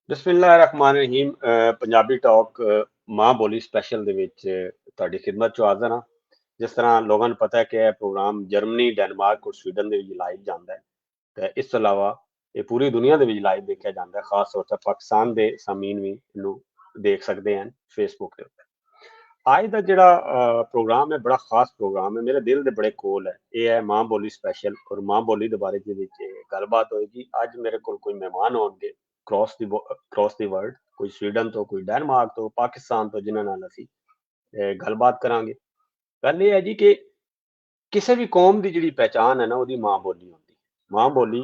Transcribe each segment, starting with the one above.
ਬਿਸਮਿਲ੍ਲਾਹਿਰਰਹਿਮਾਨਿਰਰਹੀਮ। Punjabi talk ਮਾਂ ਬੋਲੀ special ਦੇ ਵਿੱਚ ਤੁਹਾਡੀ ਖਿਦਮਤ 'ਚ ਹਾਜ਼ਰ ਹਾਂ। ਜਿਸ ਤਰ੍ਹਾਂ ਲੋਕਾਂ ਨੂੰ ਪਤਾ ਹੈ ਕਿ ਇਹ ਪ੍ਰੋਗਰਾਮ ਜਰਮਨੀ, ਡੈਨਮਾਰਕ ਔਰ ਸਵੀਡਨ ਦੇ ਵਿੱਚ ਲਾਈਵ ਜਾਂਦਾ ਹੈ, ਤੇ ਇਸ ਤੋਂ ਇਲਾਵਾ ਇਹ ਪੂਰੀ ਦੁਨੀਆ ਦੇ ਵਿੱਚ ਲਾਈਵ ਦੇਖਿਆ ਜਾਂਦਾ ਹੈ। ਖਾਸ ਤੌਰ ਤੇ ਪਾਕਿਸਤਾਨ ਦੇ ਸਾਮੀਨ ਵੀ ਇਹਨੂੰ ਦੇਖ ਸਕਦੇ ਹਨ ਫੇਸਬੁੱਕ ਦੇ ਉੱਤੇ। ਅੱਜ ਦਾ ਜਿਹੜਾ ਪ੍ਰੋਗਰਾਮ ਹੈ, ਬੜਾ ਖਾਸ ਪ੍ਰੋਗਰਾਮ ਹੈ, ਮੇਰੇ ਦਿਲ ਦੇ ਬੜੇ ਕੋਲ ਹੈ। ਇਹ ਹੈ ਮਾਂ ਬੋਲੀ ਸਪੈਸ਼ਲ, ਔਰ ਮਾਂ ਬੋਲੀ ਦੇ ਬਾਰੇ ਦੇ ਵਿੱਚ ਗੱਲਬਾਤ ਹੋਏਗੀ। ਅੱਜ ਮੇਰੇ ਕੋਲ ਕੋਈ ਮਹਿਮਾਨ ਹੋਣਗੇ ਕ੍ਰੋਸ ਦੀ ਵਰਲਡ, ਕੋਈ ਸਵੀਡਨ ਤੋਂ, ਕੋਈ ਡੈਨਮਾਰਕ ਤੋਂ, ਪਾਕਿਸਤਾਨ ਤੋਂ, ਜਿਨ੍ਹਾਂ ਨਾਲ ਅਸੀਂ ਗੱਲਬਾਤ ਕਰਾਂਗੇ। ਗੱਲ ਇਹ ਹੈ ਜੀ ਕਿ ਕਿਸੇ ਵੀ ਕੌਮ ਦੀ ਜਿਹੜੀ ਪਹਿਚਾਣ ਹੈ ਨਾ, ਉਹਦੀ ਮਾਂ ਬੋਲੀ ਹੁੰਦੀ ਹੈ। ਮਾਂ ਬੋਲੀ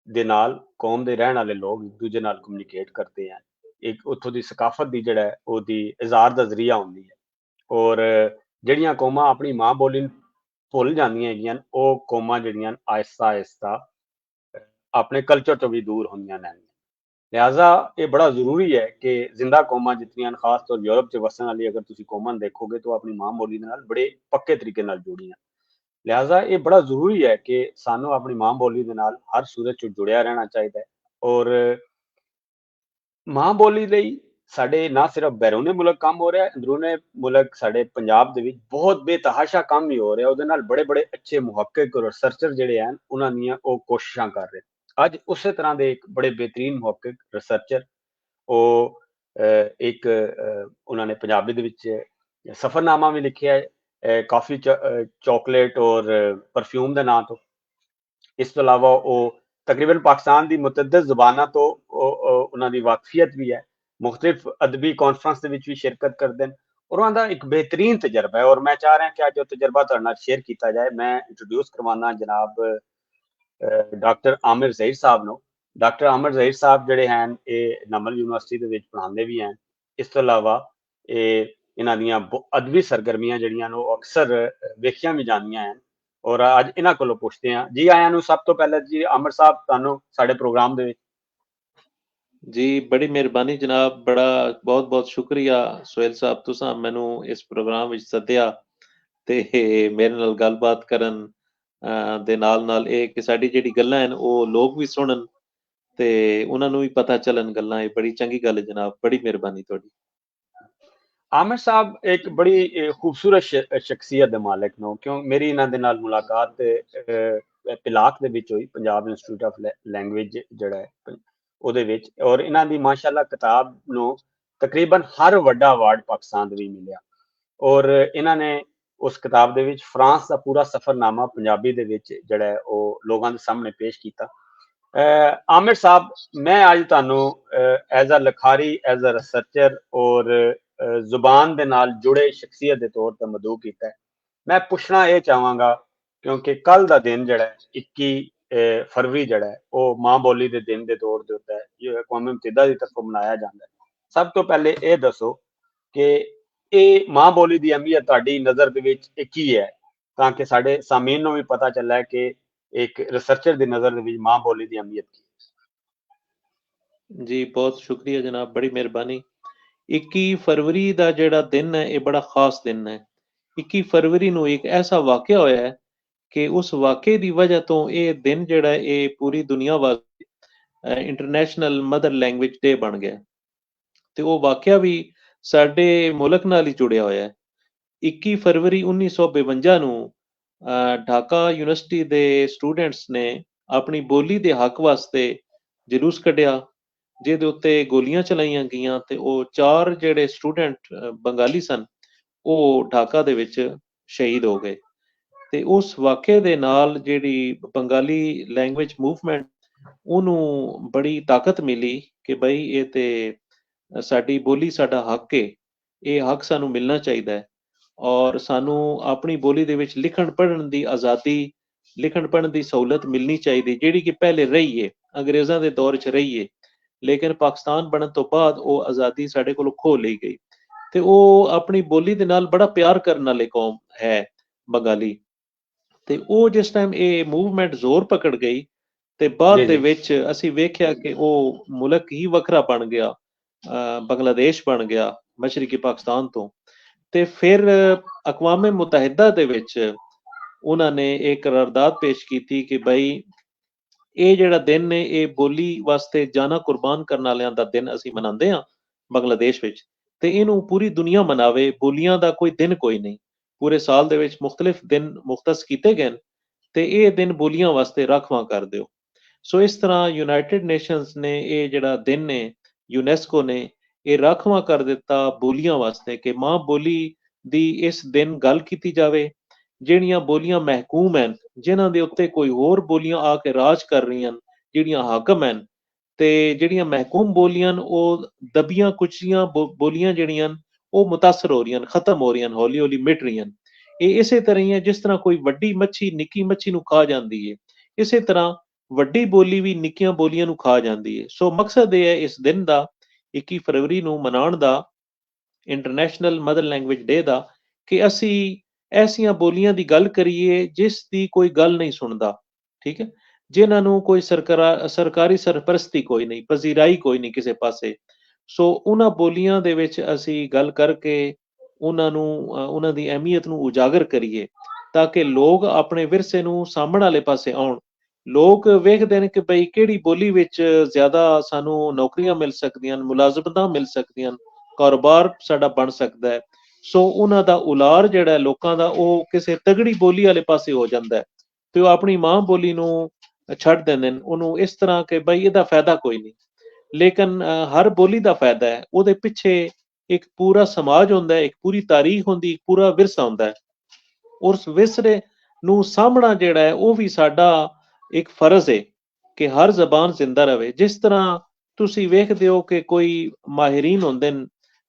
ਦੇ ਨਾਲ ਕੌਮ ਦੇ ਰਹਿਣ ਵਾਲੇ ਲੋਕ ਇੱਕ ਦੂਜੇ ਨਾਲ ਕਮਿਊਨੀਕੇਟ ਕਰਦੇ ਹਨ। ਇੱਕ ਉੱਥੋਂ ਦੀ ਸਕਾਫਤ ਦੀ ਜਿਹੜਾ ਹੈ ਉਹਦੀ ਇਜ਼ਹਾਰ ਦਾ ਜ਼ਰੀਆ ਹੁੰਦੀ ਹੈ। ਔਰ ਜਿਹੜੀਆਂ ਕੌਮਾਂ ਆਪਣੀ ਮਾਂ ਬੋਲੀ ਨੂੰ ਭੁੱਲ ਜਾਂਦੀਆਂ ਹੈਗੀਆਂ, ਉਹ ਕੌਮਾਂ ਜਿਹੜੀਆਂ ਆਹਿਸਤਾ ਆਹਿਸਤਾ ਆਪਣੇ ਕਲਚਰ ਤੋਂ ਵੀ ਦੂਰ ਹੁੰਦੀਆਂ ਨੇ। ਲਿਹਾਜ਼ਾ ਇਹ ਬੜਾ ਜ਼ਰੂਰੀ ਹੈ ਕਿ ਜ਼ਿੰਦਾ ਕੌਮਾਂ ਜਿਤਨੀਆਂ ਹਨ, ਖਾਸ ਤੌਰ ਯੂਰਪ 'ਚ ਵਸਣ ਵਾਲੀ ਅਗਰ ਤੁਸੀਂ ਕੌਮਾਂ ਦੇਖੋਗੇ ਤਾਂ ਆਪਣੀ ਮਾਂ ਬੋਲੀ ਦੇ ਨਾਲ ਬੜੇ ਪੱਕੇ ਤਰੀਕੇ ਨਾਲ ਜੁੜੀਆਂ। ਲਿਹਾਜ਼ਾ ਇਹ ਬੜਾ ਜ਼ਰੂਰੀ ਹੈ ਕਿ ਸਾਨੂੰ ਆਪਣੀ ਮਾਂ ਬੋਲੀ ਦੇ ਨਾਲ ਹਰ ਸੂਰਤ 'ਚ ਜੁੜਿਆ ਰਹਿਣਾ ਚਾਹੀਦਾ ਹੈ। ਔਰ ਮਾਂ ਬੋਲੀ ਲਈ ਸਾਡੇ ਨਾ ਸਿਰਫ ਬੈਰੂਨੇ ਮੁਲਕ ਕੰਮ ਹੋ ਰਿਹਾ, ਅੰਦਰੂਨੇ ਮੁਲਕ ਸਾਡੇ ਪੰਜਾਬ ਦੇ ਵਿੱਚ ਬਹੁਤ ਬੇਤਹਾਸ਼ਾ ਕੰਮ ਵੀ ਹੋ ਰਿਹਾ। ਉਹਦੇ ਨਾਲ ਬੜੇ ਬੜੇ ਅੱਛੇ ਮੁਹੱਕਿਕ ਔਰ ਰਿਸਰਚਰ ਜਿਹੜੇ ਹਨ, ਉਹਨਾਂ ਦੀਆਂ ਉਹ ਕੋਸ਼ਿਸ਼ਾਂ ਕਰ ਰਹੇ। ਅੱਜ ਉਸੇ ਤਰ੍ਹਾਂ ਦੇ ਇੱਕ ਬੜੇ ਬਿਹਤਰੀਨ ਮੁਹੱਕਿਕ ਰਿਸਰਚਰ, ਉਹ ਇੱਕ ਉਹਨਾਂ ਨੇ ਪੰਜਾਬੀ ਦੇ ਵਿੱਚ ਸਫ਼ਰਨਾਮਾ ਵੀ ਲਿਖਿਆ ਹੈ, ਕਾਫੀ ਚਾਕਲੇਟ ਔਰ ਪਰਫਿਊਮ ਦੇ ਨਾਂ ਤੋਂ। ਇਸ ਤੋਂ ਇਲਾਵਾ ਉਹ ਤਕਰੀਬਨ ਪਾਕਿਸਤਾਨ ਦੀ ਮੁਤਅੱਦਦ ਜ਼ੁਬਾਨਾਂ ਤੋਂ ਉਹਨਾਂ ਦੀ ਵਾਕਫੀਅਤ ਵੀ ਹੈ। ਮੁਖਤਲਿਫ ਅਦਬੀ ਕਾਨਫਰੰਸ ਦੇ ਵਿੱਚ ਵੀ ਸ਼ਿਰਕਤ ਕਰਦੇ ਨੇ, ਔਰ ਉਹਨਾਂ ਦਾ ਇੱਕ ਬਿਹਤਰੀਨ ਤਜਰਬਾ ਹੈ। ਔਰ ਮੈਂ ਚਾਹ ਰਿਹਾ ਕਿ ਅੱਜ ਉਹ ਤਜਰਬਾ ਤੁਹਾਡੇ ਨਾਲ ਸ਼ੇਅਰ ਕੀਤਾ ਜਾਏ। ਮੈਂ ਇੰਟਰੋਡਿਊਸ ਕਰਵਾਉਣਾ ਜਨਾਬ ਡਾਕਟਰ ਆਮਿਰ ਜ਼ਹੀਰ ਸਾਹਿਬ ਨੂੰ। ਡਾਕਟਰ ਆਮਿਰ ਜ਼ਹੀਰ ਸਾਹਿਬ ਜਿਹੜੇ ਹਨ, ਇਹ ਨਮਲ ਯੂਨੀਵਰਸਿਟੀ ਦੇ ਵਿੱਚ ਪੜ੍ਹਾਉਂਦੇ ਵੀ ਹਨ। ਇਸ ਤੋਂ ਇਲਾਵਾ ਇਹ ਇਹਨਾਂ ਦੀਆਂ ਅਦਬੀ ਸਰਗਰਮੀਆਂ ਜਿਹੜੀਆਂ ਨੇ ਉਹ ਅਕਸਰ ਵੇਖੀਆਂ ਵੀ ਜਾਂਦੀਆਂ ਹਨ। ਔਰ ਅੱਜ ਇਹਨਾਂ ਕੋਲੋਂ ਪੁੱਛਦੇ ਹਾਂ। ਜੀ ਆਇਆਂ ਨੂੰ ਸਭ ਤੋਂ ਪਹਿਲਾਂ ਜੀ ਆਮਿਰ ਸਾਹਿਬ, ਤੁਹਾਨੂੰ ਸਾਡੇ ਪ੍ਰੋਗਰਾਮ ਦੇ ਵਿੱਚ। जी बड़ी मेहरबानी जनाब, बड़ा बहुत बहुत शुक्रिया सोहेल साहब, तुसां मैनू इस प्रोग्राम विच सद्दिया ते मेरे नाल गलबात करन दे नाल ਇਹ ਕਿ ਸਾਡੀ ਜਿਹੜੀ ਗੱਲਾਂ ਹਨ ਉਹ ਲੋਕ ਵੀ ਸੁਣਨ ਤੇ ਉਹਨਾਂ ਨੂੰ ਵੀ ਪਤਾ ਚੱਲਣ ਗੱਲਾਂ। ਇਹ ਬੜੀ ਚੰਗੀ ਗੱਲ ਹੈ ਜਨਾਬ, ਬੜੀ ਮਿਹਰਬਾਨੀ ਤੁਹਾਡੀ। ਆਮਿਰ ਸਾਹਿਬ ਇੱਕ ਬੜੀ ਖੂਬਸੂਰਤ ਸ਼ਖਸੀਅਤ ਦੇ ਮਾਲਕ ਨੂੰ, ਕਿਉਂ ਮੇਰੀ ਇਹਨਾਂ ਦੇ ਨਾਲ ਮੁਲਾਕਾਤ ਪਿਲਾਕ ਦੇ ਵਿੱਚ ਹੋਈ, ਪੰਜਾਬ ਇੰਸਟੀਚਿਊਟ ਆਫ ਲੈਂਗੁਏਜ ਜਿਹੜਾ ਹੈ ਉਹਦੇ ਵਿੱਚ। ਔਰ ਇਹਨਾਂ ਦੀ ਮਾਸ਼ਾਅੱਲਾ ਕਿਤਾਬ ਨੂੰ ਤਕਰੀਬਨ ਹਰ ਵੱਡਾ ਅਵਾਰਡ ਪਾਕਿਸਤਾਨ ਦੇ ਵੀ ਮਿਲਿਆ। ਔਰ ਇਹਨਾਂ ਨੇ ਉਸ ਕਿਤਾਬ ਦੇ ਵਿੱਚ ਫਰਾਂਸ ਦਾ ਪੂਰਾ ਸਫ਼ਰਨਾਮਾ ਪੰਜਾਬੀ ਦੇ ਵਿੱਚ ਜਿਹੜਾ ਹੈ ਉਹ ਲੋਕਾਂ ਦੇ ਸਾਹਮਣੇ ਪੇਸ਼ ਕੀਤਾ। ਆਮਿਰ ਸਾਹਿਬ, ਮੈਂ ਅੱਜ ਤੁਹਾਨੂੰ ਐਜ਼ ਅ ਲਿਖਾਰੀ, ਐਜ਼ ਅ ਰਿਸਰਚਰ ਔਰ ਜ਼ੁਬਾਨ ਦੇ ਨਾਲ ਜੁੜੇ ਸ਼ਖਸੀਅਤ ਦੇ ਤੌਰ ਤੇ ਮਦਊ ਕੀਤਾ ਹੈ। ਮੈਂ ਪੁੱਛਣਾ ਇਹ ਚਾਹਾਂਗਾ, ਕਿਉਂਕਿ ਕੱਲ ਦਾ ਦਿਨ ਜਿਹੜਾ ਹੈ 21 ਫਰਵਰੀ ਜਿਹੜਾ ਹੈ ਉਹ ਮਾਂ ਬੋਲੀ ਦੇ ਦਿਨ ਦੇ ਤੌਰ ਦੇ ਉੱਤੇ ਜੋ ਕੌਮੀ ਮੁਤੱਹਿਦਾ ਦੀ ਤਰਫੋਂ ਮਨਾਇਆ ਜਾਂਦਾ ਹੈ। ਸਭ ਤੋਂ ਪਹਿਲੇ ਇਹ ਦੱਸੋ ਕਿ ਇਹ ਮਾਂ ਬੋਲੀ ਦੀ ਅਹਿਮੀਅਤ ਤੁਹਾਡੀ ਨਜ਼ਰ ਦੇ ਵਿੱਚ ਕੀ ਹੈ, ਤਾਂ ਕਿ ਸਾਡੇ ਸਾਮੀਨ ਨੂੰ ਵੀ ਪਤਾ ਚੱਲੇ ਕਿ ਇੱਕ ਰਿਸਰਚਰ ਦੀ ਨਜ਼ਰ ਦੇ ਵਿੱਚ ਮਾਂ ਬੋਲੀ ਦੀ ਅਹਿਮੀਅਤ ਕੀ ਹੈ। ਜੀ ਬਹੁਤ ਸ਼ੁਕਰੀਆ ਜਨਾਬ, ਬੜੀ ਮਿਹਰਬਾਨੀ। 21 ਫਰਵਰੀ ਦਾ ਜਿਹੜਾ ਦਿਨ ਹੈ ਇਹ ਬੜਾ ਖਾਸ ਦਿਨ ਹੈ। 21 ਫਰਵਰੀ ਨੂੰ ਇੱਕ ਐਸਾ ਵਾਕਿਆ ਹੋਇਆ ਹੈ ਕਿ ਉਸ ਵਾਕਿਏ ਦੀ ਵਜ੍ਹਾ ਤੋਂ ਇਹ ਦਿਨ ਜਿਹੜਾ ਇਹ ਪੂਰੀ ਦੁਨੀਆ ਵਾਸਤੇ ਇੰਟਰਨੈਸ਼ਨਲ ਮਦਰ ਲੈਂਗੁਏਜ ਡੇ ਬਣ ਗਿਆ ਤੇ ਉਹ ਵਾਕਿਆ ਵੀ ਸਾਡੇ ਮੁਲਕ ਨਾਲ ਹੀ ਜੁੜਿਆ ਹੋਇਆ ਹੈ। 21 ਫਰਵਰੀ 1952 ਨੂੰ ਢਾਕਾ ਯੂਨੀਵਰਸਿਟੀ ਦੇ ਸਟੂਡੈਂਟਸ ਨੇ ਆਪਣੀ ਬੋਲੀ ਦੇ ਹੱਕ ਵਾਸਤੇ ਜਲੂਸ ਕੱਢਿਆ, ਜਿਹਦੇ ਉੱਤੇ ਗੋਲੀਆਂ ਚਲਾਈਆਂ ਗਈਆਂ ਤੇ ਉਹ 4 ਜਿਹੜੇ ਸਟੂਡੈਂਟ ਬੰਗਾਲੀ ਸਨ ਉਹ ਢਾਕਾ ਦੇ ਵਿੱਚ ਸ਼ਹੀਦ ਹੋ ਗਏ। ਤੇ ਉਸ ਵਾਕਿਏ ਦੇ ਨਾਲ ਜਿਹੜੀ ਬੰਗਾਲੀ ਲੈਂਗੁਏਜ ਮੂਵਮੈਂਟ ਉਹਨੂੰ ਬੜੀ ਤਾਕਤ ਮਿਲੀ ਕਿ ਬਈ ਇਹ ਤੇ ਸਾਡੀ ਬੋਲੀ ਸਾਡਾ ਹੱਕ ਹੈ, ਇਹ ਹੱਕ ਸਾਨੂੰ ਮਿਲਣਾ ਚਾਹੀਦਾ ਹੈ। ਔਰ ਸਾਨੂੰ ਆਪਣੀ ਬੋਲੀ ਦੇ ਵਿੱਚ ਲਿਖਣ ਪੜ੍ਹਨ ਦੀ ਆਜ਼ਾਦੀ, ਲਿਖਣ ਪੜ੍ਹਨ ਦੀ ਸਹੂਲਤ ਮਿਲਣੀ ਚਾਹੀਦੀ, ਜਿਹੜੀ ਕਿ ਪਹਿਲੇ ਰਹੀ ਹੈ, ਅੰਗਰੇਜ਼ਾਂ ਦੇ ਦੌਰ 'ਚ ਰਹੀ ਹੈ, ਲੇਕਿਨ ਪਾਕਿਸਤਾਨ ਬਣਨ ਤੋਂ ਬਾਅਦ ਉਹ ਆਜ਼ਾਦੀ ਸਾਡੇ ਕੋਲੋਂ ਖੋਹ ਲਈ ਗਈ। ਤੇ ਉਹ ਆਪਣੀ ਬੋਲੀ ਦੇ ਨਾਲ ਬੜਾ ਪਿਆਰ ਕਰਨ ਵਾਲੇ ਕੌਮ ਹੈ ਬੰਗਾਲੀ। ਤੇ ਉਹ ਜਿਸ ਟਾਈਮ ਇਹ ਮੂਵਮੈਂਟ ਜ਼ੋਰ ਪਕੜ ਗਈ ਤੇ ਬਾਅਦ ਦੇ ਵਿੱਚ ਅਸੀਂ ਵੇਖਿਆ ਕਿ ਉਹ ਮੁਲਕ ਹੀ ਵੱਖਰਾ ਬਣ ਗਿਆ, ਬੰਗਲਾਦੇਸ਼ ਬਣ ਗਿਆ ਮਸ਼ਰਕੀ ਪਾਕਿਸਤਾਨ ਤੋਂ। ਤੇ ਫਿਰ ਅਕਵਾਮ ਮੁਤਹਿਦਾ ਦੇ ਵਿੱਚ ਉਹਨਾਂ ਨੇ ਇੱਕ ਕਰਾਰਦਾਦ ਪੇਸ਼ ਕੀਤੀ ਕਿ ਬਈ ਇਹ ਜਿਹੜਾ ਦਿਨ ਨੇ ਇਹ ਬੋਲੀ ਵਾਸਤੇ ਜਾਨਾਂ ਕੁਰਬਾਨ ਕਰਨ ਵਾਲਿਆਂ ਦਾ ਦਿਨ ਅਸੀਂ ਮਨਾਉਂਦੇ ਹਾਂ ਬੰਗਲਾਦੇਸ਼ ਵਿੱਚ, ਤੇ ਇਹਨੂੰ ਪੂਰੀ ਦੁਨੀਆ ਮਨਾਵੇ। ਬੋਲੀਆਂ ਦਾ ਕੋਈ ਦਿਨ ਕੋਈ ਨਹੀਂ, ਪੂਰੇ ਸਾਲ ਦੇ ਵਿੱਚ ਮੁxtਲਿਫ ਦਿਨ ਮੁਖਤਸ ਕੀਤੇ ਗਏ ਤੇ ਇਹ ਦਿਨ ਬੋਲੀਆਂ ਵਾਸਤੇ ਰਾਖਵਾਂ ਕਰ ਦਿਓ। ਸੋ ਇਸ ਤਰ੍ਹਾਂ ਯੂਨਾਈਟਿਡ ਨੇਸ਼ਨਸ ਨੇ ਇਹ ਜਿਹੜਾ ਦਿਨ ਨੇ, ਯੂਨੈਸਕੋ ਨੇ ਇਹ ਰਾਖਵਾਂ ਕਰ ਦਿੱਤਾ ਬੋਲੀਆਂ ਵਾਸਤੇ ਕਿ ਮਾਂ ਬੋਲੀ ਦੀ ਇਸ ਦਿਨ ਗੱਲ ਕੀਤੀ ਜਾਵੇ। ਜਿਹੜੀਆਂ ਬੋਲੀਆਂ ਮਹਿਕੂਮ ਹਨ, ਜਿਨ੍ਹਾਂ ਦੇ ਉੱਤੇ ਕੋਈ ਹੋਰ ਬੋਲੀਆਂ ਆ ਕੇ ਰਾਜ ਕਰ ਰਹੀਆਂ, ਜਿਹੜੀਆਂ ਹਾਕਮ ਹਨ, ਤੇ ਜਿਹੜੀਆਂ ਮਹਿਕੂਮ ਬੋਲੀਆਂ ਉਹ ਦਬੀਆਂ ਕੁਚਲੀਆਂ ਬੋਲੀਆਂ ਜਿਹੜੀਆਂ ਉਹ ਮੁਤਾਸਰ ਹੋ ਰਹੀਆਂ, ਖਤਮ ਹੋ ਰਹੀਆਂ, ਹੌਲੀ ਹੌਲੀ ਮਿਟ ਰਹੀਆਂ। ਇਹ ਇਸੇ ਤਰ੍ਹਾਂ ਹੀ ਹੈ ਜਿਸ ਤਰ੍ਹਾਂ ਕੋਈ ਵੱਡੀ ਮੱਛੀ ਨਿੱਕੀ ਮੱਛੀ ਨੂੰ ਖਾ ਜਾਂਦੀ ਹੈ, ਇਸੇ ਤਰ੍ਹਾਂ ਵੱਡੀ ਬੋਲੀ ਵੀ ਨਿੱਕੀਆਂ ਬੋਲੀਆਂ ਨੂੰ ਖਾ ਜਾਂਦੀ ਹੈ। ਸੋ ਮਕਸਦ ਇਹ ਹੈ ਇਸ ਦਿਨ ਦਾ, 21 ਫਰਵਰੀ ਨੂੰ ਮਨਾਉਣ ਦਾ, ਇੰਟਰਨੈਸ਼ਨਲ ਮਦਰ ਲੈਂਗੁਏਜ ਡੇ ਦਾ, ਕਿ ਅਸੀਂ ਐਸੀਆਂ ਬੋਲੀਆਂ ਦੀ ਗੱਲ ਕਰੀਏ ਜਿਸ ਦੀ ਕੋਈ ਗੱਲ ਨਹੀਂ ਸੁਣਦਾ, ਠੀਕ ਹੈ, ਜਿਨ੍ਹਾਂ ਨੂੰ ਕੋਈ ਸਰਕਾਰੀ ਸਰਪ੍ਰਸਤੀ ਕੋਈ ਨਹੀਂ, ਪਜ਼ੀਰਾਈ ਕੋਈ ਨਹੀਂ ਕਿਸੇ ਪਾਸੇ। ਸੋ ਉਹਨਾਂ ਬੋਲੀਆਂ ਦੇ ਵਿੱਚ ਅਸੀਂ ਗੱਲ ਕਰਕੇ ਉਹਨਾਂ ਨੂੰ ਉਹਨਾਂ ਦੀ ਅਹਿਮੀਅਤ ਨੂੰ ਉਜਾਗਰ ਕਰੀਏ, ਤਾਂ ਕਿ ਲੋਕ ਆਪਣੇ ਵਿਰਸੇ ਨੂੰ ਸਾਂਭਣ ਵਾਲੇ ਪਾਸੇ ਆਉਣ। ਲੋਕ ਵੇਖਦੇ ਨੇ ਕਿ ਬਈ ਕਿਹੜੀ ਬੋਲੀ ਵਿੱਚ ਜ਼ਿਆਦਾ ਸਾਨੂੰ ਨੌਕਰੀਆਂ ਮਿਲ ਸਕਦੀਆਂ, ਮੁਲਾਜ਼ਮਤਾਂ ਮਿਲ ਸਕਦੀਆਂ, ਕਾਰੋਬਾਰ ਸਾਡਾ ਬਣ ਸਕਦਾ ਹੈ। ਸੋ ਉਹਨਾਂ ਦਾ ਉਲਾਰ ਜਿਹੜਾ ਲੋਕਾਂ ਦਾ ਉਹ ਕਿਸੇ ਤਗੜੀ ਬੋਲੀ ਵਾਲੇ ਪਾਸੇ ਹੋ ਜਾਂਦਾ ਹੈ, ਤੇ ਉਹ ਆਪਣੀ ਮਾਂ ਬੋਲੀ ਨੂੰ ਛੱਡ ਦਿੰਦੇ ਨੇ ਉਹਨੂੰ, ਇਸ ਤਰ੍ਹਾਂ ਕਿ ਬਈ ਇਹਦਾ ਫਾਇਦਾ ਕੋਈ ਨਹੀਂ। ਲੇਕਿਨ ਹਰ ਬੋਲੀ ਦਾ ਫਾਇਦਾ ਹੈ, ਉਹਦੇ ਪਿੱਛੇ ਇੱਕ ਪੂਰਾ ਸਮਾਜ ਹੁੰਦਾ ਹੈ, ਇੱਕ ਪੂਰੀ ਤਾਰੀਖ ਹੁੰਦੀ, ਇੱਕ ਪੂਰਾ ਵਿਰਸਾ ਹੁੰਦਾ ਹੈ। ਉਸ ਵਿਰਸੇ ਨੂੰ ਸਾਂਭਣਾ ਜਿਹੜਾ ਹੈ ਉਹ ਵੀ ਸਾਡਾ ਇੱਕ ਫਰਜ਼ ਹੈ ਕਿ ਹਰ ਜ਼ਬਾਨ ਜ਼ਿੰਦਾ ਰਹੇ। ਜਿਸ ਤਰ੍ਹਾਂ ਤੁਸੀਂ ਵੇਖਦੇ ਹੋ ਕਿ ਕੋਈ ਮਾਹਿਰੀਨ ਹੁੰਦੇ ਨੇ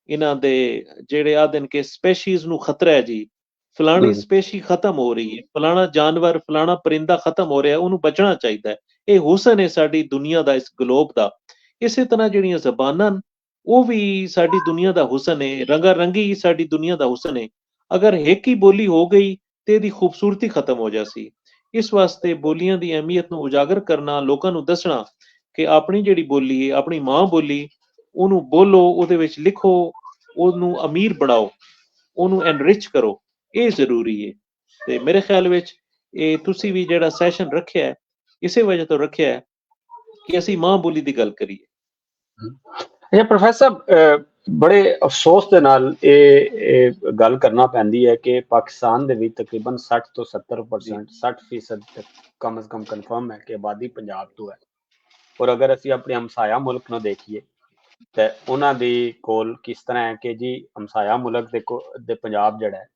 ਇਹਨਾਂ ਦੇ, ਜਿਹੜੇ ਆਖਦੇ ਨੇ ਕਿ ਸਪੈਸ਼ੀਜ਼ ਨੂੰ ਖਤਰਾ ਹੈ ਜੀ, ਫਲਾਣੀ ਸਪੈਸ਼ੀ ਖਤਮ ਹੋ ਰਹੀ ਹੈ, ਫਲਾਣਾ ਜਾਨਵਰ, ਫਲਾਣਾ ਪਰਿੰਦਾ ਖਤਮ ਹੋ ਰਿਹਾ, ਉਹਨੂੰ ਬਚਣਾ ਚਾਹੀਦਾ ਹੈ। ਇਹ ਹੁਸਨ ਹੈ ਸਾਡੀ ਦੁਨੀਆ ਦਾ, ਇਸ ਗਲੋਬ ਦਾ। ਇਸੇ ਤਰ੍ਹਾਂ ਜਿਹੜੀਆਂ ਜ਼ਬਾਨਾਂ ਉਹ ਵੀ ਸਾਡੀ ਦੁਨੀਆ ਦਾ ਹੁਸਨ ਹੈ, ਰੰਗਾ ਰੰਗੀ ਸਾਡੀ ਦੁਨੀਆ ਦਾ ਹੁਸਨ ਹੈ। ਅਗਰ ਇੱਕ ਹੀ ਬੋਲੀ ਹੋ ਗਈ ਤੇ ਇਹਦੀ ਖੂਬਸੂਰਤੀ ਖਤਮ ਹੋ ਜਾਸੀ। ਇਸ ਵਾਸਤੇ ਬੋਲੀਆਂ ਦੀ ਅਹਿਮੀਅਤ ਨੂੰ ਉਜਾਗਰ ਕਰਨਾ, ਲੋਕਾਂ ਨੂੰ ਦੱਸਣਾ ਕਿ ਆਪਣੀ ਜਿਹੜੀ ਬੋਲੀ ਹੈ, ਆਪਣੀ ਮਾਂ ਬੋਲੀ, ਉਹਨੂੰ ਬੋਲੋ, ਉਹਦੇ ਵਿੱਚ ਲਿਖੋ, ਉਹਨੂੰ ਅਮੀਰ ਬਣਾਓ, ਉਹਨੂੰ ਐਨਰਿਚ ਕਰੋ, ਇਹ ਜ਼ਰੂਰੀ ਹੈ। ਤੇ ਮੇਰੇ ਖਿਆਲ ਵਿੱਚ ਇਹ ਤੁਸੀਂ ਵੀ ਜਿਹੜਾ ਸੈਸ਼ਨ ਰੱਖਿਆ ਹੈ, ਇਸੇ ਵਜ੍ਹਾ ਤੋਂ ਰੱਖਿਆ ਹੈ ਕਿ ਅਸੀਂ ਮਾਂ ਬੋਲੀ ਦੀ ਗੱਲ ਕਰੀਏ। ਇਹ ਪ੍ਰੋਫੈਸਰ ਬੜੇ ਅਫਸੋਸ ਦੇ ਨਾਲ ਇਹ ਗੱਲ ਕਰਨਾ ਪੈਂਦੀ ਹੈ ਕਿ ਪਾਕਿਸਤਾਨ ਦੇ ਵਿੱਚ ਤਕਰੀਬਨ 60 ਤੋਂ 70%, 60% ਕਮ ਸੇ ਕਮ ਕਨਫਰਮ ਹੈ ਕਿ ਆਬਾਦੀ ਪੰਜਾਬ ਤੋਂ ਹੈ। ਔਰ ਅਗਰ ਅਸੀਂ ਆਪਣੇ ਹਮਸਾਇਆ ਮੁਲਕ ਨੂੰ ਦੇਖੀਏ ਤੇ ਉਹਨਾਂ ਦੀ ਕੋਲ ਕਿਸ ਤਰ੍ਹਾਂ ਹੈ ਕਿ ਜੀ ਹਮਸਾਇਆ ਮੁਲਕ ਦੇ ਪੰਜਾਬ ਜਿਹੜਾ ਹੈ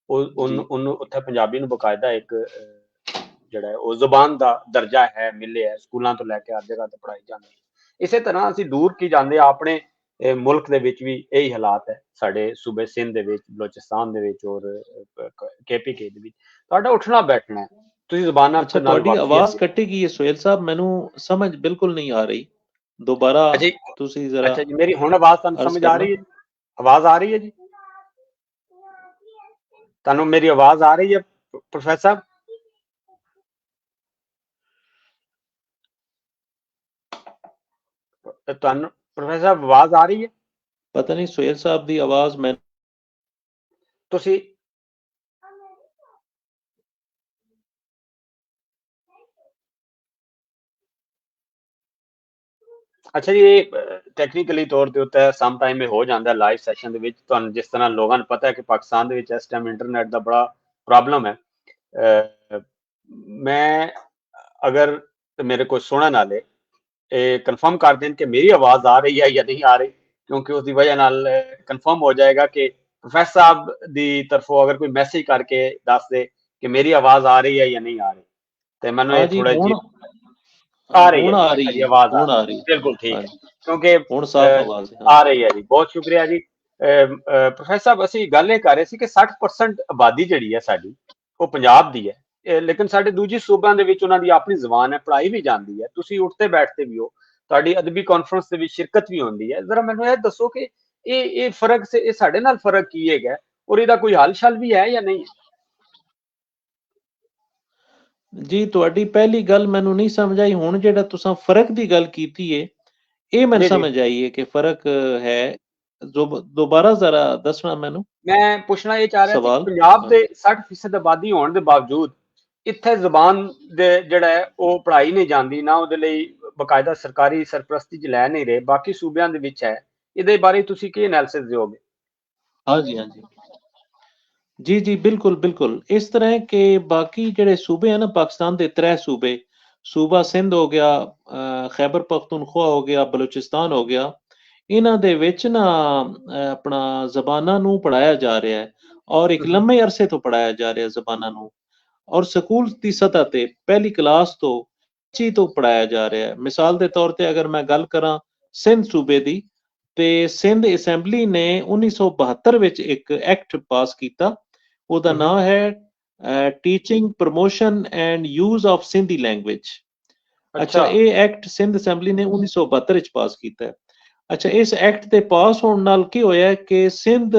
ਉਹਨੂੰ ਉੱਥੇ ਪੰਜਾਬੀ ਨੂੰ ਬਕਾਇਦਾ ਇੱਕ ਜਿਹੜਾ ਹੈ ਉਹ ਜ਼ੁਬਾਨ ਦਾ ਦਰਜਾ ਹੈ, ਮਿਲਿਆ, ਸਕੂਲਾਂ ਤੋਂ ਲੈ ਕੇ ਹਰ ਜਗ੍ਹਾ ਤੇ ਪੜ੍ਹਾਈ ਜਾਂਦੀ ਹੈ। ਇਸੇ ਤਰ੍ਹਾਂ ਅਸੀਂ ਦੂਰ ਕੀ ਜਾਂਦੇ ਆ, ਆਪਣੇ ਮੁਲਕ ਦੇ ਵਿੱਚ ਵੀ ਇਹੀ ਹਾਲਾਤ ਹੈ, ਸਾਡੇ ਸੂਬੇ ਸਿੰਧ ਦੇ ਵਿੱਚ, ਬਲੋਚਿਸਤਾਨ ਦੇ ਵਿੱਚ ਔਰ KPK ਦੇ ਵਿੱਚ। ਤੁਹਾਡਾ ਉੱਠਣਾ ਬੈਠਣਾ ਹੈ, ਤੁਸੀਂ ਜ਼ਬਾਨਾਂ ਅੱਛਾ, ਤੁਹਾਡੀ ਆਵਾਜ਼ ਕੱਟੀ ਗਈ ਹੈ ਸੁਹੇਲ ਸਾਹਿਬ, ਮੈਨੂੰ ਸਮਝ ਬਿਲਕੁਲ ਨਹੀਂ ਆ ਰਹੀ, ਦੁਬਾਰਾ ਤੁਸੀਂ ਜ਼ਰਾ। ਅੱਛਾ ਜੀ, ਮੇਰੀ ਹੁਣ ਆਵਾਜ਼ ਤੁਹਾਨੂੰ ਸਮਝ ਆ ਰਹੀ ਹੈ? ਆਵਾਜ਼ ਆ ਰਹੀ ਹੈ ਜੀ ਤੁਹਾਨੂੰ? ਮੇਰੀ ਆਵਾਜ਼ ਆ ਰਹੀ ਹੈ ਪ੍ਰੋਫੈਸਰ? ਤੁਹਾਨੂੰ ਪ੍ਰੋਫੈਸਰ ਆਵਾਜ਼ ਆ ਰਹੀ ਹੈ? ਪਤਾ ਨਹੀਂ ਸੁਹੇਲ ਸਾਹਿਬ ਦੀ ਆਵਾਜ਼ ਮੈਂ ਤੁਸੀਂ ਅੱਛਾ ਜੀ, ਇਹ ਟੈਕਨੀਕਲੀ ਤੌਰ ਤੇ ਉੱਤੇ ਸਮ ਟਾਈਮ ਇਹ ਹੋ ਜਾਂਦਾ ਲਾਈਵ ਸੈਸ਼ਨ ਦੇ ਵਿੱਚ। ਤੁਹਾਨੂੰ ਜਿਸ ਤਰ੍ਹਾਂ ਲੋਕਾਂ ਨੂੰ ਪਤਾ ਹੈ ਕਿ ਪਾਕਿਸਤਾਨ ਦੇ ਵਿੱਚ ਇਸ ਟਾਈਮ ਇੰਟਰਨੈਟ ਦਾ ਬੜਾ ਪ੍ਰੋਬਲਮ ਹੈ। ਮੈਂ ਅਗਰ ਮੇਰੇ ਕੋਲ ਸੁਣਨ ਵਾਲੇ ਇਹ ਕਨਫਰਮ ਕਰ ਦੇਣ ਕਿ ਮੇਰੀ ਆਵਾਜ਼ ਆ ਰਹੀ ਹੈ ਜਾਂ ਨਹੀਂ ਆ ਰਹੀ, ਕਿਉਂਕਿ ਉਸ ਦੀ ਵਜ੍ਹਾ ਨਾਲ ਕਨਫਰਮ ਹੋ ਜਾਏਗਾ ਕਿ ਪ੍ਰੋਫੈਸਰ ਸਾਹਿਬ ਦੀ ਤਰਫੋਂ ਅਗਰ ਕੋਈ ਮੈਸੇਜ ਕਰਕੇ ਦੱਸ ਦੇ ਕਿ ਮੇਰੀ ਆਵਾਜ਼ ਆ ਰਹੀ ਹੈ ਜਾਂ ਨਹੀਂ ਆ ਰਹੀ, ਤੇ ਮੈਨੂੰ ਇਹ ਥੋੜਾ ਜਿਹਾ ਆ ਰਹੀ ਹੈ ਆਵਾਜ਼ ਆ ਰਹੀ, ਬਿਲਕੁਲ ਠੀਕ ਹੈ, ਕਿਉਂਕਿ ਹੁਣ ਸਾਫ਼ ਆਵਾਜ਼ ਆ ਰਹੀ ਹੈ ਜੀ। ਬਹੁਤ ਸ਼ੁਕਰੀਆ ਜੀ ਪ੍ਰੋਫੈਸਰ ਸਾਹਿਬ। ਅਸੀਂ ਗੱਲ ਇਹ ਕਰ ਰਹੇ ਸੀ ਕਿ 60% ਆਬਾਦੀ ਜਿਹੜੀ ਹੈ ਸਾਡੀ ਉਹ ਪੰਜਾਬ ਦੀ ਹੈ, ਲੇਕਿਨ ਸਾਡੇ ਦੂਜੀ ਸੂਬਿਆਂ ਦੇ ਵਿੱਚ ਉਹਨਾਂ ਦੀ ਆਪਣੀ ਜ਼ਬਾਨ ਹੈ, ਪੜ੍ਹਾਈ ਵੀ ਜਾਂਦੀ ਹੈ, ਤੁਸੀਂ ਉੱਠਦੇ ਬੈਠਦੇ ਵੀ ਹੋ, ਤੁਹਾਡੀ ਅਦਬੀ ਕਾਨਫਰੰਸ ਦੇ ਵਿੱਚ ਸ਼ਿਰਕਤ ਵੀ ਹੁੰਦੀ ਹੈ। ਜ਼ਰਾ ਮੈਨੂੰ ਇਹ ਦੱਸੋ ਕਿ ਇਹ ਫਰਕ ਇਹ ਸਾਡੇ ਨਾਲ ਫਰਕ ਕੀ ਹੈਗਾ ਔਰ ਇਹਦਾ ਕੋਈ ਹੱਲ ਸ਼ਲ ਵੀ ਹੈ ਜਾਂ ਨਹੀਂ? ਜੀ, ਤੁਹਾਡੀ ਪਹਿਲੀ ਗੱਲ ਮੈਨੂੰ ਨਹੀਂ ਸਮਝ ਆਈ। ਹੁਣ ਜਿਹੜਾ ਤੁਸੀਂ ਫਰਕ ਦੀ ਗੱਲ ਕੀਤੀ ਹੈ ਇਹ ਮੈਨੂੰ ਸਮਝ ਆਈ ਹੈ ਕਿ ਫਰਕ ਹੈ। ਜੋ ਦੁਬਾਰਾ ਜ਼ਰਾ ਦੱਸਣਾ ਮੈਨੂੰ। ਮੈਂ ਪੁੱਛਣਾ ਇਹ ਚਾਹ ਰਿਹਾ ਸੀ, ਪੰਜਾਬ ਦੇ 60% ਆਬਾਦੀ ਹੋਣ ਦੇ ਬਾਵਜੂਦ ਇੱਥੇ ਜ਼ਬਾਨ ਦੇ ਜਿਹੜਾ ਹੈ ਉਹ ਪੜ੍ਹਾਈ ਨਹੀਂ ਜਾਂਦੀ, ਨਾ ਉਹਦੇ ਲਈ ਬਕਾਇਦਾ ਸਰਕਾਰੀ ਸਰਪ੍ਰਸਤੀ 'ਚ ਲੈ ਨਹੀਂ ਰਹੇ, ਬਾਕੀ ਸੂਬਿਆਂ ਦੇ ਵਿੱਚ ਹੈ। ਇਹਦੇ ਬਾਰੇ ਤੁਸੀਂ ਕੀ ਐਨਾਲਿਸਿਸ ਦਿਓਗੇ? हाँ जी, हाँ जी। जी, जी, बिल्कुल, बिल्कुल। इस तरह है कि बाकी ਜਿਹੜੇ ਸੂਬੇ ਹਨ ਨਾ ਪਾਕਿਸਤਾਨ ਦੇ 3 ਸੂਬੇ, ਸੂਬਾ ਸਿੰਧ ਹੋ ਗਿਆ, ਖੈਬਰ ਪਖਤੂਨਖਵਾ ਹੋ ਗਿਆ, ਬਲੋਚਿਸਤਾਨ ਹੋ ਗਿਆ, ਇਹਨਾਂ ਦੇ ਵਿੱਚ ਨਾ ਆਪਣਾ ਜ਼ਬਾਨਾਂ ਨੂੰ ਪੜ੍ਹਾਇਆ ਜਾ ਰਿਹਾ ਹੈ ਔਰ ਇੱਕ ਲੰਮੇ ਅਰਸੇ ਤੋਂ ਪੜ੍ਹਾਇਆ ਜਾ ਰਿਹਾ ਜ਼ਬਾਨਾਂ ਨੂੰ। ਔਰ ਸਕੂਲ ਦੀ ਸਤ੍ਹਾ ਤੇ ਪਹਿਲੀ ਕਲਾਸ ਤੋਂ 25 ਤੋਂ ਪੜ੍ਹਾਇਆ ਜਾ ਰਿਹਾ ਹੈ। ਮਿਸਾਲ ਦੇ ਤੌਰ ਤੇ ਅਗਰ ਮੈਂ ਗੱਲ ਕਰਾਂ ਸਿੰਧ ਸੂਬੇ ਦੀ, ਤੇ ਸਿੰਧ ਅਸੈਂਬਲੀ ਨੇ 1972 ਵਿੱਚ ਇੱਕ ਐਕਟ ਪਾਸ ਕੀਤਾ, ਉਹਦਾ ਨਾਮ ਹੈ teaching promotion and use of Sindhi language. ਅੱਛਾ, ਇਹ ਐਕਟ ਸਿੰਧ ਅਸੈਂਬਲੀ ਨੇ 1972 ਵਿੱਚ ਪਾਸ ਕੀਤਾ ਹੈ। ਅੱਛਾ, ਇਸ ਐਕਟ ਦੇ ਪਾਸ ਹੋਣ ਨਾਲ ਕੀ ਹੋਇਆ ਕਿ ਸਿੰਧ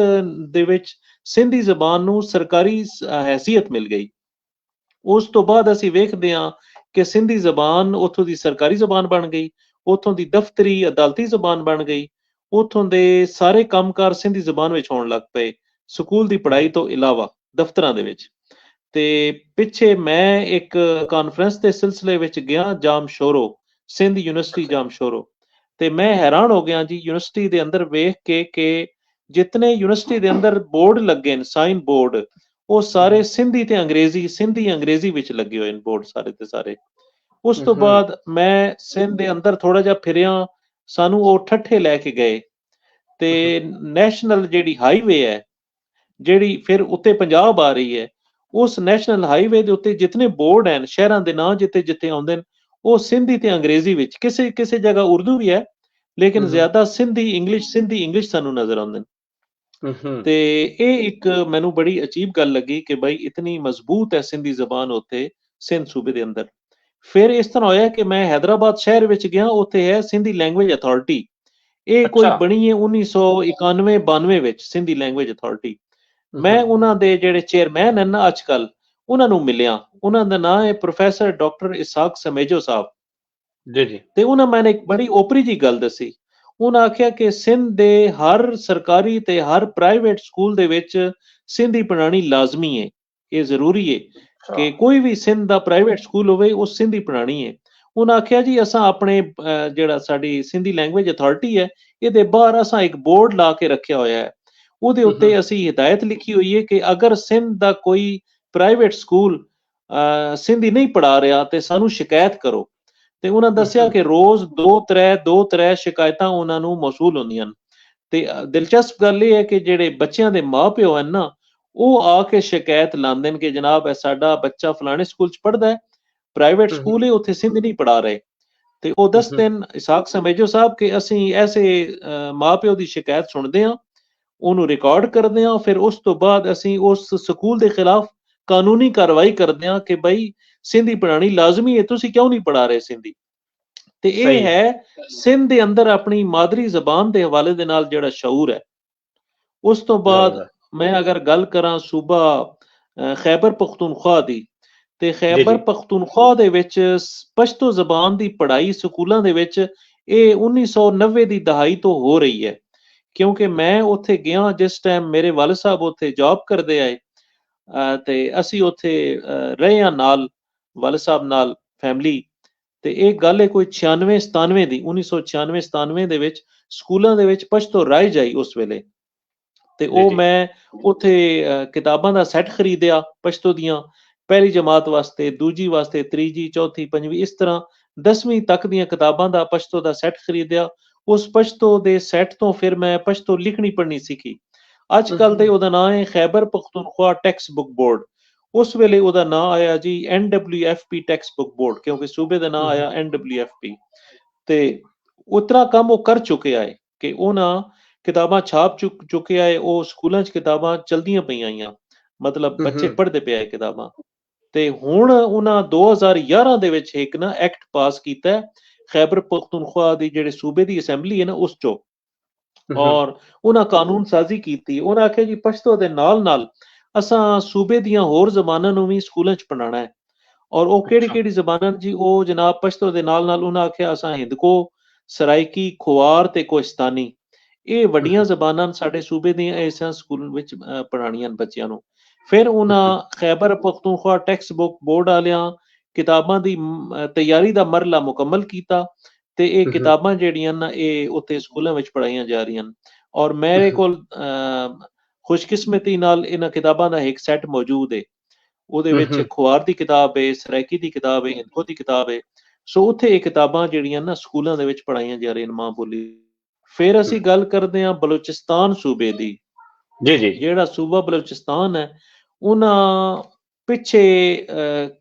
ਦੇ ਵਿੱਚ ਸਿੰਧੀ ਜ਼ਬਾਨ ਨੂੰ ਸਰਕਾਰੀ ਹੈਸੀਅਤ ਮਿਲ ਗਈ। ਉਸ ਤੋਂ ਬਾਅਦ ਅਸੀਂ ਵੇਖਦੇ ਹਾਂ ਕਿ ਸਿੰਧੀ ਜ਼ਬਾਨ ਉੱਥੋਂ ਦੀ ਸਰਕਾਰੀ ਜ਼ਬਾਨ ਬਣ ਗਈ, ਉੱਥੋਂ ਦੀ ਦਫ਼ਤਰੀ ਅਦਾਲਤੀ ਜ਼ਬਾਨ ਬਣ ਗਈ, ਉੱਥੋਂ ਦੇ ਸਾਰੇ ਕੰਮਕਾਰ ਸਿੰਧੀ ਜ਼ਬਾਨ ਵਿੱਚ ਹੋਣ ਲੱਗ ਪਏ, ਸਕੂਲ ਦੀ ਪੜ੍ਹਾਈ ਤੋਂ ਇਲਾਵਾ ਦਫ਼ਤਰਾਂ ਦੇ ਵਿੱਚ। ਤੇ ਪਿੱਛੇ ਮੈਂ ਇੱਕ ਕਾਨਫਰੰਸ ਦੇ ਸਿਲਸਿਲੇ ਵਿੱਚ ਗਿਆ ਜਾਮ ਸ਼ੋਰੋ, ਸਿੰਧ ਯੂਨੀਵਰਸਿਟੀ ਜਾਮ ਸ਼ੋਰੋ, ਤੇ ਮੈਂ ਹੈਰਾਨ ਹੋ ਗਿਆ ਜੀ ਯੂਨੀਵਰਸਿਟੀ ਦੇ ਅੰਦਰ ਵੇਖ ਕੇ ਕਿ ਜਿਤਨੇ ਯੂਨੀਵਰਸਿਟੀ ਦੇ ਅੰਦਰ ਬੋਰਡ ਲੱਗੇ ਨੇ, ਸਾਈਨ ਬੋਰਡ, ਉਹ ਸਾਰੇ ਸਿੰਧੀ ਤੇ ਅੰਗਰੇਜ਼ੀ, ਸਿੰਧੀ ਅੰਗਰੇਜ਼ੀ ਵਿੱਚ ਲੱਗੇ ਹੋਏ ਨੇ ਬੋਰਡ ਸਾਰੇ ਤੇ ਸਾਰੇ। ਉਸ ਤੋਂ ਬਾਅਦ ਮੈਂ ਸਿੰਧ ਦੇ ਅੰਦਰ ਥੋੜਾ ਜਿਹਾ ਫਿਰਿਆ, ਸਾਨੂੰ ਉਹ ਠੱਠੇ ਲੈ ਕੇ ਗਏ ਤੇ ਨੈਸ਼ਨਲ ਜਿਹੜੀ ਹਾਈਵੇ ਹੈ, ਜਿਹੜੀ ਫਿਰ ਉੱਤੇ ਪੰਜਾਬ ਆ ਰਹੀ ਹੈ, ਉਸ ਨੈਸ਼ਨਲ ਹਾਈਵੇ ਦੇ ਉੱਤੇ ਜਿਤਨੇ ਬੋਰਡ ਹਨ, ਸ਼ਹਿਰਾਂ ਦੇ ਨਾਂ ਜਿੱਥੇ ਜਿੱਥੇ ਆਉਂਦੇ ਨੇ, ਉਹ ਸਿੰਧੀ ਤੇ ਅੰਗਰੇਜ਼ੀ ਵਿੱਚ, ਕਿਸੇ ਕਿਸੇ ਜਗ੍ਹਾ ਉਰਦੂ ਵੀ ਹੈ, ਲੇਕਿਨ ਜ਼ਿਆਦਾ ਸਿੰਧੀ ਇੰਗਲਿਸ਼ ਸਾਨੂੰ ਨਜ਼ਰ ਆਉਂਦੇ ਨੇ। ਤੇ ਇਹ ਇੱਕ ਮੈਨੂੰ ਬੜੀ ਅਜੀਬ ਗੱਲ ਲੱਗੀ ਕਿ ਬਈ ਇਤਨੀ ਮਜ਼ਬੂਤ ਹੈ ਸਿੰਧੀ ਜ਼ਬਾਨ ਉੱਥੇ ਸਿੰਧ ਸੂਬੇ ਦੇ ਅੰਦਰ। ਫਿਰ ਇਸ ਤਰ੍ਹਾਂ ਹੋਇਆ ਕਿ ਮੈਂ ਹੈਦਰਾਬਾਦ ਸ਼ਹਿਰ ਵਿੱਚ ਗਿਆ, ਉੱਥੇ ਹੈ ਸਿੰਧੀ ਲੈਂਗੁਏਜ ਅਥਾਰਟੀ। ਇਹ ਕੋਈ ਬਣੀ ਹੈ 1991-92 ਵਿੱਚ, ਸਿੰਧੀ ਲੈਂਗੁਏਜ ਅਥਾਰਟੀ। ਮੈਂ ਉਹਨਾਂ ਦੇ ਜਿਹੜੇ ਚੇਅਰਮੈਨ ਹਨ ਨਾ ਅੱਜ ਕੱਲ, ਉਹਨਾਂ ਨੂੰ ਮਿਲਿਆ, ਉਹਨਾਂ ਦਾ ਨਾਮ ਹੈ ਪ੍ਰੋਫੈਸਰ ਡਾਕਟਰ ਇਸਾਕ ਸਮੇਜੋ ਸਾਹਿਬ। ਜੀ ਜੀ। ਤੇ ਉਹਨਾਂ ਮੈਨੂੰ ਇੱਕ ਬੜੀ ਓਪਰੀ ਜੀ ਗੱਲ ਦੱਸੀ। ਉਹਨਾਂ ਆਖਿਆ ਕਿ ਸਿੰਧ ਦੇ ਹਰ ਸਰਕਾਰੀ ਤੇ ਹਰ ਪ੍ਰਾਈਵੇਟ ਸਕੂਲ ਦੇ ਵਿੱਚ ਸਿੰਧੀ ਪੜ੍ਹਾਉਣੀ ਲਾਜ਼ਮੀ ਹੈ, ਇਹ ਜ਼ਰੂਰੀ ਹੈ ਕਿ ਕੋਈ ਵੀ ਸਿੰਧ ਦਾ ਪ੍ਰਾਈਵੇਟ ਸਕੂਲ ਹੋਵੇ ਉਹ ਸਿੰਧੀ ਪੜ੍ਹਾਉਣੀ ਹੈ। ਉਹਨਾਂ ਆਖਿਆ ਜੀ ਅਸਾਂ ਆਪਣੇ ਜਿਹੜਾ ਸਾਡੀ ਸਿੰਧੀ ਲੈਂਗੁਏਜ ਅਥਾਰਟੀ ਹੈ, ਇਹਦੇ ਬਾਹਰ ਅਸਾਂ ਇੱਕ ਬੋਰਡ ਲਾ ਕੇ ਰੱਖਿਆ ਹੋਇਆ ਹੈ, ਉਹਦੇ ਉੱਤੇ ਅਸੀਂ ਹਦਾਇਤ ਲਿਖੀ ਹੋਈ ਹੈ ਕਿ ਅਗਰ ਸਿੰਧ ਦਾ ਕੋਈ ਪ੍ਰਾਈਵੇਟ ਸਕੂਲ ਸਿੰਧੀ ਨਹੀਂ ਪੜ੍ਹਾ ਰਿਹਾ ਤੇ ਸਾਨੂੰ ਸ਼ਿਕਾਇਤ ਕਰੋ। ਤੇ ਉਹਨਾਂ ਦੱਸਿਆ ਕਿ ਰੋਜ਼ ਦੋ ਤਰੇ ਸ਼ਿਕਾਇਤਾਂ ਉਹਨਾਂ ਨੂੰ ਮੌਸੂਲ ਹੁੰਦੀਆਂ ਹਨ। ਤੇ ਦਿਲਚਸਪ ਗੱਲ ਇਹ ਹੈ ਕਿ ਜਿਹੜੇ ਬੱਚਿਆਂ ਦੇ ਮਾਪਿਓ ਹਨ ਨਾ, ਉਹ ਆ ਕੇ ਸ਼ਿਕਾਇਤ ਲਾਉਂਦੇ ਨੇ ਕਿ ਜਨਾਬ ਸਾਡਾ ਬੱਚਾ ਫਲਾਣੇ ਸਕੂਲ 'ਚ ਪੜ੍ਹਦਾ ਹੈ, ਪ੍ਰਾਈਵੇਟ ਸਕੂਲ ਹੈ, ਉੱਥੇ ਸਿੰਧ ਨਹੀਂ ਪੜ੍ਹਾ ਰਹੇ। ਤੇ ਉਹ ਦੱਸਦੇ ਨੇ ਇਸਾਕ ਸਮੇਜੋ ਸਾਹਿਬ ਕਿ ਅਸੀਂ ਐਸੇ ਮਾਪਿਓ ਦੀ ਸ਼ਿਕਾਇਤ ਸੁਣਦੇ ਹਾਂ, ਉਹਨੂੰ ਰਿਕਾਰਡ ਕਰਦੇ ਹਾਂ, ਫਿਰ ਉਸ ਤੋਂ ਬਾਅਦ ਅਸੀਂ ਉਸ ਸਕੂਲ ਦੇ ਖਿਲਾਫ ਕਾਨੂੰਨੀ ਕਾਰਵਾਈ ਕਰਦੇ ਹਾਂ ਕਿ ਬਈ ਸਿੰਧੀ ਪੜ੍ਹਾਉਣੀ ਲਾਜ਼ਮੀ ਹੈ, ਤੁਸੀਂ ਕਿਉਂ ਨਹੀਂ ਪੜ੍ਹਾ ਰਹੇ ਸਿੰਧੀ। ਤੇ ਇਹ ਹੈ ਸਿੰਧ ਦੇ ਅੰਦਰ ਆਪਣੀ ਮਾਦਰੀ ਜ਼ਬਾਨ ਦੇ ਹਵਾਲੇ ਦੇ ਨਾਲ ਜਿਹੜਾ ਸ਼ਊਰ ਹੈ। ਉਸ ਤੋਂ ਬਾਅਦ ਮੈਂ ਅਗਰ ਗੱਲ ਕਰਾਂ ਸੂਬਾ ਖੈਬਰ ਪਖਤੂਨਖਵਾ ਦੀ, ਤੇ ਖੈਬਰ ਪਖਤੂਨਖਵਾ ਦੇ ਵਿੱਚ ਪਸ਼ਤੋ ਜ਼ਬਾਨ ਦੀ ਪੜ੍ਹਾਈ ਸਕੂਲਾਂ ਦੇ ਵਿੱਚ ਇਹ 1990 ਦੀ ਦਹਾਈ ਤੋਂ ਹੋ ਰਹੀ ਹੈ, ਕਿਉਂਕਿ ਮੈਂ ਉੱਥੇ ਗਿਆ ਜਿਸ ਟਾਈਮ ਮੇਰੇ ਵਾਲਿਦ ਸਾਹਿਬ ਉੱਥੇ ਜੌਬ ਕਰਦੇ ਆਏ, ਤੇ ਅਸੀਂ ਉੱਥੇ ਰਹੇ ਹਾਂ ਨਾਲ ਵਾਲਿਦ ਸਾਹਿਬ ਨਾਲ ਫੈਮਿਲੀ। ਤੇ ਇਹ ਗੱਲ ਹੈ ਕੋਈ 96-97 ਦੀ, 1996-97 ਦੇ ਵਿੱਚ ਸਕੂਲਾਂ ਦੇ ਵਿੱਚ ਪਸ਼ਤੋ ਰਾਈ ਜਾਈ ਉਸ ਵੇਲੇ। ਤੇ ਉਹ ਮੈਂ ਉੱਥੇ ਕਿਤਾਬਾਂ ਦਾ ਸੈੱਟ ਖਰੀਦਿਆ ਪਸ਼ਤੋ ਦੀਆਂ, ਪਹਿਲੀ ਜਮਾਤ ਵਾਸਤੇ, ਦੂਜੀ ਵਾਸਤੇ, ਤੀਜੀ, ਚੌਥੀ, ਪੰਜਵੀਂ, ਇਸ ਤਰ੍ਹਾਂ 10ਵੀਂ ਤੱਕ ਦੀਆਂ ਕਿਤਾਬਾਂ ਦਾ ਪਸ਼ਤੋ ਦਾ ਸੈੱਟ ਖਰੀਦਿਆ। ਉਸ ਪਸ਼ਤੋ ਦੇ ਸੈੱਟ ਤੋਂ ਫਿਰ ਮੈਂ ਪਸ਼ਤੋ ਲਿਖਣੀ ਪੜ੍ਹਨੀ ਸਿੱਖੀ। ਅੱਜ ਕੱਲ ਤੇ ਉਹਦਾ ਨਾਮ ਹੈ Khyber Pakhtunkhwa text book board. ਉਸ ਵੇਲੇ ਉਹਦਾ ਨਾਮ ਆਇਆ ਜੀ NWFP ਟੈਕਸਟ ਬੁੱਕ ਬੋਰਡ, ਕਿਉਂਕਿ ਸੂਬੇ ਦਾ ਨਾਮ ਆਇਆ NWFP। ਤੇ ਉਤਰਾ ਕੰਮ ਉਹ ਕਰ ਚੁੱਕਿਆ ਹੈ ਕਿ ਉਹਨਾਂ ਕਿਤਾਬਾਂ ਛਾਪ ਚੁੱਕਿਆ ਹੈ, ਉਹ ਸਕੂਲਾਂ 'ਚ ਕਿਤਾਬਾਂ ਚਲਦੀਆਂ ਪਈਆਂ ਆਈਆਂ, ਮਤਲਬ ਬੱਚੇ ਪੜ੍ਹਦੇ ਪਏ ਕਿਤਾਬਾਂ। ਤੇ ਹੁਣ ਉਹਨਾਂ 2011 ਦੇ ਵਿੱਚ ਇੱਕ ਨਾ ਐਕਟ ਪਾਸ ਕੀਤਾ ਹੈ ਖੈਬਰ ਪਖਤੂਨਖਵਾ ਦੀ ਜਿਹੜੇ ਸੂਬੇ ਦੀ ਅਸੈਂਬਲੀ ਹੈ ਨਾ ਉਸ 'ਚੋਂ, ਔਰ ਉਹਨਾਂ ਕਾਨੂੰਨ ਸਾਜ਼ੀ ਕੀਤੀ। ਉਹਨਾਂ ਆਖਿਆ ਜੀ ਪਸ਼ਤੋ ਦੇ ਨਾਲ ਨਾਲ ਅਸਾਂ ਸੂਬੇ ਦੀਆਂ ਹੋਰ ਜ਼ਬਾਨਾਂ ਨੂੰ ਵੀ ਸਕੂਲਾਂ 'ਚ ਪੜ੍ਹਾਉਣਾ ਹੈ। ਔਰ ਉਹ ਕਿਹੜੀ ਕਿਹੜੀ ਜ਼ਬਾਨਾਂ ਜੀ, ਉਹ ਜਨਾਬ ਪਸ਼ਤੋ ਦੇ ਨਾਲ ਨਾਲ ਉਹਨਾਂ ਆਖਿਆ ਅਸਾਂ ਹਿੰਦਕੋ, ਸਰਾਇਕੀ, ਖੁਆਰ ਤੇ ਕੋਹਿਸਤਾਨੀ, ਇਹ ਵੱਡੀਆਂ ਜ਼ਬਾਨਾਂ ਸਾਡੇ ਸੂਬੇ ਦੀਆਂ ਐਸਾਂ ਸਕੂਲ ਵਿੱਚ ਪੜ੍ਹਾਉਣੀਆਂ ਬੱਚਿਆਂ ਨੂੰ। ਫਿਰ ਉਹਨਾਂ Khyber Pakhtunkhwa text book board ਵਾਲਿਆਂ ਕਿਤਾਬਾਂ ਦੀ ਤਿਆਰੀ ਦਾ ਮਰਲਾ ਮੁਕੰਮਲ ਕੀਤਾ ਤੇ ਇਹ ਕਿਤਾਬਾਂ ਜਿਹੜੀਆਂ ਨਾ ਇਹ ਉੱਥੇ ਸਕੂਲਾਂ ਵਿੱਚ ਪੜ੍ਹਾਈਆਂ ਜਾ ਰਹੀਆਂ ਹਨ। ਔਰ ਮੇਰੇ ਕੋਲ ਖੁਸ਼ਕਿਸਮਤੀ ਨਾਲ ਇਹਨਾਂ ਕਿਤਾਬਾਂ ਦਾ ਇੱਕ ਸੈੱਟ ਮੌਜੂਦ ਹੈ। ਉਹਦੇ ਵਿੱਚ ਖੁਆਰ ਦੀ ਕਿਤਾਬ ਹੈ, ਸਰਾਇਕੀ ਦੀ ਕਿਤਾਬ ਹੈ, ਹਿੰਦਕੋ ਦੀ ਕਿਤਾਬ ਹੈ। ਸੋ ਉੱਥੇ ਇਹ ਕਿਤਾਬਾਂ ਜਿਹੜੀਆਂ ਨਾ ਸਕੂਲਾਂ ਦੇ ਵਿੱਚ ਪੜ੍ਹਾਈਆਂ ਜਾ ਰਹੀਆਂ ਮਾਂ ਬੋਲੀ। ਫਿਰ ਅਸੀਂ ਗੱਲ ਕਰਦੇ ਹਾਂ ਬਲੋਚਿਸਤਾਨ ਸੂਬੇ ਦੀ। ਜੀ ਜੀ, ਜਿਹੜਾ ਸੂਬਾ ਬਲੋਚਿਸਤਾਨ ਹੈ, ਉਹਨਾਂ ਪਿੱਛੇ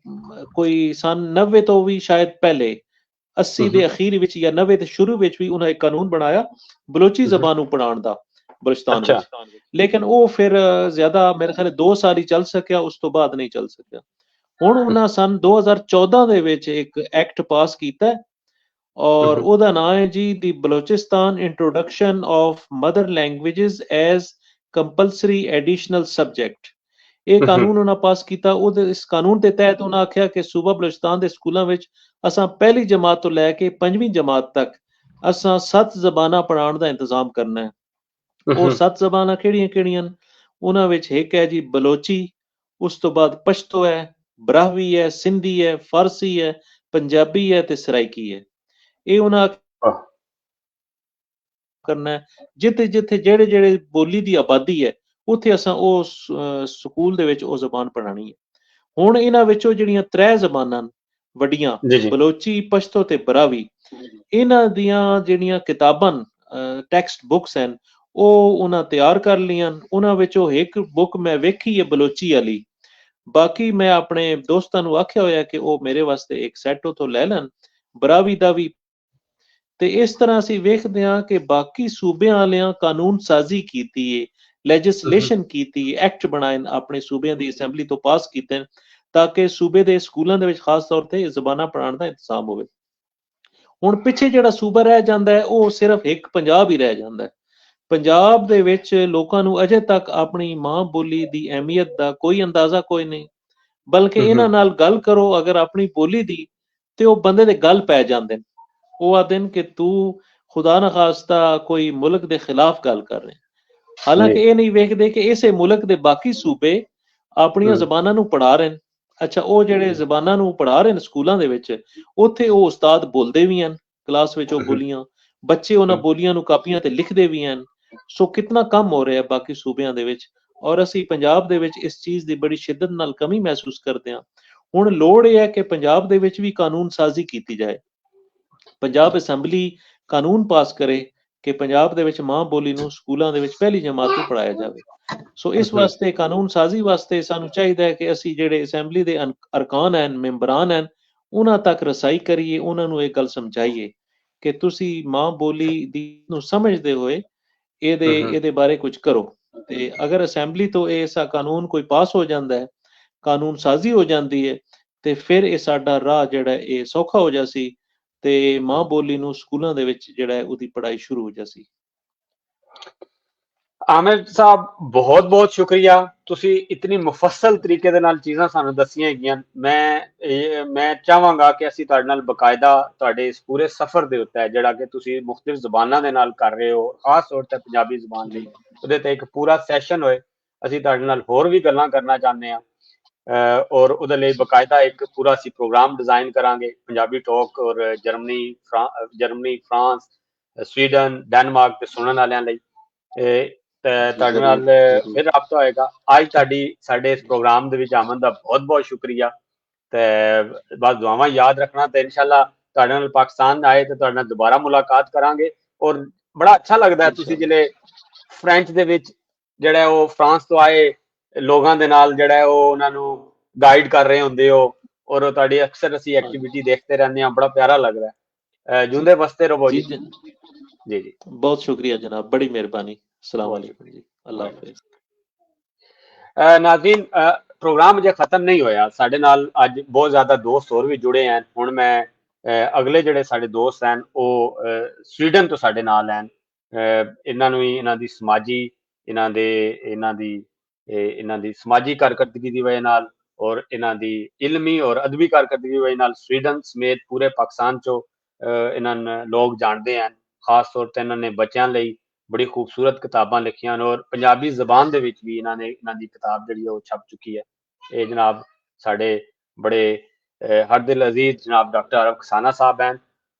ਕੋਈ ਸਨ 90 ਤੋਂ ਵੀ ਸ਼ਾਇਦ ਪਹਿਲੇ 80 ਦੇ ਅਖੀਰ ਵਿੱਚ ਜਾਂ 90 ਦੇ ਸ਼ੁਰੂ ਵਿੱਚ ਵੀ ਉਹਨਾਂ ਇੱਕ ਕਾਨੂੰਨ ਬਣਾਇਆ ਬਲੋਚੀ ਜ਼ਬਾਨ ਨੂੰ ਪੜ੍ਹਾਉਣ ਦਾ ਬਲੋਚਿਸਤਾਨ ਵਿੱਚ। ਲੇਕਿਨ ਉਹ ਫਿਰ ਜ਼ਿਆਦਾ ਮੇਰੇ ਖਿਆਲ 2 ਸਾਲ ਹੀ ਚੱਲ ਸਕਿਆ, ਉਸ ਤੋਂ ਬਾਅਦ ਨਹੀਂ ਚੱਲ ਸਕਿਆ। ਹੁਣ ਉਹਨਾਂ ਸਨ 2014 ਦੇ ਵਿੱਚ ਇੱਕ ਐਕਟ ਪਾਸ ਕੀਤਾ ਔਰ ਉਹਦਾ ਨਾਮ ਹੈ ਜੀ ਦੀ Balochistan introduction of mother languages as compulsory additional subject. ਇਹ ਕਾਨੂੰਨ ਉਹਨਾਂ ਪਾਸ ਕੀਤਾ। ਉਹਦੇ ਇਸ ਕਾਨੂੰਨ ਦੇ ਤਹਿਤ ਉਹਨਾਂ ਆਖਿਆ ਕਿ ਸੂਬਾ ਬਲੋਚਿਸਤਾਨ ਦੇ ਸਕੂਲਾਂ ਵਿੱਚ ਅਸਾਂ ਪਹਿਲੀ ਜਮਾਤ ਤੋਂ ਲੈ ਕੇ 5ਵੀਂ ਜਮਾਤ ਤੱਕ ਅਸਾਂ 7 ਜ਼ਬਾਨਾਂ ਪੜ੍ਹਾਉਣ ਦਾ ਇੰਤਜ਼ਾਮ ਕਰਨਾ ਹੈ। ਉਹ 7 ਜ਼ਬਾਨਾਂ ਕਿਹੜੀਆਂ-ਕਿਹੜੀਆਂ? ਉਹਨਾਂ ਵਿੱਚ ਇੱਕ ਹੈ ਜੀ ਬਲੋਚੀ, ਉਸ ਤੋਂ ਬਾਅਦ ਪਸ਼ਤੋ ਹੈ, ਬਰਾਹਵੀ ਹੈ, ਸਿੰਧੀ ਹੈ, ਫਾਰਸੀ ਹੈ, ਪੰਜਾਬੀ ਹੈ ਤੇ ਸਰਾਇਕੀ ਹੈ। ਇਹ ਉਹਨਾਂ ਕਰਨਾ ਹੈ ਜਿੱਥੇ ਜਿਹੜੇ ਬੋਲੀ ਦੀ ਆਬਾਦੀ ਹੈ ਉੱਥੇ ਅਸਾਂ ਉਹ ਸਕੂਲ ਦੇ ਵਿੱਚ ਉਹ ਜ਼ਬਾਨ ਪੜ੍ਹਾਣੀ ਹੈ। ਹੁਣ ਇਹਨਾਂ ਵਿੱਚੋਂ ਜਿਹੜੀਆਂ 3 ਜ਼ਬਾਨਾਂ ਵੱਡੀਆਂ ਬਲੋਚੀ, ਪਸ਼ਤੋ ਤੇ ਬਰਾਵੀ, ਇਹਨਾਂ ਦੀਆਂ ਜਿਹੜੀਆਂ ਕਿਤਾਬਾਂ ਟੈਕਸਟ ਬੁੱਕਸ ਹਨ ਉਹ ਉਹਨਾਂ ਤਿਆਰ ਕਰ ਲਈਆਂ। ਉਹਨਾਂ ਵਿੱਚੋਂ ਇੱਕ ਬੁੱਕ ਮੈਂ ਵੇਖੀ ਹੈ ਬਲੋਚੀ ਵਾਲੀ। ਬਾਕੀ ਮੈਂ ਆਪਣੇ ਦੋਸਤਾਂ ਨੂੰ ਆਖਿਆ ਹੋਇਆ ਕਿ ਉਹ ਮੇਰੇ ਵਾਸਤੇ ਇੱਕ ਸੈੱਟ ਉਥੋਂ ਲੈ ਲੈਣ ਬਰਾਵੀ ਦਾ ਵੀ। ਤੇ ਇਸ ਤਰ੍ਹਾਂ ਅਸੀਂ ਵੇਖਦੇ ਹਾਂ ਕਿ ਬਾਕੀ ਸੂਬਿਆਂ ਵਾਲਿਆਂ ਕਾਨੂੰਨ ਸਾਜ਼ੀ ਕੀਤੀ ਹੈ, ਲੈਜਿਸਲੇਸ਼ਨ ਕੀਤੀ, ਐਕਟ ਬਣਾਏ ਆਪਣੇ ਸੂਬਿਆਂ ਦੀ ਅਸੈਂਬਲੀ ਤੋਂ ਪਾਸ ਕੀਤੇ ਤਾਂ ਕਿ ਸੂਬੇ ਦੇ ਸਕੂਲਾਂ ਦੇ ਵਿੱਚ ਖਾਸ ਤੌਰ ਤੇ ਜ਼ਬਾਨਾਂ ਪੜ੍ਹਾਉਣ ਦਾ ਇੰਤਜ਼ਾਮ ਹੋਵੇ। ਹੁਣ ਪਿੱਛੇ ਜਿਹੜਾ ਸੂਬਾ ਰਹਿ ਜਾਂਦਾ ਹੈ ਉਹ ਸਿਰਫ ਇੱਕ ਪੰਜਾਬ ਹੀ ਰਹਿ ਜਾਂਦਾ ਹੈ। ਪੰਜਾਬ ਦੇ ਵਿੱਚ ਲੋਕਾਂ ਨੂੰ ਅਜੇ ਤੱਕ ਆਪਣੀ ਮਾਂ ਬੋਲੀ ਦੀ ਅਹਿਮੀਅਤ ਦਾ ਕੋਈ ਅੰਦਾਜ਼ਾ ਕੋਈ ਨਹੀਂ, ਬਲਕਿ ਇਹਨਾਂ ਨਾਲ ਗੱਲ ਕਰੋ ਅਗਰ ਆਪਣੀ ਬੋਲੀ ਦੀ ਤੇ ਉਹ ਬੰਦੇ ਦੇ ਗੱਲ ਪੈ ਜਾਂਦੇ ਨੇ। ਉਹ ਆਖਦੇ ਨੇ ਕਿ ਤੂੰ ਖੁਦਾ ਨਾ ਖਾਸਤਾ ਕੋਈ ਮੁਲਕ ਦੇ ਖਿਲਾਫ ਗੱਲ ਕਰ ਰਹੇ। ਹਾਲਾਂਕਿ ਇਹ ਨਹੀਂ ਵੇਖਦੇ ਕਿ ਇਸੇ ਮੁਲਕ ਦੇ ਬਾਕੀ ਸੂਬੇ ਆਪਣੀਆਂ ਜ਼ਬਾਨਾਂ ਨੂੰ ਪੜ੍ਹਾ ਰਹੇ ਨੇ। ਅੱਛਾ, ਉਹ ਜਿਹੜੇ ਜ਼ਬਾਨਾਂ ਨੂੰ ਪੜ੍ਹਾ ਰਹੇ ਨੇ ਸਕੂਲਾਂ ਦੇ ਵਿੱਚ, ਉੱਥੇ ਉਹ ਉਸਤਾਦ ਬੋਲਦੇ ਵੀ ਹਨ ਕਲਾਸ ਵਿੱਚ ਉਹ ਬੋਲੀਆਂ, ਬੱਚੇ ਉਹਨਾਂ ਬੋਲੀਆਂ ਨੂੰ ਕਾਪੀਆਂ ਤੇ ਲਿਖਦੇ ਵੀ ਹਨ। ਸੋ ਕਿਤਨਾ ਕੰਮ ਹੋ ਰਿਹਾ ਬਾਕੀ ਸੂਬਿਆਂ ਦੇ ਵਿੱਚ, ਔਰ ਅਸੀਂ ਪੰਜਾਬ ਦੇ ਵਿੱਚ ਇਸ ਚੀਜ਼ ਦੀ ਬੜੀ ਸ਼ਿੱਦਤ ਨਾਲ ਕਮੀ ਮਹਿਸੂਸ ਕਰਦੇ ਹਾਂ। ਹੁਣ ਲੋੜ ਇਹ ਹੈ ਕਿ ਪੰਜਾਬ ਦੇ ਵਿੱਚ ਵੀ ਕਾਨੂੰਨ ਸਾਜ਼ੀ ਕੀਤੀ ਜਾਏ। ਪੰਜਾਬ ਅਸੈਂਬਲੀ ਕਾਨੂੰਨ ਪਾਸ ਕਰੇ ਕਿ ਪੰਜਾਬ ਦੇ ਵਿੱਚ ਮਾਂ ਬੋਲੀ ਨੂੰ ਸਕੂਲਾਂ ਦੇ ਵਿੱਚ ਪਹਿਲੀ ਜਮਾਤ ਤੋਂ ਪੜ੍ਹਾਇਆ ਜਾਵੇ। ਸੋ ਇਸ ਵਾਸਤੇ ਕਾਨੂੰਨ ਸਾਜ਼ੀ ਵਾਸਤੇ ਸਾਨੂੰ ਚਾਹੀਦਾ ਹੈ ਕਿ ਅਸੀਂ ਜਿਹੜੇ ਅਸੈਂਬਲੀ ਦੇ ਅਰਕਾਨ ਹਨ, ਮੈਂਬਰਾਨ ਹਨ, ਉਹਨਾਂ ਤੱਕ ਰਸਾਈ ਕਰੀਏ, ਉਹਨਾਂ ਨੂੰ ਇਹ ਗੱਲ ਸਮਝਾਈਏ ਕਿ ਤੁਸੀਂ ਮਾਂ ਬੋਲੀ ਦੀ ਨੂੰ ਸਮਝਦੇ ਹੋਏ ਇਹਦੇ ਬਾਰੇ ਕੁਝ ਕਰੋ। ਤੇ ਅਗਰ ਅਸੈਂਬਲੀ ਤੋਂ ਐਸਾ ਕਾਨੂੰਨ ਕੋਈ ਪਾਸ ਹੋ ਜਾਂਦਾ ਹੈ, ਕਾਨੂੰਨ ਸਾਜ਼ੀ ਹੋ ਜਾਂਦੀ ਹੈ, ਤੇ ਫਿਰ ਇਹ ਸਾਡਾ ਰਾਹ ਜਿਹੜਾ ਇਹ ਸੌਖਾ ਹੋ ਜਾਸੀ ਤੇ ਮਾਂ ਬੋਲੀ ਨੂੰ ਸਕੂਲਾਂ ਦੇ ਵਿੱਚ ਜਿਹੜਾ ਉਹਦੀ ਪੜ੍ਹਾਈ ਸ਼ੁਰੂ ਹੋ ਜਾਸੀ। ਆਮਿਰ ਸਾਹਿਬ, ਬਹੁਤ ਬਹੁਤ ਸ਼ੁਕਰੀਆ। ਤੁਸੀਂ ਇਤਨੀ ਮੁਫੱਸਲ ਤਰੀਕੇ ਦੇ ਨਾਲ ਚੀਜ਼ਾਂ ਸਾਨੂੰ ਦੱਸੀਆਂ ਹੈਗੀਆਂ। ਮੈਂ ਚਾਹਾਂਗਾ ਕਿ ਅਸੀਂ ਤੁਹਾਡੇ ਨਾਲ ਬਕਾਇਦਾ ਤੁਹਾਡੇ ਇਸ ਪੂਰੇ ਸਫ਼ਰ ਦੇ ਉੱਤੇ ਜਿਹੜਾ ਕਿ ਤੁਸੀਂ ਮੁਖਤਲਿਫ ਜ਼ਬਾਨਾਂ ਦੇ ਨਾਲ ਕਰ ਰਹੇ ਹੋ, ਖਾਸ ਤੌਰ ਤੇ ਪੰਜਾਬੀ ਜ਼ਬਾਨ ਲਈ, ਉਹਦੇ ਤੇ ਇੱਕ ਪੂਰਾ ਸੈਸ਼ਨ ਹੋਏ। ਅਸੀਂ ਤੁਹਾਡੇ ਨਾਲ ਹੋਰ ਵੀ ਗੱਲਾਂ ਕਰਨਾ ਚਾਹੁੰਦੇ ਹਾਂ ਔਰ ਉਹਦੇ ਲਈ ਬਕਾਇਦਾ ਇੱਕ ਪੂਰਾ ਅਸੀਂ ਪ੍ਰੋਗਰਾਮ ਡਿਜ਼ਾਈਨ ਕਰਾਂਗੇ। ਪੰਜਾਬੀ ਟਾਕ ਔਰ ਜਰਮਨੀ, ਫਰਾਂਸ, ਸਵੀਡਨ, ਡੈਨਮਾਰਕ ਤੇ ਸੁਣਨ ਵਾਲਿਆਂ ਲਈ ਤੁਹਾਡੇ ਨਾਲ ਫਿਰ ਰਾਬਤਾ ਹੋਏਗਾ। ਅੱਜ ਤੁਹਾਡੀ ਸਾਡੇ ਇਸ ਪ੍ਰੋਗਰਾਮ ਦੇ ਵਿੱਚ ਆਮਦ ਦਾ ਬਹੁਤ ਬਹੁਤ ਸ਼ੁਕਰੀਆ ਤੇ ਬਸ ਦੁਆਵਾਂ ਯਾਦ ਰੱਖਣਾ ਤੇ ਇਨਸ਼ਾਅੱਲਾ ਤੁਹਾਡੇ ਨਾਲ ਪਾਕਿਸਤਾਨ ਆਏ ਤੇ ਤੁਹਾਡੇ ਨਾਲ ਦੁਬਾਰਾ ਮੁਲਾਕਾਤ ਕਰਾਂਗੇ। ਔਰ ਬੜਾ ਅੱਛਾ ਲੱਗਦਾ ਤੁਸੀਂ ਜਿਹੜੇ ਫ੍ਰੈਂਚ ਦੇ ਵਿੱਚ ਜਿਹੜਾ ਉਹ ਫਰਾਂਸ ਤੋਂ ਆਏ ਲੋਕਾਂ ਦੇ ਨਾਲ ਜਿਹੜਾ ਉਹ ਉਹਨਾਂ ਨੂੰ ਗਾਈਡ ਕਰ ਰਹੇ ਹੁੰਦੇ ਹੋ ਔਰ ਤੁਹਾਡੀ ਅਕਸਰ ਅਸੀਂ ਐਕਟੀਵਿਟੀ ਦੇਖਦੇ ਰਹਿੰਦੇ ਹਾਂ, ਬੜਾ ਪਿਆਰਾ ਲੱਗਦਾ ਹੈ। ਜਿਉਂਦੇ ਵਸਦੇ ਰਹੋ ਜੀ। जी जी, बहुत शुक्रिया जनाब, बड़ी मेहरबानी। अस्सलाम वालेकुम जी, अल्लाह हाफिज। नाज़रीन, प्रोग्राम अजे खत्म नहीं होया। साडे नाल अज बहुत ज़्यादा दोस्त होर भी जुड़े हैं। हुण मैं अगले जिहड़े साडे दोस्त हैं वो स्वीडन तो साडे नाल हैं। इन्हां नूं इन्हां दी समाजी इन्हां दी समाजी कारकरदगी दी वजह नाल और इन्हां दी इलमी और अदबी कारकरदगी दी वजह नाल स्वीडन समेत पूरे पाकिस्तान चो इन्हां लोग जाणदे हैं। खास तौर ते इन्हां ने बच्चों लई बड़ी खूबसूरत किताबां लिखियां ने और पंजाबी ज़बान दे विच भी इन्हां दी किताब जिहड़ी है वो छप चुकी है। ये जनाब साडे बड़े हर दिल अजीज जनाब डॉक्टर आरफ खसाना साहब हैं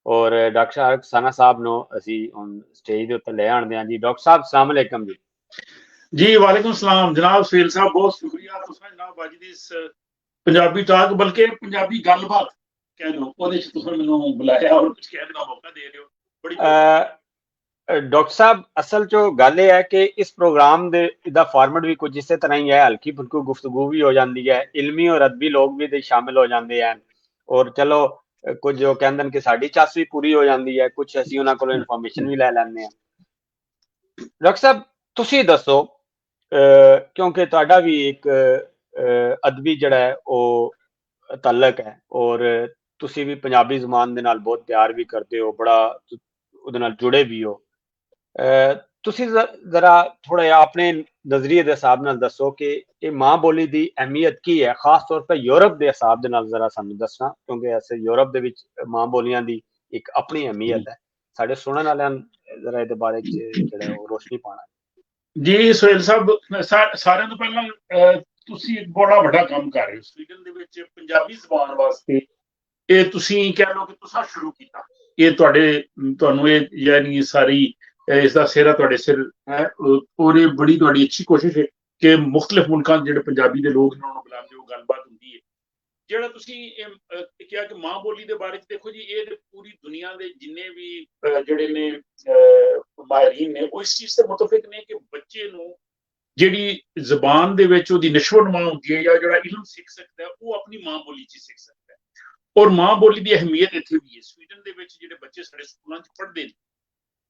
और डॉक्टर आरफ खसाना साहब नो असी हुण स्टेज दे उत्ते ले आंदे हां जी। डॉक्टर साहब अस्सलाम वालेकुम जी। जी वालेकुम सलाम जनाब सुहेल साहब, बहुत शुक्रिया तुसां जनाब अज दी इस पंजाबी टाक बल्कि पंजाबी गलबात कह दो ओहदे च तुसां मैनूं बुलाया और कुछ कहने दा मौका दे रहे हो, बड़ी डॉक्टर साहब असल जो गल है कि इस प्रोग्राम दा फॉर्मेट भी कुछ इस तरह ही है, हल्की फुल्की गुफ्तगू भी हो जाती है, इलमी और अदबी लोग भी शामिल हो जाते हैं और चलो कुछ जो कहते कि साडी चस भी पूरी हो जाती है, कुछ असीं उन्हां कोलों इन्फॉर्मेशन भी लै लैंदे हैं। डॉक्टर साहब तुसीं दसो क्योंकि तुहाडा भी एक अदबी जिहड़ा है वो ताल्लुक है और तुसीं भी पंजाबी ज़बान दे नाल बहुत प्यार भी करदे हो, बड़ा उहदे नाल जुड़े भी हो। तुसीं जरा थोड़ा जिहा अपने नज़रिए दे हिसाब नाल दसो कि ये मां बोली दी अहमियत की है, खास तौर पर यूरोप दे हिसाब दे नाल जरा सानूं दसना, क्योंकि ऐसे यूरोप दे विच मां बोलियां दी एक अपनी अहमियत है। साडे सुनन वालियां जरा इहदे बारे च जेहड़ा ओह रोशनी पाना। जी सुहेल साहब, सारिਆਂ ਤੋਂ ਪਹਿਲਾਂ ਤੁਸੀਂ ਇੱਕ ਬੜਾ ਵੱਡਾ ਕੰਮ ਕਰ ਰਹੇ ਹੋ ਸਵੀਡਨ ਦੇ ਵਿੱਚ ਪੰਜਾਬੀ ਜ਼ਬਾਨ ਵਾਸਤੇ। ਇਹ ਤੁਸੀਂ ਕਹਿ ਲਓ ਕਿ ਤੁਸੀਂ ਸ਼ੁਰੂ ਕੀਤਾ, ਇਹ ਤੁਹਾਨੂੰ ਇਹ ਯਾਨੀ ਸਾਰੀ ਇਸ ਦਾ ਸਿਹਰਾ ਤੁਹਾਡੇ ਸਿਰ ਹੈ ਔਰ ਇਹ ਬੜੀ ਤੁਹਾਡੀ ਅੱਛੀ ਕੋਸ਼ਿਸ਼ ਹੈ ਕਿ ਮੁxtਲਿਫ ਮੁਲਕਾਂ ਦੇ ਜਿਹੜੇ ਪੰਜਾਬੀ ਦੇ ਲੋਕ ਨੇ ਉਹਨਾਂ ਨੂੰ ਬੁਲਾਉਂਦੇ ਹੋ, ਗੱਲਬਾਤ ਹੁੰਦੀ ਹੈ। ਜਿਹੜਾ ਤੁਸੀਂ ਕਿਹਾ ਕਿ ਮਾਂ ਬੋਲੀ ਦੇ ਬਾਰੇ ਚ ਦੇਖੋ ਜੀ, ਇਹ ਪੂਰੀ ਦੁਨੀਆ ਦੇ ਜਿੰਨੇ ਵੀ ਜਿਹੜੇ ਨੇ ਮਾਹਿਰੀਨ ਨੇ ਉਹ ਇਸ ਚੀਜ਼ ਤੇ ਮੁਤਫਿਕ ਨੇ ਕਿ ਬੱਚੇ ਨੂੰ ਜਿਹੜੀ ਜ਼ਬਾਨ ਦੇ ਵਿੱਚ ਉਹਦੀ ਨਸ਼ੋ ਨੁਮਾ ਹੁੰਦੀ ਹੈ ਜਾਂ ਜਿਹੜਾ ਇਲਮ ਸਿੱਖ ਸਕਦਾ ਹੈ ਉਹ ਆਪਣੀ ਮਾਂ ਬੋਲੀ ਚ ਸਿੱਖ ਸਕਦਾ ਹੈ। ਔਰ ਮਾਂ ਬੋਲੀ ਦੀ ਅਹਿਮੀਅਤ ਇੱਥੇ ਵੀ ਹੈ। ਸਵੀਡਨ ਦੇ ਵਿੱਚ ਜਿਹੜੇ ਬੱਚੇ ਸਾਡੇ ਸਕੂਲਾਂ 'ਚ ਪੜ੍ਹਦੇ ਨੇ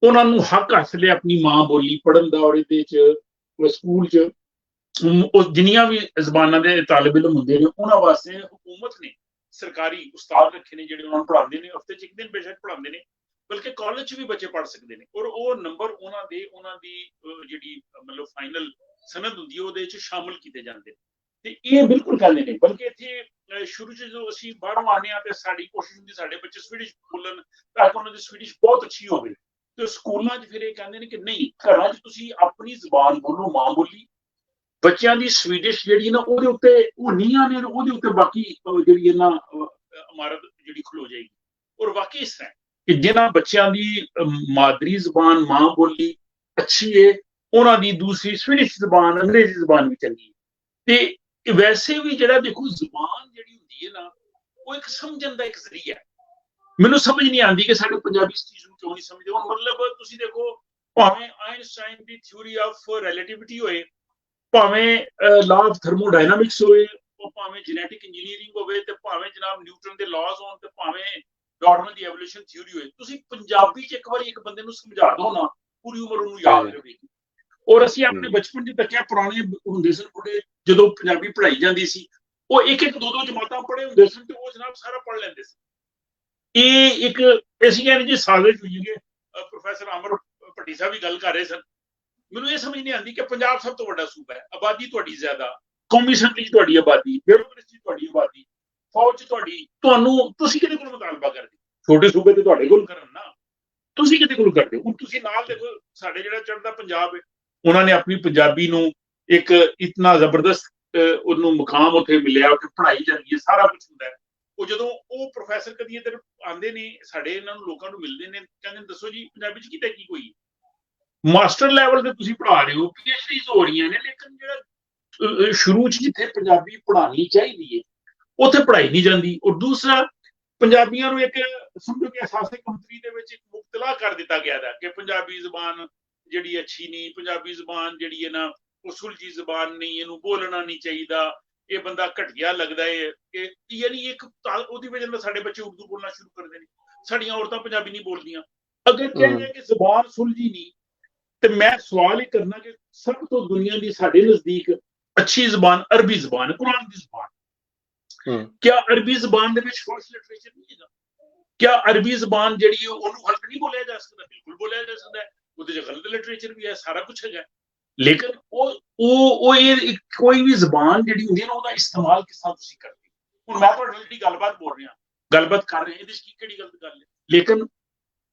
ਉਹਨਾਂ ਨੂੰ ਹੱਕ ਹਾਸਲ ਹੈ ਆਪਣੀ ਮਾਂ ਬੋਲੀ ਪੜ੍ਹਨ ਦਾ, ਔਰ ਇਹਦੇ 'ਚ ਸਕੂਲ 'ਚ ਉਹ ਜਿੰਨੀਆਂ ਵੀ ਜ਼ਬਾਨਾਂ ਦੇ ਤਾਲਿਬ ਇਲਮ ਹੁੰਦੇ ਨੇ ਉਹਨਾਂ ਵਾਸਤੇ हुकूमत ने सरकारी उस्ताद रखे ने ਜਿਹੜੇ ਉਹਨਾਂ ਨੂੰ ਪੜ੍ਹਾਉਂਦੇ ਨੇ, ਹਫਤੇ 'ਚ ਇੱਕ ਦਿਨ ਬੇਸ਼ੱਕ ਪੜ੍ਹਾਉਂਦੇ ਨੇ, ਬਲਕਿ ਕਾਲਜ 'ਚ ਵੀ ਬੱਚੇ ਪੜ੍ਹ ਸਕਦੇ ਨੇ ਔਰ ਉਹ ਨੰਬਰ ਉਹਨਾਂ ਦੀ ਜਿਹੜੀ ਮਤਲਬ ਫਾਈਨਲ ਸਨਦ ਹੁੰਦੀ ਹੈ ਉਹਦੇ 'ਚ ਸ਼ਾਮਲ ਕੀਤੇ ਜਾਂਦੇ ਨੇ। ਤੇ ਇਹ ਬਿਲਕੁਲ ਗੱਲ ਨਹੀਂ, ਬਲਕਿ ਇੱਥੇ ਸ਼ੁਰੂ 'ਚ ਜਦੋਂ ਅਸੀਂ ਬਾਹਰੋਂ ਆਉਂਦੇ ਹਾਂ ਤੇ ਸਾਡੀ ਕੋਸ਼ਿਸ਼ ਹੁੰਦੀ ਸਾਡੇ ਬੱਚੇ ਸਵੀਡਿਸ਼ ਬੋਲਣ ਤਾਂ ਕਿ ਉਹਨਾਂ ਦੀ ਸਵੀਡਿਸ਼ ਬਹੁਤ ਅੱਛੀ ਹੋਵੇ। ਤੇ ਸਕੂਲਾਂ 'ਚ ਫਿਰ ਇਹ ਕਹਿੰਦੇ ਨੇ ਕਿ ਨਹੀਂ, ਘਰਾਂ 'ਚ ਤੁਸੀਂ ਆਪਣੀ ਜ਼ਬਾਨ ਬੋਲੋ, ਮਾਂ ਬੋਲੀ। ਬੱਚਿਆਂ ਦੀ ਸਵੀਡਿਸ਼ ਜਿਹੜੀ ਨਾ ਉਹਦੇ ਉੱਤੇ ਉਹ ਨੀਹਾਂ ਨੇ, ਉਹਦੇ ਉੱਤੇ ਬਾਕੀ ਜਿਹੜੀ ਇਹਨਾਂ ਇਮਾਰਤ ਜਿਹੜੀ ਖਲੋ ਜਾਏਗੀ। ਔਰ ਵਾਕਈ ਇਸ ਤਰ੍ਹਾਂ ਕਿ ਜਿਨ੍ਹਾਂ ਬੱਚਿਆਂ ਦੀ ਮਾਦਰੀ ਜ਼ਬਾਨ ਮਾਂ ਬੋਲੀ ਅੱਛੀ ਹੈ ਉਹਨਾਂ ਦੀ ਦੂਸਰੀ ਸਵੀਡਿਸ਼ ਜ਼ਬਾਨ, ਅੰਗਰੇਜ਼ੀ ਜ਼ਬਾਨ ਵੀ ਚੰਗੀ ਹੈ। ਤੇ ਵੈਸੇ ਵੀ ਜਿਹੜਾ ਦੇਖੋ ਜ਼ਬਾਨ ਜਿਹੜੀ ਹੁੰਦੀ ਹੈ ਨਾ ਉਹ ਇੱਕ ਸਮਝਣ ਦਾ ਇੱਕ ਜ਼ਰੀਆ ਹੈ। ਮੈਨੂੰ ਸਮਝ ਨਹੀਂ ਆਉਂਦੀ ਕਿ ਸਾਡੇ ਪੰਜਾਬੀ ਇਸ ਚੀਜ਼ ਨੂੰ ਕਿਉਂ ਨਹੀਂ ਸਮਝਦੇ। ਹੁਣ ਮਤਲਬ ਤੁਸੀਂ ਦੇਖੋ, ਭਾਵੇਂ Einstein the theory of relativity ਹੋਏ, ਭਾਵੇਂ ਲਾ ਆਫ ਥਰਮੋਡਾਇਨਾਮਿਕਸ ਹੋਏ, ਉਹ ਭਾਵੇਂ ਜੈਨੇਟਿਕ ਇੰਜੀਨੀਅਰਿੰਗ ਹੋਵੇ, ਤੇ ਭਾਵੇਂ ਜਨਾਬ ਨਿਊਟਨ ਦੇ ਲਾਜ਼ ਹੋਣ, ਤੇ ਭਾਵੇਂ ਡਾਰਵਿਨ ਦੀ ਐਵੋਲੂਸ਼ਨ ਥਿਊਰੀ ਹੋਏ, ਤੁਸੀਂ ਪੰਜਾਬੀ 'ਚ ਇੱਕ ਵਾਰੀ ਇੱਕ ਬੰਦੇ ਨੂੰ ਸਮਝਾ ਦਿਓ ਨਾ, ਪੂਰੀ ਉਮਰ ਉਹਨੂੰ ਯਾਦ ਰਹੇਗੀ। ਔਰ ਅਸੀਂ ਆਪਣੇ ਬਚਪਨ 'ਚ ਤੱਕਿਆ, ਪੁਰਾਣੇ ਹੁੰਦੇ ਸਨ ਬੁੱਢੇ, ਜਦੋਂ ਪੰਜਾਬੀ ਪੜ੍ਹਾਈ ਜਾਂਦੀ ਸੀ ਉਹ ਇੱਕ ਇੱਕ ਦੋ ਦੋ ਜਮਾਤਾਂ ਪੜ੍ਹੇ ਹੁੰਦੇ ਸਨ ਤੇ ਉਹ ਜਨਾਬ ਸਾਰਾ ਪੜ੍ਹ ਲੈਂਦੇ ਸੀ। ਇਹ ਇੱਕ ਅਸੀਂ ਕਹਿੰਦੇ ਜੀ ਸਾਜ਼ਿਸ਼ ਹੋਈ ਹੈ। ਪ੍ਰੋਫੈਸਰ ਅਮਰ ਭੱਟੀ ਸਾਹਿਬ ਵੀ ਗੱਲ ਕਰ ਰਹੇ ਸਨ। ਮੈਨੂੰ ਇਹ ਸਮਝ ਨਹੀਂ ਆਉਂਦੀ ਕਿ ਪੰਜਾਬ ਸਭ ਤੋਂ ਵੱਡਾ ਸੂਬਾ ਹੈ, ਆਬਾਦੀ ਤੁਹਾਡੀ ਜ਼ਿਆਦਾ, ਕੌਮੀ ਅਸੈਂਬਲੀ 'ਚ ਤੁਹਾਡੀ ਆਬਾਦੀ, ਬਿਊਰੋਕ੍ਰੇਸੀ 'ਚ ਤੁਹਾਡੀ ਆਬਾਦੀ, ਫੌਜ 'ਚ ਤੁਸੀਂ ਕਿਹਦੇ ਕੋਲ ਮੁਤਾਲਬਾ ਕਰਦੇ? ਛੋਟੇ ਸੂਬੇ ਤੇ ਤੁਹਾਡੇ ਕੋਲ ਕਰਨ ਨਾ, ਤੁਸੀਂ ਕਿਹਦੇ ਕੋਲ ਕਰਦੇ? ਹੁਣ ਤੁਸੀਂ ਨਾਲ ਦੇਖੋ ਸਾਡੇ ਜਿਹੜਾ ਚੜ੍ਹਦਾ ਪੰਜਾਬ ਹੈ, ਉਹਨਾਂ ਨੇ ਆਪਣੀ ਪੰਜਾਬੀ ਨੂੰ ਇੱਕ ਇਤਨਾ ਜ਼ਬਰਦਸਤ ਉਹਨੂੰ ਮੁਕਾਮ ਉੱਥੇ ਮਿਲਿਆ, ਉੱਥੇ ਪੜ੍ਹਾਈ ਜਾਂਦੀ ਹੈ, ਸਾਰਾ ਕੁਝ ਹੁੰਦਾ ਹੈ। ਉਹ ਜਦੋਂ ਉਹ ਪ੍ਰੋਫੈਸਰ ਕਦੀ ਇੱਧਰ ਆਉਂਦੇ ਨੇ, ਸਾਡੇ ਇਹਨਾਂ ਨੂੰ ਲੋਕਾਂ ਨੂੰ ਮਿਲਦੇ ਨੇ, ਕਹਿੰਦੇ ਦੱਸੋ ਜੀ ਪੰਜਾਬੀ 'ਚ ਕਿਤੇ ਕੀ ਕੋਈ ਮਾਸਟਰ ਲੈਵਲ ਤੇ ਤੁਸੀਂ ਪੜ੍ਹਾ ਰਹੇ ਹੋ, PhDs ਹੋ ਰਹੀਆਂ ਨੇ, ਲੇਕਿਨ ਜਿਹੜਾ ਸ਼ੁਰੂ 'ਚ ਜਿੱਥੇ ਪੰਜਾਬੀ ਪੜ੍ਹਾਉਣੀ ਚਾਹੀਦੀ ਹੈ ਉੱਥੇ ਪੜ੍ਹਾਈ ਨਹੀਂ ਜਾਂਦੀ। ਔਰ ਦੂਸਰਾ, ਪੰਜਾਬੀਆਂ ਨੂੰ ਇੱਕ ਸਮਝੋ ਕਿ ਅਹਿਸਾਸੇ ਕਮਤਰੀ ਦੇ ਵਿੱਚ ਇੱਕ ਮੁਬਤਲਾ ਕਰ ਦਿੱਤਾ ਗਿਆ ਹੈ ਕਿ ਪੰਜਾਬੀ ਜ਼ਬਾਨ ਜਿਹੜੀ ਅੱਛੀ ਨਹੀਂ, ਪੰਜਾਬੀ ਜ਼ਬਾਨ ਜਿਹੜੀ ਹੈ ਨਾ ਉਹ ਸੁਲਝੀ ਜ਼ਬਾਨ ਨਹੀਂ, ਇਹਨੂੰ ਬੋਲਣਾ ਨਹੀਂ ਚਾਹੀਦਾ, ਇਹ ਬੰਦਾ ਘਟੀਆ ਲੱਗਦਾ ਹੈ। ਕਿ ਯਾਨੀ ਇੱਕ ਉਹਦੀ ਵਜ੍ਹਾ ਨਾਲ ਸਾਡੇ ਬੱਚੇ ਉਰਦੂ ਬੋਲਣਾ ਸ਼ੁਰੂ ਕਰਦੇ ਨੇ, ਸਾਡੀਆਂ ਔਰਤਾਂ ਪੰਜਾਬੀ ਨਹੀਂ ਬੋਲਦੀਆਂ। ਅਗਰ ਕਹਿੰਦੇ ਕਿ ਜ਼ਬਾਨ ਸੁਲਝੀ ਨਹੀਂ, ਤੇ ਮੈਂ ਸਵਾਲ ਇਹ ਕਰਨਾ ਕਿ ਸਭ ਤੋਂ ਦੁਨੀਆ ਦੀ ਸਾਡੇ ਨਜ਼ਦੀਕ ਅੱਛੀ ਜ਼ਬਾਨ ਅਰਬੀ ਜ਼ਬਾਨ ਹੈ, ਕੁਰਾਨ ਦੀ ਜ਼ਬਾਨ। ਕਿਆ ਅਰਬੀ ਜ਼ਬਾਨ ਦੇ ਵਿੱਚ ਫਾਰਸੀ ਲਿਟਰੇਚਰ ਨਹੀਂ ਹੈਗਾ? ਕਿਆ ਅਰਬੀ ਜ਼ਬਾਨ ਜਿਹੜੀ ਉਹਨੂੰ ਗਲਤ ਨਹੀਂ ਬੋਲਿਆ ਜਾ ਸਕਦਾ? ਬਿਲਕੁਲ ਬੋਲਿਆ ਜਾ ਸਕਦਾ ਹੈ, ਉਹਦੇ 'ਚ ਗਲਤ ਲਿਟਰੇਚਰ ਵੀ ਹੈ, ਸਾਰਾ ਕੁਝ ਹੈਗਾ। ਲੇਕਿਨ ਇਹ ਕੋਈ ਵੀ ਜ਼ਬਾਨ ਜਿਹੜੀ ਹੁੰਦੀ ਹੈ ਨਾ ਉਹਦਾ ਇਸਤੇਮਾਲ ਕਿਸ ਤਰ੍ਹਾਂ ਤੁਸੀਂ ਕਰਦੇ? ਹੁਣ ਮੈਂ ਤੁਹਾਡੇ ਨਾਲ ਜਿਹੜੀ ਗੱਲਬਾਤ ਬੋਲ ਰਿਹਾ, ਗੱਲਬਾਤ ਕਰ ਰਹੇ, ਇਹਦੇ 'ਚ ਕਿਹੜੀ ਗਲਤ ਗੱਲ ਹੈ? ਲੇਕਿਨ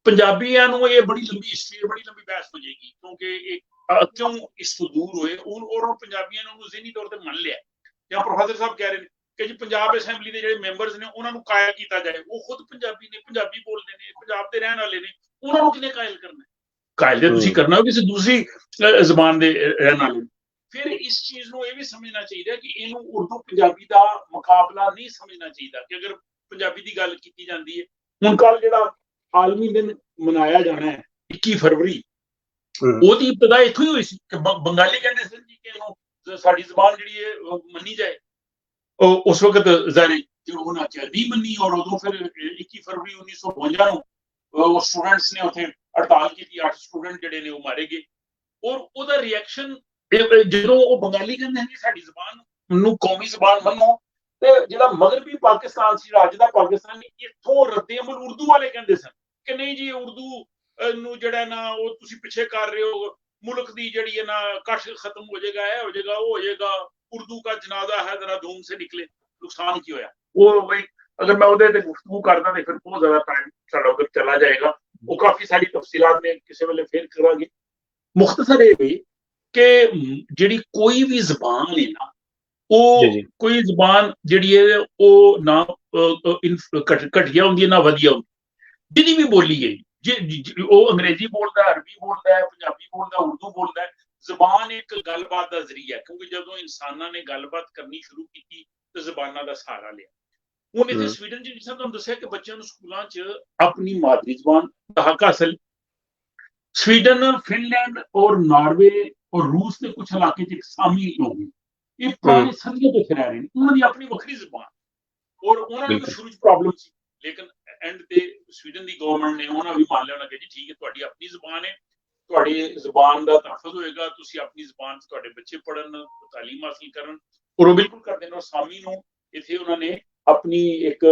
ਪੰਜਾਬੀਆਂ ਨੂੰ ਇਹ ਬੜੀ ਲੰਬੀ ਹਿਸਟਰੀ ਹੈ, ਬੜੀ ਲੰਬੀ ਬਹਿਸ ਹੋ ਜਾਏਗੀ, ਕਿਉਂਕਿ ਕਿਉਂ ਇਸ ਤੋਂ ਦੂਰ ਹੋਏ ਔਰ ਪੰਜਾਬੀਆਂ ਨੇ ਉਹਨੂੰ ਜ਼ਿਹਨੀ ਤੌਰ ਤੇ ਮੰਨ ਲਿਆ। ਜਾਂ ਪ੍ਰੋਫੈਸਰ ਸਾਹਿਬ ਕਹਿ ਰਹੇ ਨੇ ਕਿ ਜੀ ਪੰਜਾਬ ਅਸੈਂਬਲੀ ਦੇ ਜਿਹੜੇ ਮੈਂਬਰਸ ਨੇ ਉਹਨਾਂ ਨੂੰ ਕਾਇਲ ਕੀਤਾ ਜਾਏ, ਉਹ ਖੁਦ ਪੰਜਾਬੀ ਨੇ, ਪੰਜਾਬੀ ਬੋਲਦੇ ਨੇ, ਪੰਜਾਬ ਦੇ ਰਹਿਣ ਵਾਲੇ ਨੇ, ਉਹਨਾਂ ਨੂੰ ਕਿਹਨੇ ਕਾਇਲ ਕਰਨਾ? ਕਾਇਲ ਜੇ ਤੁਸੀਂ ਕਰਨਾ ਹੋ ਕਿਸੇ ਦੂਸਰੀ ਜ਼ਬਾਨ ਦੇ ਰਹਿਣ ਵਾਲੇ। ਫਿਰ ਇਸ ਚੀਜ਼ ਨੂੰ ਇਹ ਵੀ ਸਮਝਣਾ ਚਾਹੀਦਾ ਕਿ ਇਹਨੂੰ ਉਰਦੂ ਪੰਜਾਬੀ ਦਾ ਮੁਕਾਬਲਾ ਨਹੀਂ ਸਮਝਣਾ ਚਾਹੀਦਾ। ਕਿ ਅਗਰ ਪੰਜਾਬੀ ਦੀ ਗੱਲ ਕੀਤੀ ਜਾਂਦੀ ਹੈ, ਹੁਣ ਕੱਲ ਜਿਹੜਾ ਆਲਮੀ ਦਿਨ ਮਨਾਇਆ ਜਾਣਾ ਹੈ 21 ਫਰਵਰੀ, ਉਹਦੀ ਇਬਤਦਾ ਇੱਥੋਂ ਹੀ ਹੋਈ ਸੀ ਕਿ ਬੰਗਾਲੀ ਕਹਿੰਦੇ ਸਨ ਜੀ ਕਿ ਇਹਨੂੰ ਸਾਡੀ ਜ਼ਬਾਨ ਜਿਹੜੀ ਹੈ ਮੰਨੀ ਜਾਏ। ਉਸ ਵਕਤ ਜ਼ਾਰੇ ਉਹਨਾਂ ਕਿਹਾ ਨਹੀਂ ਮੰਨੀ, ਔਰ ਉਦੋਂ ਫਿਰ 21 ਫਰਵਰੀ 1952 ਨੂੰ ਸਟੂਡੈਂਟਸ ਨੇ ਉੱਥੇ ਹੜਤਾਲ ਕੀਤੀ, 8 ਸਟੂਡੈਂਟ ਜਿਹੜੇ ਨੇ ਉਹ ਮਾਰੇ ਗਏ। ਔਰ ਉਹਦਾ ਰਿਐਕਸ਼ਨ ਜਦੋਂ ਉਹ ਬੰਗਾਲੀ ਕਹਿੰਦੇ ਨੇ ਸਾਡੀ ਜ਼ਬਾਨ ਨੂੰ ਕੌਮੀ ਜ਼ਬਾਨ ਮੰਨੋ, ਤੇ ਜਿਹੜਾ ਮਗਰਬੀ ਪਾਕਿਸਤਾਨ ਸੀ, ਅੱਜ ਦਾ ਪਾਕਿਸਤਾਨ, ਇੱਥੋਂ ਰੱਦੇ ਅਮਲ ਉਰਦੂ ਵਾਲੇ ਕਹਿੰਦੇ ਸਨ ਕਿ ਨਹੀਂ ਜੀ ਉਰਦੂ ਨੂੰ ਜਿਹੜਾ ਨਾ ਉਹ ਤੁਸੀਂ ਪਿੱਛੇ ਕਰ ਰਹੇ ਹੋ, ਮੁਲਕ ਦੀ ਜਿਹੜੀ ਹੈ ਨਾ ਕਸ਼ ਖਤਮ ਹੋ ਜਾਏਗਾ, ਇਹ ਹੋ ਜਾਏਗਾ, ਉਹ ਹੋ ਜਾਏਗਾ, ਉਰदू का जनाजा है जरा धूम से निकले। नुकसान की होया वो भाई, अगर मैं ਉਹਦੇ ਤੇ ਗੁਫ਼ਤਗੂ ਕਰਦਾ ਤੇ ਫਿਰ ਬਹੁਤ ਜ਼ਿਆਦਾ ਟਾਈਮ ਸਾਡਾ ਉਧਰ ਚਲਾ ਜਾਏਗਾ। ਉਹ ਕਾਫੀ ਸਾਰੀ ਤਫਸੀਲਾਤ ਨੇ ਕਿਸੇ ਵੇਲੇ ਫੇਰ ਕਰਾਂਗੇ। ਮੁਖਤਸਰ ਇਹ ਵੀ ਕਿ ਜਿਹੜੀ ਕੋਈ ਵੀ ਜ਼ਬਾਨ ਹੈ ਨਾ, ਉਹ ਕੋਈ ਜ਼ਬਾਨ ਜਿਹੜੀ ਹੈ ਉਹ ਨਾ ਘਟੀਆ ਹੁੰਦੀ ਹੈ ਨਾ ਵਧੀਆ ਹੁੰਦੀ, ਜਿਹਦੀ ਵੀ ਬੋਲੀ ਹੈ, ਉਹ ਅੰਗਰੇਜ਼ੀ ਬੋਲਦਾ, ਅਰਬੀ ਬੋਲਦਾ, ਪੰਜਾਬੀ ਬੋਲਦਾ, ਉਰਦੂ ਬੋਲਦਾ, ਜ਼ਬਾਨ ਇੱਕ ਗੱਲਬਾਤ ਦਾ ਜ਼ਰੀਆ। ਕਿਉਂਕਿ ਜਦੋਂ ਇਨਸਾਨਾਂ ਨੇ ਗੱਲਬਾਤ ਕਰਨੀ ਸ਼ੁਰੂ ਕੀਤੀ ਤੇ ਜ਼ਬਾਨਾਂ ਦਾ ਸਹਾਰਾ ਲਿਆ। ਹੁਣ ਇੱਥੇ ਸਵੀਡਨ ਚ, ਜਿਸ ਤਰ੍ਹਾਂ ਤੁਹਾਨੂੰ ਦੱਸਿਆ ਕਿ ਬੱਚਿਆਂ ਨੂੰ ਸਕੂਲਾਂ ਚ ਆਪਣੀ ਮਾਦਰੀ ਜ਼ਬਾਨ ਦਾ ਹੱਕ ਹਾਸਲ, ਸਵੀਡਨ, ਫਿਨਲੈਂਡ ਔਰ ਨਾਰਵੇ ਔਰ ਰੂਸ ਦੇ ਕੁਝ ਇਲਾਕੇ ਚ ਇੱਕ ਸਾਮੀ ਲੋਕ ਨੇ, ਇਹ ਪੁਰਾਣੇ ਸਦੀਆਂ ਤੋਂ ਰਹਿ ਰਹੇ ਨੇ, ਉਹਨਾਂ ਦੀ ਆਪਣੀ ਵੱਖਰੀ ਜ਼ਬਾਨ, ਔਰ ਉਹਨਾਂ ਨੂੰ ਸ਼ੁਰੂ ਚ ਪ੍ਰੋਬਲਮ ਸੀ, ਲੇਕਿਨ ਐਂਡ ਤੇ ਸਵੀਡਨ ਦੀ ਗਵਰਨਮੈਂਟ ਨੇ ਉਹਨਾਂ ਵੀ ਮੰਨ ਲਿਆ, ਉਹਨਾਂ ਕਿ ਜੀ ਠੀਕ ਹੈ ਤੁਹਾਡੀ ਆਪਣੀ ਜ਼ਬਾਨ ਹੈ, ਤੁਹਾਡੀ ਜ਼ਬਾਨ ਦਾ ਤਹਫੁਜ਼ ਹੋਏਗਾ, ਤੁਸੀਂ ਆਪਣੀ ਜ਼ਬਾਨ 'ਚ ਤੁਹਾਡੇ ਬੱਚੇ ਪੜ੍ਹਨ, ਤਾਲੀਮ ਹਾਸਲ ਕਰਨ, ਔਰ ਉਹ ਬਿਲਕੁਲ ਕਰਦੇ ਨੇ। ਔਰ ਸਾਮੀ ਨੂੰ ਇੱਥੇ ਉਹਨਾਂ ਨੇ ਆਪਣੀ ਇੱਕ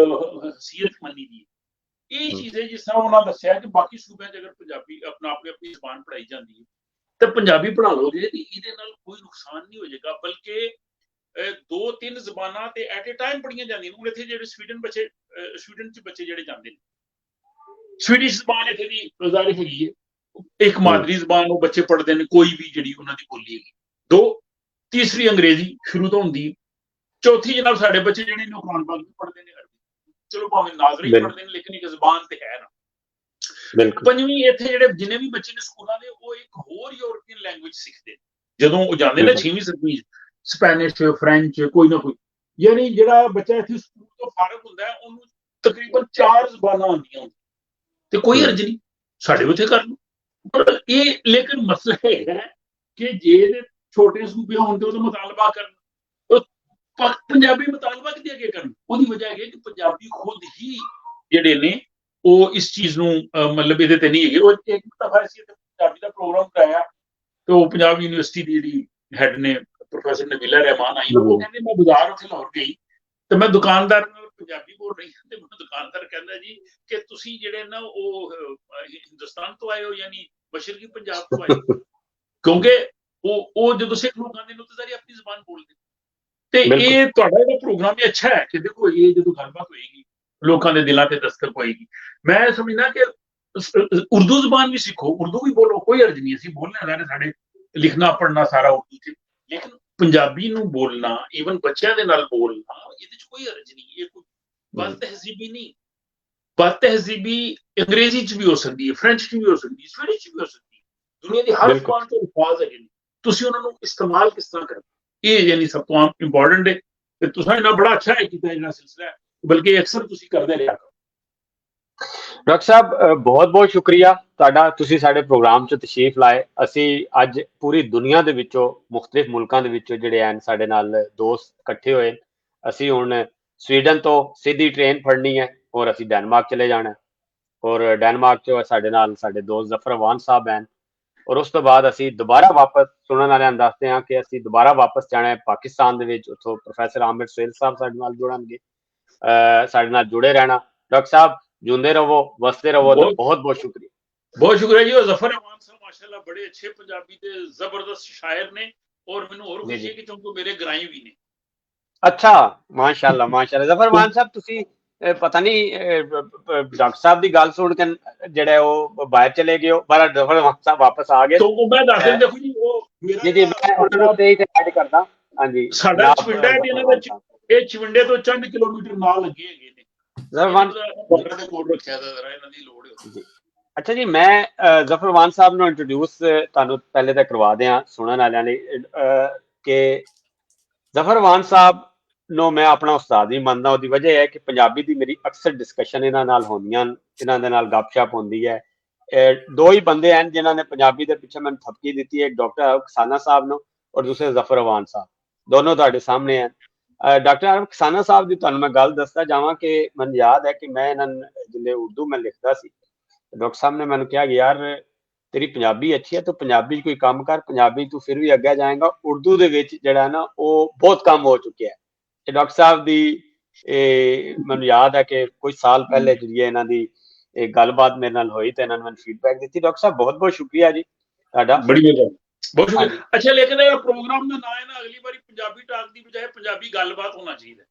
ਹਸੀਅਤ ਮੰਨੀ ਦੀ। ਇਹ ਚੀਜ਼ ਹੈ ਜਿਸ ਤਰ੍ਹਾਂ ਉਹਨਾਂ ਦੱਸਿਆ ਕਿ ਬਾਕੀ ਸੂਬਿਆਂ 'ਚ ਅਗਰ ਪੰਜਾਬੀ ਆਪਣੀ ਜ਼ਬਾਨ ਪੜ੍ਹਾਈ ਜਾਂਦੀ ਹੈ ਤਾਂ ਪੰਜਾਬੀ ਪੜ੍ਹਾ ਲਓਗੇ ਤੇ ਇਹਦੇ ਨਾਲ ਕੋਈ ਨੁਕਸਾਨ ਨਹੀਂ ਹੋ ਜਾਏਗਾ, ਬਲਕਿ 2-3 ਜ਼ਬਾਨਾਂ ਤੇ ਐਟ ਏ ਟਾਈਮ ਪੜ੍ਹੀਆਂ ਜਾਂਦੀਆਂ। ਹੁਣ ਇੱਥੇ ਜਿਹੜੇ ਸਵੀਡਨ 'ਚ ਬੱਚੇ ਜਿਹੜੇ ਜਾਂਦੇ ਨੇ, ਸਵੀਡਿਸ਼ ਜ਼ਬਾਨ ਇੱਥੇ ਦੀ ਜ਼ਾਹਿਰ ਹੈਗੀ ਹੈ, ਇੱਕ ਮਾਦਰੀ ਜ਼ਬਾਨ ਉਹ ਬੱਚੇ ਪੜ੍ਹਦੇ ਨੇ, ਕੋਈ ਵੀ ਜਿਹੜੀ ਉਹਨਾਂ ਦੀ ਬੋਲੀ ਹੈਗੀ। 2, ਤੀਸਰੀ ਅੰਗਰੇਜ਼ੀ ਸ਼ੁਰੂ ਤੋਂ ਹੁੰਦੀ, ਚੌਥੀ ਜਨਾਬ ਸਾਡੇ ਬੱਚੇ ਜਿਹੜੇ ਨੇ ਉਹ ਕੁਰਾਨ ਪਾਕ ਪੜ੍ਹਦੇ ਨੇ ਅਰਬੀ, ਚਲੋ ਭਾਵੇਂ ਨਾਜ਼ਰੀ ਪੜ੍ਹਦੇ ਨੇ ਲੇਕਿਨ ਇੱਕ ਜ਼ਬਾਨ ਤੇ ਹੈ ਨਾ। ਪੰਜਵੀਂ ਇੱਥੇ ਜਿਹੜੇ ਜਿੰਨੇ ਵੀ ਬੱਚੇ ਨੇ ਸਕੂਲਾਂ ਦੇ, ਉਹ ਇੱਕ ਹੋਰ ਯੂਰਪੀਅਨ ਲੈਂਗੁਏਜ ਸਿੱਖਦੇ ਜਦੋਂ ਉਹ ਜਾਂਦੇ ਨੇ 6ਵੀਂ 7ਵੀਂ, ਸਪੈਨਿਸ਼, ਫ੍ਰੈਂਚ, ਕੋਈ ਨਾ ਕੋਈ। ਯਾਨੀ ਜਿਹੜਾ ਬੱਚਾ ਇੱਥੇ ਸਕੂਲ ਤੋਂ ਫਾਰਗ ਹੁੰਦਾ ਹੈ ਉਹਨੂੰ ਤਕਰੀਬਨ 4 ਜ਼ਬਾਨਾਂ ਆਉਂਦੀਆਂ ਤੇ ਕੋਈ ਹਰਜ ਨਹੀਂ, ਸਾਡੇ ਉੱਥੇ ਕਰ ਲਓ। ਇਹ ਲੇਕਿਨ ਮਸਲਾ ਇਹ ਹੈ ਕਿ ਜੇ ਛੋਟੇ ਸੂਬੇ ਹੋਣ ਤੇ ਉਹਦਾ ਮੁਤਾਲਬਾ ਕਰਨ, ਪੰਜਾਬੀ ਮੁਤਾਲਬਾ ਕਿਤੇ ਅੱਗੇ ਕਰਨ। ਉਹਦੀ ਵਜ੍ਹਾ ਹੈ ਕਿ ਪੰਜਾਬੀ ਖੁਦ ਹੀ ਜਿਹੜੇ ਨੇ ਉਹ ਇਸ ਚੀਜ਼ ਨੂੰ ਮਤਲਬ ਇਹਦੇ ਤੇ ਨਹੀਂ ਹੈਗੇ। ਉਹ ਇੱਕ ਦਫਾ ਅਸੀਂ ਪੰਜਾਬੀ ਦਾ ਪ੍ਰੋਗਰਾਮ ਕਰਾਇਆ ਤੇ ਉਹ ਪੰਜਾਬ ਯੂਨੀਵਰਸਿਟੀ ਦੀ ਜਿਹੜੀ ਹੈਡ ਨੇ ਪ੍ਰੋਫੈਸਰ ਨਬੀਲਾ ਰਹਿਮਾਨ ਆਈ, ਉਹ ਕਹਿੰਦੇ ਮੈਂ ਬਾਜ਼ਾਰ ਉੱਥੇ ਲਾਹੌਰ ਗਈ ਤੇ ਮੈਂ ਦੁਕਾਨਦਾਰ ਨਾਲ ਪੰਜਾਬੀ ਬੋਲ ਰਹੀ ਤੇ ਮੈਨੂੰ ਦੁਕਾਨਦਾਰ ਕਹਿੰਦਾ ਜੀ ਕਿ ਤੁਸੀਂ ਜਿਹੜੇ ਨਾ ਉਹ ਹਿੰਦੁਸਤਾਨ ਤੋਂ ਆਏ ਹੋ, ਯਾਨੀ ਮਸ਼ਰਕੀ ਪੰਜਾਬ ਤੋਂ ਆਏ, ਕਿਉਂਕਿ ਉਹ ਜਦੋਂ ਸਿੱਖ ਲੋਕ ਆਉਂਦੇ ਨੇ ਉਹ ਤਾਂ ਸਾਰੀ ਆਪਣੀ ਜ਼ਬਾਨ ਬੋਲਦੇ। ਤੇ ਇਹ ਤੁਹਾਡਾ ਇਹਦਾ ਪ੍ਰੋਗਰਾਮ ਵੀ ਅੱਛਾ ਹੈ ਕਿ ਦੇਖੋ ਇਹ ਜਦੋਂ ਗੱਲਬਾਤ ਹੋਏਗੀ ਲੋਕਾਂ ਦੇ ਦਿਲਾਂ ਤੇ ਦਸਤਕ ਹੋਏਗੀ। ਮੈਂ ਸਮਝਦਾ ਕਿ ਉਰਦੂ ਜ਼ਬਾਨ ਵੀ ਸਿੱਖੋ, ਉਰਦੂ ਵੀ ਬੋਲੋ, ਕੋਈ ਹਰਜ ਨਹੀਂ, ਅਸੀਂ ਬੋਲਣਾ ਸਾਰੇ, ਸਾਡੇ ਲਿਖਣਾ ਪੜ੍ਹਨਾ ਸਾਰਾ ਉਰਦੂ 'ਚ, ਲੇਕਿਨ ਪੰਜਾਬੀ ਨੂੰ ਬੋਲਣਾ, ਈਵਨ ਬੱਚਿਆਂ ਦੇ ਨਾਲ ਬੋਲਣਾ, ਇਹਦੇ 'ਚ ਕੋਈ ਹਰਜ ਨਹੀਂ। ਇਹ ਕੋਈ ਬਦ ਤਹਿਜ਼ੀਬੀ ਨਹੀਂ। ਬਦ ਤਹਿਜ਼ੀਬੀ ਅੰਗਰੇਜ਼ੀ 'ਚ ਵੀ ਹੋ ਸਕਦੀ ਹੈ, ਫ੍ਰੈਂਚ 'ਚ ਵੀ ਹੋ ਸਕਦੀ ਹੈ, ਸਵੀਡਿਸ਼ 'ਚ ਵੀ ਹੋ ਸਕਦੀ ਹੈ। ਦੁਨੀਆ ਦੀ ਹਰ ਜ਼ਬਾਨ ਤੋਂ ਅਲਫਾਜ਼ ਹੈਗੇ ਨੇ, ਤੁਸੀਂ ਉਹਨਾਂ ਨੂੰ ਇਸਤੇਮਾਲ ਕਿਸ ਤਰ੍ਹਾਂ ਕਰਨਾ, ਇਹ ਯਾਨੀ ਸਭ ਤੋਂ ਇੰਪੋਰਟੈਂਟ ਹੈ। ਤੇ ਤੁਸੀਂ ਇਹਨਾਂ ਬੜਾ ਅੱਛਾ ਹੈ ਕੀਤਾ ਜਿਹੜਾ ਸਿਲਸਿਲਾ ਹੈ, ਬਲਕਿ ਅਕਸਰ ਤੁਸੀਂ ਕਰਦੇ ਰਿਹਾ ਕਰੋ। ਡਾਕਟਰ ਸਾਹਿਬ ਬਹੁਤ ਬਹੁਤ ਸ਼ੁਕਰੀਆ ਤੁਹਾਡਾ, ਤੁਸੀਂ ਸਾਡੇ ਪ੍ਰੋਗਰਾਮ 'ਚ ਤਸ਼ਰੀਫ ਲਾਏ। ਅਸੀਂ ਅੱਜ ਪੂਰੀ ਦੁਨੀਆ ਦੇ ਵਿੱਚੋਂ ਮੁਖਤਲਿਫ ਮੁਲਕਾਂ ਦੇ ਵਿੱਚੋਂ ਜਿਹੜੇ ਹਨ ਸਾਡੇ ਨਾਲ ਦੋਸਤ ਇਕੱਠੇ ਹੋਏ। ਅਸੀਂ ਹੁਣ ਸਵੀਡਨ ਤੋਂ ਸਿੱਧੀ ਟ੍ਰੇਨ ਫੜਨੀ ਹੈ ਔਰ ਅਸੀਂ ਡੈਨਮਾਰਕ ਚਲੇ ਜਾਣਾ, ਔਰ ਡੈਨਮਾਰਕ 'ਚ ਸਾਡੇ ਨਾਲ ਸਾਡੇ ਦੋਸਤ ਜ਼ਫਰ ਅਵਾਨ ਸਾਹਿਬ ਹਨ, ਔਰ ਉਸ ਤੋਂ ਬਾਅਦ ਅਸੀਂ ਦੁਬਾਰਾ ਵਾਪਸ, ਸੁਣਨ ਵਾਲਿਆਂ ਨੂੰ ਦੱਸਦੇ ਹਾਂ ਕਿ ਅਸੀਂ ਦੁਬਾਰਾ ਵਾਪਸ ਜਾਣਾ ਹੈ ਪਾਕਿਸਤਾਨ ਦੇ ਵਿੱਚ। ਉੱਥੋਂ ਪ੍ਰੋਫੈਸਰ ਆਮਿਰ ਸੁਹੇਲ ਸਾਹਿਬ ਸਾਡੇ ਨਾਲ ਜੁੜਨਗੇ, ਸਾਡੇ ਨਾਲ ਜੁੜੇ ਰਹਿਣਾ। ਡਾਕਟਰ ਸਾਹਿਬ ਜਿਉਂਦੇ ਰਹੋ, ਵਸਦੇ ਰਹੋ। ਬਹੁਤ ਬਹੁਤ ਸ਼ੁਕਰੀਆ। ਬਹੁਤ ਸ਼ੁਕਰੀਆ ਜੀ। ਉਹ ਜ਼ਫਰ ਅਵਾਨ ਸਾਹਿਬ ਮਾਸ਼ਾਅੱਲਾ ਬੜੇ ਅੱਛੇ ਪੰਜਾਬੀ ਦੇ ਜ਼ਬਰਦਸਤ ਸ਼ਾਇਰ ਨੇ, ਔਰ ਮੈਨੂੰ ਹੋਰ ਖੁਸ਼ੀ ਹੈ ਕਿ ਕਿਉਂਕਿ ਮੇਰੇ ਗਰਾਈ ਵੀ ਨੇ। ਅੱਛਾ, ਮਾਸ਼ਾਅੱਲਾ ਮਾਸ਼ਾਅੱਲਾ। ਜ਼ਫਰ ਅਵਾਨ ਸਾਹਿਬ ਤੁਸੀਂ ਪਤਾ ਨਹੀਂ ਡਾਕਟਰ ਸਾਹਿਬ ਦੀ ਗੱਲ ਸੁਣ ਕੇ ਜਿਹੜਾ ਉਹ ਬਾਹਰ ਚਲੇ ਗਏ, ਪਰ ਜ਼ਫਰ ਸਾਹਿਬ ਵਾਪਸ ਆ ਗਏ। ਤੋਂ ਮੈਂ ਦੱਸ ਦਿੰਦਾ, ਦੇਖੋ ਜੀ ਉਹ ਜੀ ਜੀ ਮੈਂ ਉਹਨਾਂ ਨੂੰ ਤੇ ਐਡ ਕਰਦਾ। ਹਾਂਜੀ, ਸਾਡਾ ਚਵਿੰਡਾ ਇਹਨਾਂ ਵਿੱਚ, ਇਹ ਚਵਿੰਡੇ ਤੋਂ ਚੰਦ ਕਿਲੋਮੀਟਰ ਨਾਲ ਲੱਗੇ ਹੈਗੇ ਨੇ। ਬਾਰਡਰ ਦੇ ਕੋਲ ਰੱਖਿਆ ਦਾ ਜ਼ਰਾ ਇਹਨਾਂ ਦੀ ਲੋੜ ਹੈ। ਅੱਛਾ ਜੀ, ਮੈਂ ਜ਼ਫਰਵਾਨ ਸਾਹਿਬ ਨੂੰ ਇੰਟਰੋਡਿਊਸ ਤੁਹਾਨੂੰ ਪਹਿਲੇ ਤਾਂ ਕਰਵਾ ਦਿਆਂ ਸੁਣਨ ਵਾਲਿਆਂ ਲਈ ਕਿ ਜ਼ਫਰਵਾਨ ਸਾਹਿਬ ਨੂੰ ਮੈਂ ਆਪਣਾ ਉਸਤਾਦ ਹੀ ਮੰਨਦਾ। ਉਹਦੀ ਵਜ੍ਹਾ ਹੈ ਕਿ ਪੰਜਾਬੀ ਦੀ ਮੇਰੀ ਅਕਸਰ ਡਿਸਕਸ਼ਨ ਇਹਨਾਂ ਨਾਲ ਹੁੰਦੀਆਂ, ਇਹਨਾਂ ਦੇ ਨਾਲ ਗੱਪਸ਼ਪ ਹੁੰਦੀ ਹੈ। ਦੋ ਹੀ ਬੰਦੇ ਹਨ ਜਿਨ੍ਹਾਂ ਨੇ ਪੰਜਾਬੀ ਦੇ ਪਿੱਛੇ ਮੈਨੂੰ ਥਪਕੀ ਦਿੱਤੀ ਹੈ, ਇੱਕ ਡਾਕਟਰ ਅਰਬ ਖਸਾਨਾ ਸਾਹਿਬ ਨੂੰ ਔਰ ਦੂਸਰੇ ਜ਼ਫਰਵਾਨ ਸਾਹਿਬ, ਦੋਨੋਂ ਤੁਹਾਡੇ ਸਾਹਮਣੇ ਹਨ। ਡਾਕਟਰ ਅਰਬ ਖਸਾਨਾ ਸਾਹਿਬ ਦੀ ਤੁਹਾਨੂੰ ਮੈਂ ਗੱਲ ਦੱਸਦਾ ਜਾਵਾਂ ਕਿ ਮੈਨੂੰ ਯਾਦ ਹੈ ਕਿ ਮੈਂ ਇਹਨਾਂ ਜਿੰਨੇ ਉਰਦੂ ਮੈਂ ਲਿਖਦਾ ਸੀ, ਡਾਕਟਰ ਸਾਹਿਬ ਨੇ ਮੈਨੂੰ ਕਿਹਾ ਕਿ ਯਾਰ ਤੇਰੀ ਪੰਜਾਬੀ ਅੱਛੀ ਹੈ, ਤੂੰ ਪੰਜਾਬੀ 'ਚ ਕੋਈ ਕੰਮ ਕਰ, ਪੰਜਾਬੀ ਤੂੰ ਫਿਰ ਵੀ ਅੱਗੇ ਜਾਏਗਾ, ਉਰਦੂ ਦੇ ਵਿੱਚ ਜਿਹੜਾ ਨਾ ਉਹ ਬਹੁਤ ਕੰਮ ਹੋ ਚੁੱਕਿਆ ਹੈ। ਤੇ ਡਾਕਟਰ ਸਾਹਿਬ ਦੀ ਮੈਨੂੰ ਯਾਦ ਹੈ ਕਿ ਕੁਝ ਸਾਲ ਪਹਿਲੇ ਜਿਹੜੀ ਇਹਨਾਂ ਦੀ ਗੱਲਬਾਤ ਮੇਰੇ ਨਾਲ ਹੋਈ ਤੇ ਇਹਨਾਂ ਨੇ ਮੈਨੂੰ ਫੀਡਬੈਕ ਦਿੱਤੀ। ਡਾਕਟਰ ਸਾਹਿਬ ਬਹੁਤ ਬਹੁਤ ਸ਼ੁਕਰੀਆ ਜੀ ਤੁਹਾਡਾ, ਬੜੀ ਮਿਹਰਬਾਨੀ, ਬਹੁਤ ਸ਼ੁਕਰੀਆ। ਅੱਛਾ, ਲੇਕਿਨ ਇਹ ਪ੍ਰੋਗਰਾਮ ਦਾ ਨਾਂ ਹੈ ਨਾ, ਅਗਲੀ ਵਾਰੀ ਪੰਜਾਬੀ ਟਾਕ ਦੀ ਬਜਾਏ ਪੰਜਾਬੀ ਗੱਲਬਾਤ ਹੋਣਾ ਚਾਹੀਦਾ।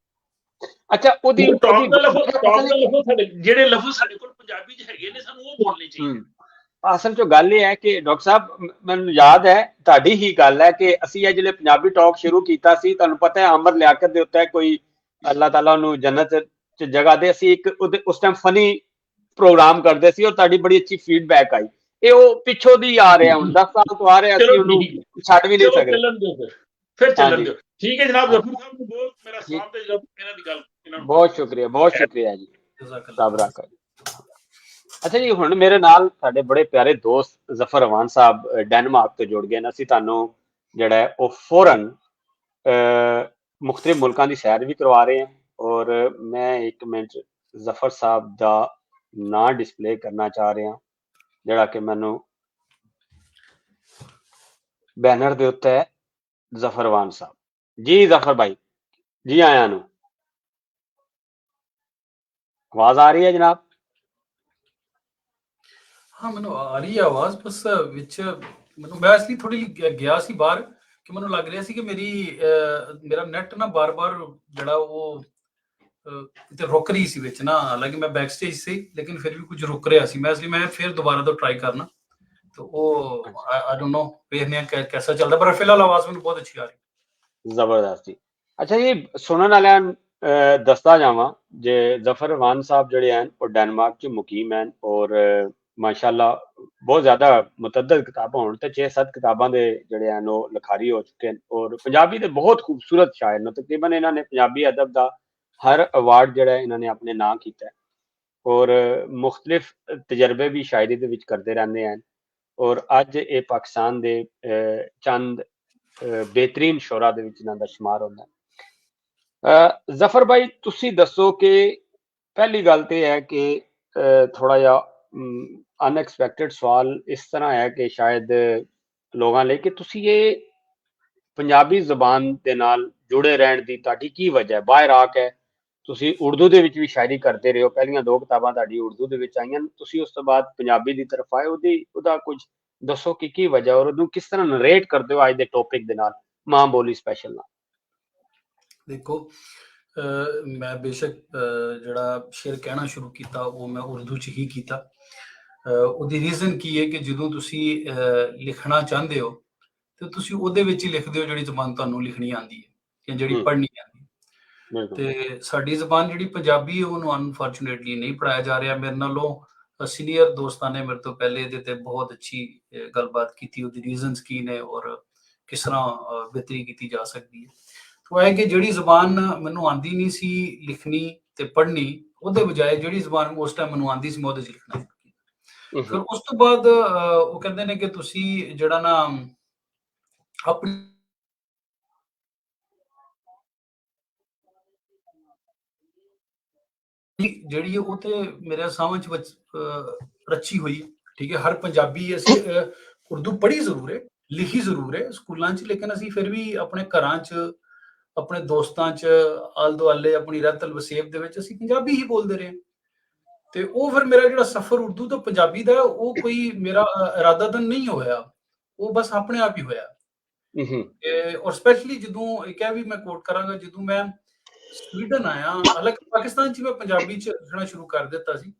ਅੱਛਾ, ਉਹਦੀ ਟਾਕ ਦਾ ਲਫ਼ਜ਼ ਸਾਡੇ ਜਿਹੜੇ ਲਫ਼ਜ਼ ਸਾਡੇ ਕੋਲ ਪੰਜਾਬੀ 'ਚ ਹੈਗੇ ਨੇ, ਸਾਨੂੰ ਉਹ ਬੋਲਣੇ ਚਾਹੀਦੇ। ਅਸਲ 'ਚ ਗੱਲ ਇਹ ਹੈ ਕਿ ਡਾਕਟਰ ਸਾਹਿਬ ਮੈਨੂੰ ਯਾਦ ਹੈ ਤੁਹਾਡੀ ਹੀ ਗੱਲ ਹੈ ਕਿ ਅਸੀਂ ਇਹ ਜਿਹੜੇ ਪੰਜਾਬੀ ਟਾਕ ਸ਼ੁਰੂ ਕੀਤਾ ਸੀ, ਤੁਹਾਨੂੰ ਪਤਾ ਹੈ ਅਮਰ ਲਿਆਕਤ ਦੇ ਉੱਤੇ ਕੋਈ ਅੱਲਾਹ ਤਾਲਾ ਨੂੰ ਜੰਨਤ 'ਚ ਜਗ੍ਹਾ ਦੇ, ਅਸੀਂ ਇੱਕ ਉਸ ਟਾਈਮ ਫਨੀ ਪ੍ਰੋਗਰਾਮ ਕਰਦੇ ਸੀ ਔਰ ਤੁਹਾਡੀ ਬੜੀ ਅੱਛੀ ਫੀਡਬੈਕ ਆਈ। ਇਹ ਉਹ ਪਿੱਛੋਂ ਦੀ ਆ ਰਿਹਾ, ਹੁਣ 10 ਸਾਲ ਤੋਂ ਆ ਰਿਹਾ, ਅਸੀਂ ਉਹਨੂੰ ਛੱਡ ਵੀ ਨਹੀਂ ਸਕਦੇ। ਫਿਰ ਚੱਲਣ ਦਿਓ। ਠੀਕ ਹੈ ਜਨਾਬ, ਜ਼ਫਰ ਸਾਹਿਬ ਨੂੰ ਬਹੁਤ ਮੇਰਾ ਸਲਾਮ ਤੇ ਇਹਨਾਂ ਦੀ ਗੱਲ। ਬਹੁਤ ਸ਼ੁਕਰੀਆ, ਬਹੁਤ ਸ਼ੁਕਰੀਆ ਜੀ, ਸਭ ਰੱਖਾ। ਅੱਛਾ ਜੀ, ਹੁਣ ਮੇਰੇ ਨਾਲ ਸਾਡੇ ਬੜੇ ਪਿਆਰੇ ਦੋਸਤ ਜ਼ਫਰਵਾਨ ਸਾਹਿਬ ਡੈਨਮਾਰਕ ਤੋਂ ਜੁੜ ਗਏ ਨੇ। ਅਸੀਂ ਤੁਹਾਨੂੰ ਜਿਹੜਾ ਉਹ ਫੌਰਨ ਮੁਖਤਲਿਫ ਮੁਲਕਾਂ ਦੀ ਸੈਰ ਵੀ ਕਰਵਾ ਰਹੇ ਹਾਂ ਔਰ ਮੈਂ ਇੱਕ ਮਿੰਟ ਜ਼ਫਰ ਸਾਹਿਬ ਦਾ ਨਾਂ ਡਿਸਪਲੇ ਕਰਨਾ ਚਾਹ ਰਿਹਾ, ਜਿਹੜਾ ਕਿ ਮੈਨੂੰ ਬੈਨਰ ਦੇ ਉੱਤੇ ਹੈ, ਜ਼ਫਰਵਾਨ ਸਾਹਿਬ ਜੀ। ਜ਼ਫਰ ਭਾਈ ਜੀ ਆਇਆਂ ਨੂੰ, ਆਵਾਜ਼ ਆ ਰਹੀ ਹੈ ਜਨਾਬ? हाँ, मैं आ रही है आवाज, बस विच मैं इसलिए थोड़ी गया सी बाहर कि मैं लग रहा सी कि मेरा नेट ना बार बार जड़ा वो रुक रही सी विच ना, हालांकि मैं बैक स्टेज सी लेकिन फिर भी कुछ रुक रहा सी। मैं इसलिए मैं फिर दोबारा तो ट्राई करना, तो वो आई डोंट नो देखने कैसा चलता, पर फिलहाल आवाज मैंने बहुत अच्छी आ रही। जबरदस्त जी। अच्छा जी, सुनने वाले दसदा जावां जे ਜ਼ਫਰਵਾਨ ਸਾਹਿਬ ਜਿਹੜੇ ਹਨ ਉਹ ਡੈਨਮਾਰਕ 'ਚ ਮੁਕੀਮ ਹਨ ਔਰ ਮਾਸ਼ਾਅੱਲਾ ਬਹੁਤ ਜ਼ਿਆਦਾ ਮੁਤਅੱਦਦ ਕਿਤਾਬਾਂ ਹੋਣ ਤੇ 6-7 ਕਿਤਾਬਾਂ ਦੇ ਜਿਹੜੇ ਹਨ ਉਹ ਲਿਖਾਰੀ ਹੋ ਚੁੱਕੇ ਹਨ ਔਰ ਪੰਜਾਬੀ ਦੇ ਬਹੁਤ ਖੂਬਸੂਰਤ ਸ਼ਾਇਰ ਨੇ। ਤਕਰੀਬਨ ਇਹਨਾਂ ਨੇ ਪੰਜਾਬੀ ਅਦਬ ਦਾ ਹਰ ਅਵਾਰਡ ਜਿਹੜਾ ਇਹਨਾਂ ਨੇ ਆਪਣੇ ਨਾਂ ਕੀਤਾ ਔਰ ਮੁਖਤਲਿਫ ਤਜਰਬੇ ਵੀ ਸ਼ਾਇਰੀ ਦੇ ਵਿੱਚ ਕਰਦੇ ਰਹਿੰਦੇ ਹਨ ਔਰ ਅੱਜ ਇਹ ਪਾਕਿਸਤਾਨ ਦੇ ਚੰਦ ਬਿਹਤਰੀਨ ਸ਼ੋਰਾ ਦੇ ਵਿੱਚ ਇਹਨਾਂ ਦਾ ਸ਼ੁਮਾਰ ਹੁੰਦਾ ਹੈ। ਜ਼ਫਰ ਭਾਈ, ਤੁਸੀਂ ਦੱਸੋ ਕਿ ਪਹਿਲੀ ਗੱਲ ਤੇ ਹੈ ਕਿ ਥੋੜਾ ਜਿਹਾ ਅਨਐਕਸਪੈਕਟਡ ਸਵਾਲ ਇਸ ਤਰ੍ਹਾਂ ਹੈ ਕਿ ਸ਼ਾਇਦ ਲੋਕਾਂ ਲਈ ਕਿ ਤੁਸੀਂ ਇਹ ਪੰਜਾਬੀ ਜ਼ਬਾਨ ਦੇ ਨਾਲ ਜੁੜੇ ਰਹਿਣ ਦੀ ਤੁਹਾਡੀ ਕੀ ਵਜ੍ਹਾ ਹੈ? ਬਾਹਰ ਆ ਕੇ ਤੁਸੀਂ ਉਰਦੂ ਦੇ ਵਿੱਚ ਵੀ ਸ਼ਾਇਰੀ ਕਰਦੇ ਰਹੇ ਹੋ, ਪਹਿਲੀਆਂ 2 ਕਿਤਾਬਾਂ ਤੁਹਾਡੀ ਉਰਦੂ ਦੇ ਵਿੱਚ ਆਈਆਂ, ਤੁਸੀਂ ਉਸ ਤੋਂ ਬਾਅਦ ਪੰਜਾਬੀ ਦੀ ਤਰਫ ਆਏ, ਉਹਦਾ ਕੁਝ ਦੱਸੋ ਕਿ ਕੀ ਵਜ੍ਹਾ ਔਰ ਉਹਨੂੰ ਕਿਸ ਤਰ੍ਹਾਂ ਨਰੇਟ ਕਰਦੇ ਹੋ ਅੱਜ ਦੇ ਟੌਪਿਕ ਦੇ ਨਾਲ, ਮਾਂ ਬੋਲੀ ਸਪੈਸ਼ਲ ਨਾਲ? देखो, मैं बेशक जड़ा शेर कहना शुरू किया वो मैं उर्दू च ही किया। ਉਹਦੀ ਰੀਜ਼ਨ ਕੀ ਹੈ ਕਿ ਜਦੋਂ ਤੁਸੀਂ ਲਿਖਣਾ ਚਾਹੁੰਦੇ ਹੋ ਤੇ ਤੁਸੀਂ ਉਹਦੇ ਵਿੱਚ ਹੀ ਲਿਖਦੇ ਹੋ ਜਿਹੜੀ ਜ਼ਬਾਨ ਤੁਹਾਨੂੰ ਲਿਖਣੀ ਆਉਂਦੀ ਹੈ ਜਾਂ ਜਿਹੜੀ ਪੜ੍ਹਨੀ ਆਉਂਦੀ ਹੈ। ਤੇ ਸਾਡੀ ਜ਼ਬਾਨ ਜਿਹੜੀ ਪੰਜਾਬੀ ਹੈ ਉਹਨੂੰ ਅਨਫੋਰਚੂਨੇਟਲੀ ਨਹੀਂ ਪੜ੍ਹਾਇਆ ਜਾ ਰਿਹਾ। ਮੇਰੇ ਨਾਲੋਂ ਸੀਨੀਅਰ ਦੋਸਤਾਂ ਨੇ ਮੇਰੇ ਤੋਂ ਪਹਿਲੇ ਇਹਦੇ ਤੇ ਬਹੁਤ ਅੱਛੀ ਗੱਲਬਾਤ ਕੀਤੀ, ਉਹਦੀ ਰੀਜ਼ਨਸ ਕੀ ਨੇ ਔਰ ਕਿਸ ਤਰ੍ਹਾਂ ਬਿਹਤਰੀ ਕੀਤੀ ਜਾ ਸਕਦੀ ਹੈ। तो है कि ਜਿਹੜੀ ਜ਼ਬਾਨ ਮੈਨੂੰ ਆਂਦੀ ਨਹੀਂ ਸੀ ਲਿਖਣੀ ਤੇ ਪੜ੍ਹਨੀ, ਉਹਦੇ ਬਜਾਏ ਜਿਹੜੀ ਜ਼ਬਾਨ ਉਸ ਟਾਈਮ ਮੈਨੂੰ ਆਂਦੀ ਸੀ ਮੈਂ ਉਹਦੇ 'ਚ ਲਿਖਣਾ ਸ਼ੁਰੂ ਕੀਤਾ। ਫਿਰ ਉਸ ਤੋਂ ਬਾਅਦ ਉਹ ਕਹਿੰਦੇ ਨੇ ਕਿ ਤੁਸੀਂ ਜਿਹੜਾ ਨਾ ਆਪਣੀ ਜਿਹੜੀ ਉਹ ਤੇ ਮੇਰੇ ਸਮਝ ਵਿੱਚ ਰੱਚੀ ਹੋਈ, ਠੀਕ ਹੈ। ਹਰ ਪੰਜਾਬੀ ਅਸੀਂ ਉਰਦੂ ਪੜ੍ਹੀ ਜ਼ਰੂਰ ਹੈ, ਲਿਖੀ ਜ਼ਰੂਰ ਹੈ ਸਕੂਲਾਂ 'ਚ, ਲੇਕਿਨ ਅਸੀਂ ਫਿਰ ਵੀ ਆਪਣੇ ਘਰਾਂ 'ਚ ਆਪਣੇ ਦੋਸਤਾਂ 'ਚ ਆਲੇ ਦੁਆਲੇ ਆਪਣੀ ਰਹਿਤਲ ਵਸੇਬ ਦੇ ਵਿੱਚ ਅਸੀਂ ਪੰਜਾਬੀ ਹੀ ਬੋਲਦੇ ਰਹੇ। ਤੇ ਉਹ ਫਿਰ ਮੇਰਾ ਜਿਹੜਾ ਸਫ਼ਰ ਉਰਦੂ ਤੋਂ ਪੰਜਾਬੀ ਦਾ ਉਹ ਕੋਈ ਮੇਰਾ ਇਰਾਦਾਤਨ ਨਹੀਂ ਹੋਇਆ, ਉਹ ਬਸ ਆਪਣੇ ਆਪ ਹੀ ਹੋਇਆ। ਔਰ ਸਪੈਸ਼ਲੀ ਜਦੋਂ ਇੱਕ ਹੈ ਵੀ ਮੈਂ ਕੋਟ ਕਰਾਂਗਾ, ਜਦੋਂ ਮੈਂ ਸਵੀਡਨ ਆਇਆ, ਹਾਲਾਂਕਿ ਪਾਕਿਸਤਾਨ 'ਚ ਮੈਂ ਪੰਜਾਬੀ 'ਚ ਲਿਖਣਾ ਸ਼ੁਰੂ ਕਰ ਦਿੱਤਾ ਸੀ,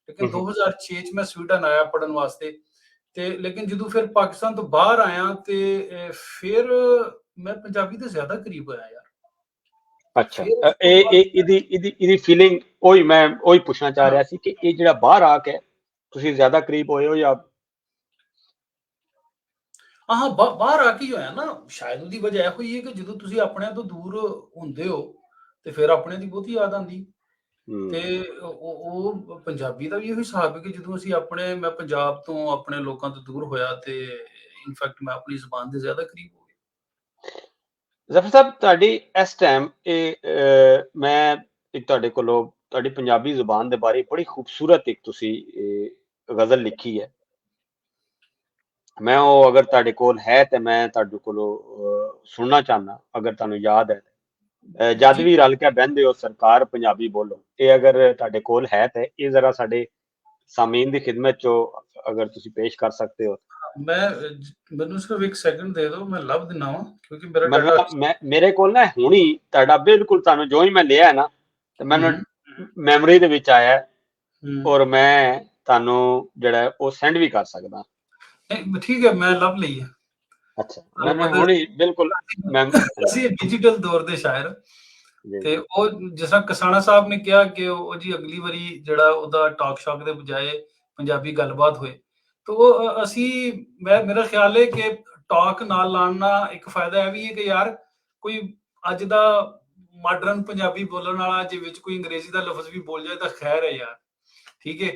ਲੇਕਿਨ 2006 'ਚ ਮੈਂ ਸਵੀਡਨ ਆਇਆ ਪੜ੍ਹਨ ਵਾਸਤੇ। ਤੇ ਲੇਕਿਨ ਜਦੋਂ ਫਿਰ ਪਾਕਿਸਤਾਨ ਤੋਂ ਬਾਹਰ ਆਇਆ ਤੇ ਫਿਰ ਮੈਂ ਪੰਜਾਬੀ ਦੇ ਜ਼ਿਆਦਾ ਕਰੀਬ ਹੋਇਆ ਯਾਰ। ਅੱਛਾ, ਇਹਦੀ ਫੀਲਿੰਗ ਮੈਂ ਉਹੀ ਪੁੱਛਣਾ ਚਾਹ ਰਿਹਾ ਸੀ ਕਿ ਇਹ ਜਿਹੜਾ ਬਾਹਰ ਆ ਕੇ ਤੁਸੀਂ ਜ਼ਿਆਦਾ ਕਰੀਬ ਹੋਏ ਹੋ ਜਾਂ ਹਾਂ ਬਾਹਰ ਆ ਕੇ ਹੀ ਹੋਇਆ ਨਾ। ਸ਼ਾਇਦ ਉਹਦੀ ਵਜ੍ਹਾ ਇਹੋ ਹੀ ਹੈ ਕਿ ਜਦੋਂ ਤੁਸੀਂ ਆਪਣਿਆਂ ਤੋਂ ਦੂਰ ਹੁੰਦੇ ਹੋ ਤੇ ਫਿਰ ਆਪਣਿਆਂ ਦੀ ਬਹੁਤੀ ਯਾਦ ਆਉਂਦੀ। ਤੇ ਉਹ ਪੰਜਾਬੀ ਦਾ ਵੀ ਇਹੋ ਹਿਸਾਬ ਹੈ ਕਿ ਜਦੋਂ ਅਸੀਂ ਮੈਂ ਪੰਜਾਬ ਤੋਂ ਆਪਣੇ ਲੋਕਾਂ ਤੋਂ ਦੂਰ ਹੋਇਆ ਤੇ ਇਨਫੈਕਟ ਮੈਂ ਆਪਣੀ ਜ਼ੁਬਾਨ ਦੇ ਜ਼ਿਆਦਾ ਕਰੀਬ ਹੋ ਗਿਆ। ਜ਼ਫਰ ਸਾਹਿਬ, ਤੁਹਾਡੀ ਇਸ ਟਾਈਮ ਮੈਂ ਇੱਕ ਤੁਹਾਡੇ ਕੋਲੋਂ ਤੁਹਾਡੀ ਪੰਜਾਬੀ ਜ਼ੁਬਾਨ ਦੇ ਬਾਰੇ ਬੜੀ ਖੂਬਸੂਰਤ ਇੱਕ ਤੁਸੀਂ ਗਜ਼ਲ ਲਿਖੀ ਹੈ। ਮੈਂ ਉਹ ਅਗਰ ਤੁਹਾਡੇ ਕੋਲ ਹੈ ਤੇ ਮੈਂ ਤੁਹਾਡੇ ਕੋਲੋਂ ਸੁਣਨਾ ਚਾਹੁੰਦਾ, ਅਗਰ ਤੁਹਾਨੂੰ ਯਾਦ ਹੈ। ਜਦ ਵੀ ਰਲ ਕੇ ਬਹਿੰਦੇ ਹੋ ਸਰਕਾਰ ਪੰਜਾਬੀ ਬੋਲੋ, ਇਹ ਅਗਰ ਤੁਹਾਡੇ ਕੋਲ ਹੈ ਤੇ ਇਹ ਜ਼ਰਾ ਸਾਡੇ ਸਾਮੀਨ ਦੀ ਖਿਦਮਤ ਚੋਂ ਅਗਰ ਤੁਸੀਂ ਪੇਸ਼ ਕਰ ਸਕਦੇ ਹੋ। ਮੈਨੂੰ ਸਿਰਫ ਇੱਕ ਸੈਕਿੰਡ ਦੇ ਦਿਓ, ਮੈਂ ਲੱਭ ਦਿਨਾ ਵਾਂ ਕਿਉਂਕਿ ਮੇਰਾ ਡਾਟਾ ਮੇਰੇ ਕੋਲ ਨਾ ਹੁਣੀ ਤੁਹਾਡਾ ਬਿਲਕੁਲ ਤੁਹਾਨੂੰ ਜੋ ਹੀ ਮੈਂ ਲਿਆ ਨਾ ਤੇ ਮੈਨੂੰ ਮੈਮਰੀ ਦੇ ਵਿੱਚ ਆਇਆ ਔਰ ਮੈਂ ਤੁਹਾਨੂੰ ਜਿਹੜਾ ਉਹ ਸੈਂਡ ਵੀ ਕਰ ਸਕਦਾ। ਠੀਕ ਹੈ, ਮੈਂ ਲੱਭ ਲਈ ਹੈ। ਅੱਛਾ, ਮੈਨੂੰ ਹੁਣੀ ਬਿਲਕੁਲ ਅਸੀਂ ਡਿਜੀਟਲ ਦੌਰ ਦੇ ਸ਼ਾਇਰ ਤੇ ਉਹ ਜਿਸ ਤਰ੍ਹਾਂ ਕਸਾਣਾ ਸਾਹਿਬ ਨੇ ਕਿਹਾ ਕਿ ਉਹ ਜੀ ਅਗਲੀ ਵਾਰੀ ਜਿਹੜਾ ਉਹਦਾ ਟਾਕ ਸ਼ੌਕ ਦੇ ਬਜਾਏ ਪੰਜਾਬੀ ਗੱਲਬਾਤ ਹੋਏ, ਤਾਂ ਉਹ ਮੇਰਾ ਖਿਆਲ ਹੈ ਕਿ ਟਾਕ ਨਾਲ ਲਾਉਣ ਨਾਲ ਇੱਕ ਫਾਇਦਾ ਇਹ ਵੀ ਹੈ ਕਿ ਯਾਰ ਕੋਈ ਅੱਜ ਦਾ ਮਾਡਰਨ ਪੰਜਾਬੀ ਬੋਲਣ ਵਾਲਾ ਜੇ ਵਿੱਚ ਕੋਈ ਅੰਗਰੇਜ਼ੀ ਦਾ ਲਫ਼ਜ਼ ਵੀ ਬੋਲ ਜਾਏ ਤਾਂ ਖੈਰ ਹੈ ਯਾਰ, ਠੀਕ ਹੈ।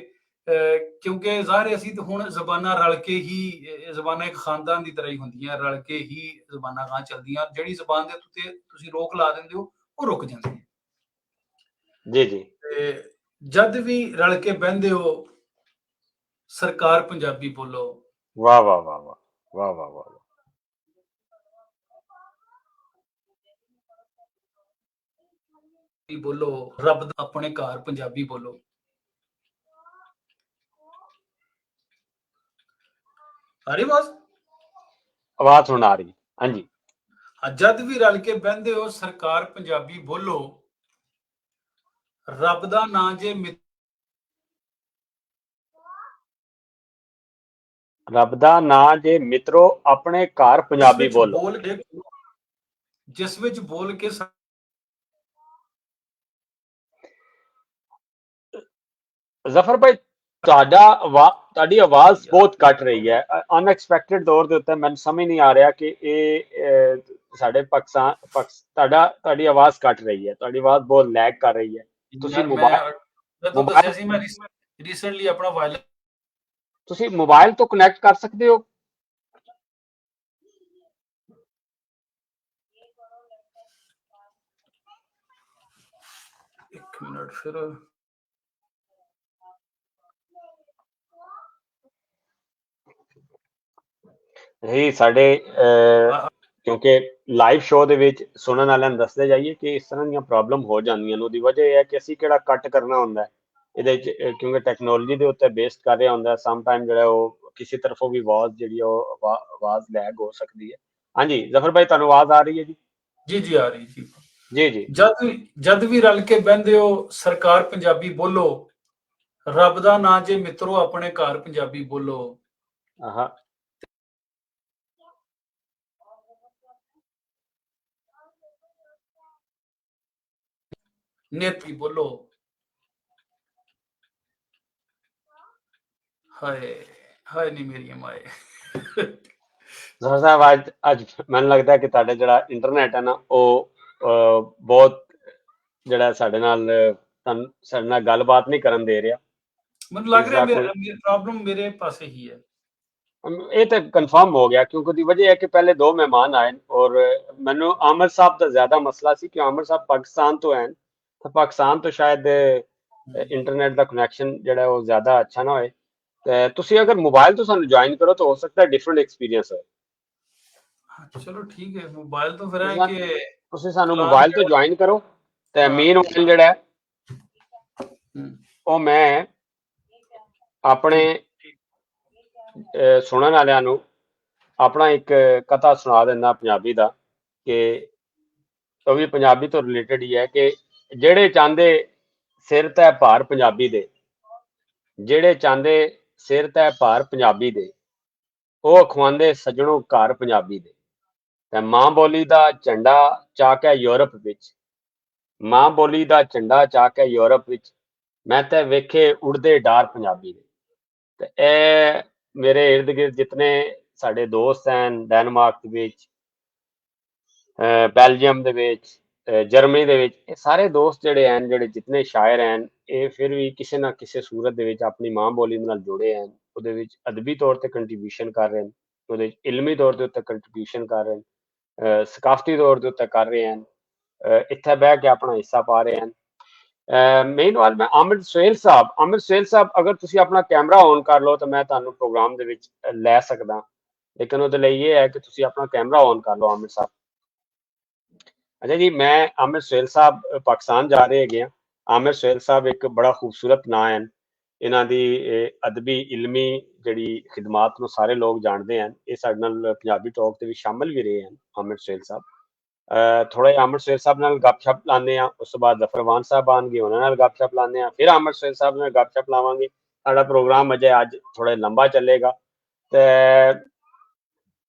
ਕਿਉਂਕਿ ਜ਼ਾਹਿਰ ਅਸੀਂ ਤਾਂ ਹੁਣ ਜ਼ਬਾਨਾਂ ਰਲ ਕੇ ਹੀ, ਜ਼ਬਾਨਾਂ ਇੱਕ ਖਾਨਦਾਨ ਦੀ ਤਰ੍ਹਾਂ ਹੀ ਹੁੰਦੀਆਂ, ਰਲ ਕੇ ਹੀ ਜ਼ਬਾਨਾਂ ਗਾਂ ਚੱਲਦੀਆਂ। ਜਿਹੜੀ ਜ਼ਬਾਨ ਦੇ ਉੱਤੇ ਤੁਸੀਂ ਰੋਕ ਲਾ ਦਿੰਦੇ ਹੋ ਉਹ ਰੁਕ ਜਾਂਦੀ ਹੈ। ਜੀ ਜੀ। ਤੇ ਜਦ ਵੀ ਰਲ ਕੇ ਬਹਿੰਦੇ ਹੋ ਸਰਕਾਰ ਪੰਜਾਬੀ ਬੋਲੋ। ਵਾਹ ਵਾਹ ਵਾਹ ਵਾਹ ਵਾਹ ਵਾਹ ਵਾਹ। ਬੋਲੋ ਰੱਬ ਦਾ ਆਪਣੇ ਘਰ ਪੰਜਾਬੀ ਬੋਲੋ। ਆ ਰਹੀ ਆਵਾਜ਼ ਸੁਣ ਆ ਰਹੀ? ਹਾਂਜੀ। ਜਦ ਵੀ ਰਲ ਕੇ ਬਹਿੰਦੇ ਹੋ ਸਰਕਾਰ ਪੰਜਾਬੀ ਬੋਲੋ, ਰੱਬ ਦਾ ਨਾਂ ਜੇ ਰੱਬ ਦਾ ਨਾਂ ਜੇ ਮਿੱਤਰੋ ਆਪਣੇ ਘਰ ਪੰਜਾਬੀ ਬੋਲੋ, ਜਿਸ ਵਿੱਚ ਬੋਲ ਕੇ ਜ਼ਫਰ ਭਾਈ ਤੁਹਾਡੀ ਆਵਾਜ਼ ਬਹੁਤ ਕੱਟ ਰਹੀ ਹੈ ਅਨਐਕਸਪੈਕਟਡ ਤੌਰ ਦੇ ਉੱਤੇ। ਮੈਨੂੰ ਸਮਝ ਨਹੀਂ ਆ ਰਿਹਾ ਕਿ ਇਹ ਸਾਡੇ ਤੁਹਾਡੀ ਆਵਾਜ਼ ਕੱਟ ਰਹੀ ਹੈ, ਤੁਹਾਡੀ ਆਵਾਜ਼ ਬਹੁਤ ਲੈਗ ਕਰ ਰਹੀ ਹੈ। ਤੁਸੀਂ ਮੋਬਾਈਲ ਤੋਂ ਕਨੈਕਟ ਕਰ ਸਕਦੇ ਹੋ? ਇੱਕ ਮਿੰਟ ਫਿਰ ਨਹੀਂ, ਸਾਡੇ ਕਿਉਂਕਿ ਲਾਈਵ ਸ਼ੋਅ ਦੇ ਵਿੱਚ ਸੁਣਨ ਵਾਲਿਆਂ ਨੂੰ ਦੱਸਦੇ ਜਾਈਏ ਕਿ ਇਸ ਤਰ੍ਹਾਂ ਦੀਆਂ ਪ੍ਰੋਬਲਮ ਹੋ ਜਾਂਦੀਆਂ ਨੇ। ਉਹਦੀ ਵਜ੍ਹਾ ਇਹ ਹੈ ਕਿ ਅਸੀਂ ਕਿਹੜਾ ਕੱਟ ਕਰਨਾ ਹੁੰਦਾ ਇਹਦੇ ਵਿੱਚ, ਕਿਉਂਕਿ ਟੈਕਨੋਲੋਜੀ ਦੇ ਉੱਤੇ ਬੇਸਡ ਕਰ ਰਿਹਾ ਹੁੰਦਾ। ਸਮ ਟਾਈਮ ਜਿਹੜਾ ਉਹ ਕਿਸੇ ਤਰਫੋਂ ਵੀ ਆਵਾਜ਼ ਜਿਹੜੀ ਉਹ ਆਵਾਜ਼ ਲੈਗ ਹੋ ਸਕਦੀ ਹੈ। ਹਾਂਜੀ ਜ਼ਫਰ ਭਾਈ, ਤੁਹਾਨੂੰ ਆਵਾਜ਼ ਆ ਰਹੀ ਹੈ ਜੀ? ਜੀ ਜੀ ਆ ਰਹੀ ਜੀ। ਜੀ ਜੀ। ਜਦ ਵੀ ਰਲ ਕੇ ਬਹਿੰਦੇ ਹੋ ਸਰਕਾਰ ਪੰਜਾਬੀ ਬੋਲੋ, ਰੱਬ ਦਾ ਨਾਂ ਜੇ ਮਿੱਤਰੋ ਆਪਣੇ ਘਰ ਪੰਜਾਬੀ ਬੋਲੋ। ਆਹਾ। ਨੇਤੀ ਬੋਲੋ। ਹਾਏ ਹਾਏ ਨੀ ਮੇਰੀਆਂ ਮਾਏ। ਜ਼ਫਰ ਸਾਹਿਬ, ਅੱਜ ਮੈਨੂੰ ਲੱਗਦਾ ਕਿ ਤੁਹਾਡਾ ਜਿਹੜਾ ਇੰਟਰਨੈਟ ਹੈ ਨਾ ਉਹ ਬਹੁਤ ਜਿਹੜਾ ਸਾਡੇ ਨਾਲ ਗੱਲਬਾਤ ਨਹੀਂ ਕਰਨ ਦੇ ਰਿਹਾ। ਮੈਨੂੰ ਲੱਗ ਰਿਹਾ ਪ੍ਰੋਬਲਮ ਮੇਰੇ ਪਾਸੇ ਹੀ ਹੈ। ਇਹ ਤਾਂ ਕਨਫਰਮ ਹੋ ਗਿਆ ਕਿਉਂਕਿ ਦੀ ਵਜ੍ਹਾ ਹੈ ਕਿ ਪਹਿਲੇ ਦੋ ਮਹਿਮਾਨ ਆਏ ਔਰ ਮੈਨੂੰ ਆਮਰ ਸਾਹਿਬ ਦਾ ਜ਼ਿਆਦਾ ਮਸਲਾ ਸੀ ਕਿ ਆਮਰ ਸਾਹਿਬ ਪਾਕਿਸਤਾਨ ਤੋਂ ਆਏ ਤਾਂ ਪਾਕਿਸਤਾਨ ਤੋਂ ਸ਼ਾਇਦ ਇੰਟਰਨੈਟ ਦਾ ਕਨੈਕਸ਼ਨ ਜਿਹੜਾ ਉਹ ਜ਼ਿਆਦਾ ਅੱਛਾ ਨਾ ਹੋਏ। ਤੇ ਤੁਸੀਂ ਅਗਰ ਮੋਬਾਈਲ ਤੋਂ ਸਾਨੂੰ ਜੁਆਇਨ ਕਰੋ ਤਾਂ ਹੋ ਸਕਦਾ ਡਿਫਰੈਂਟ ਐਕਸਪੀਰੀਅੰਸ ਹੋਏ। ਚਲੋ ਠੀਕ ਹੈ, ਮੋਬਾਈਲ ਤੋਂ ਫਿਰ ਹੈ ਕਿ ਤੁਸੀਂ ਸਾਨੂੰ ਮੋਬਾਈਲ ਤੋਂ ਜੁਆਇਨ ਕਰੋ ਤੇ ਮੇਨ ਜਿਹੜਾ ਉਹ ਮੈਂ ਆਪਣੇ ਸੁਣਨ ਵਾਲਿਆਂ ਨੂੰ ਆਪਣਾ ਇੱਕ ਕਥਾ ਸੁਣਾ ਦਿੰਦਾ ਪੰਜਾਬੀ ਦਾ, ਕਿ ਉਹ ਵੀ ਪੰਜਾਬੀ ਤੋਂ ਰਿਲੇਟਡ ਹੀ ਹੈ ਕਿ ਜਿਹੜੇ ਚਾਹੁੰਦੇ ਸਿਰ ਤੈ ਭਾਰ ਪੰਜਾਬੀ ਦੇ, ਜਿਹੜੇ ਚਾਹੁੰਦੇ ਸਿਰ ਤੈ ਭਾਰ ਪੰਜਾਬੀ ਦੇ, ਉਹ ਅਖਵਾਉਂਦੇ ਸੱਜਣੋਂ ਘਰ ਪੰਜਾਬੀ ਦੇ। ਤੇ ਮਾਂ ਬੋਲੀ ਦਾ ਝੰਡਾ ਚਾਕ ਹੈ ਯੂਰਪ ਵਿੱਚ, ਮਾਂ ਬੋਲੀ ਦਾ ਝੰਡਾ ਚਾਕ ਹੈ ਯੂਰਪ ਵਿੱਚ, ਮੈਂ ਤੇ ਵੇਖੇ ਉੜਦੇ ਡਾਰ ਪੰਜਾਬੀ ਦੇ। ਤੇ ਇਹ ਮੇਰੇ ਇਰਦ ਗਿਰਦ ਜਿਤਨੇ ਸਾਡੇ ਦੋਸਤ ਹਨ, ਡੈਨਮਾਰਕ ਦੇ ਵਿੱਚ, ਬੈਲਜੀਅਮ ਦੇ ਵਿੱਚ, ਜਰਮਨੀ ਦੇ ਵਿੱਚ, ਇਹ ਸਾਰੇ ਦੋਸਤ ਜਿਹੜੇ ਹਨ, ਜਿਹੜੇ ਜਿਤਨੇ ਸ਼ਾਇਰ ਹਨ, ਇਹ ਫਿਰ ਵੀ ਕਿਸੇ ਨਾ ਕਿਸੇ ਸੂਰਤ ਦੇ ਵਿੱਚ ਆਪਣੀ ਮਾਂ ਬੋਲੀ ਨਾਲ ਜੁੜੇ ਹਨ। ਉਹਦੇ ਵਿੱਚ ਅਦਬੀ ਤੌਰ ਤੇ ਕੰਟਰੀਬਿਊਸ਼ਨ ਕਰ ਰਹੇ ਹਨ, ਉਹਦੇ ਵਿੱਚ ਇਲਮੀ ਤੌਰ ਦੇ ਉੱਤੇ ਕੰਟਰੀਬਿਊਸ਼ਨ ਕਰ ਰਹੇ ਹਨ, ਸਕਾਫਤੀ ਤੌਰ ਦੇ ਉੱਤੇ ਕਰ ਰਹੇ ਹਨ, ਇੱਥੇ ਬਹਿ ਕੇ ਆਪਣਾ ਹਿੱਸਾ ਪਾ ਰਹੇ ਹਨ। ਮੇਨਵਾਲ ਮੈਂ ਆਮਿਰ ਸੁਹੇਲ ਸਾਹਿਬ, ਅਗਰ ਤੁਸੀਂ ਆਪਣਾ ਕੈਮਰਾ ਔਨ ਕਰ ਲਓ ਤਾਂ ਮੈਂ ਤੁਹਾਨੂੰ ਪ੍ਰੋਗਰਾਮ ਦੇ ਵਿੱਚ ਲੈ ਸਕਦਾ, ਲੇਕਿਨ ਉਹਦੇ ਲਈ ਇਹ ਹੈ ਕਿ ਤੁਸੀਂ ਆਪਣਾ ਕੈਮਰਾ ਔਨ ਕਰ ਲਓ ਆਮਿਰ ਸਾਹਿਬ। ਅੱਛਾ ਜੀ, ਮੈਂ ਆਮਿਰ ਸੁਹੇਲ ਸਾਹਿਬ ਪਾਕਿਸਤਾਨ ਜਾ ਰਹੇ ਹੈਗੇ ਆ। ਆਮਿਰ ਸੁਹੇਲ ਸਾਹਿਬ ਇੱਕ ਬੜਾ ਖੂਬਸੂਰਤ ਨਾਂ ਹੈ, ਇਹਨਾਂ ਦੀ ਅਦਬੀ ਇਲਮੀ ਜਿਹੜੀ ਖਿਦਮਾਤ ਨੂੰ ਸਾਰੇ ਲੋਕ ਜਾਣਦੇ ਹਨ। ਇਹ ਸਾਡੇ ਨਾਲ ਪੰਜਾਬੀ ਟਾਕ ਤੇ ਵੀ ਸ਼ਾਮਿਲ ਵੀ ਰਹੇ ਹਨ ਆਮਿਰ ਸੁਹੇਲ ਸਾਹਿਬ। ਥੋੜਾ ਜਿਹਾ ਆਮਿਰ ਸੁਹੇਲ ਸਾਹਿਬ ਨਾਲ ਗੱਪਸ਼ਪ ਲਾਉਂਦੇ ਆ, ਉਸ ਤੋਂ ਬਾਅਦ ਜ਼ਫਰਵਾਨ ਸਾਹਿਬ ਆਉਣਗੇ, ਉਹਨਾਂ ਨਾਲ ਗੱਪਸ਼ਪ ਲਾਉਂਦੇ ਆ, ਫਿਰ ਆਮਿਰ ਸੁਹੇਲ ਸਾਹਿਬ ਨਾਲ ਗੱਪਸ਼ਪ ਲਾਵਾਂਗੇ। ਸਾਡਾ ਪ੍ਰੋਗਰਾਮ ਅਜੇ ਅੱਜ ਥੋੜਾ ਲੰਬਾ ਚੱਲੇਗਾ। ਤੇ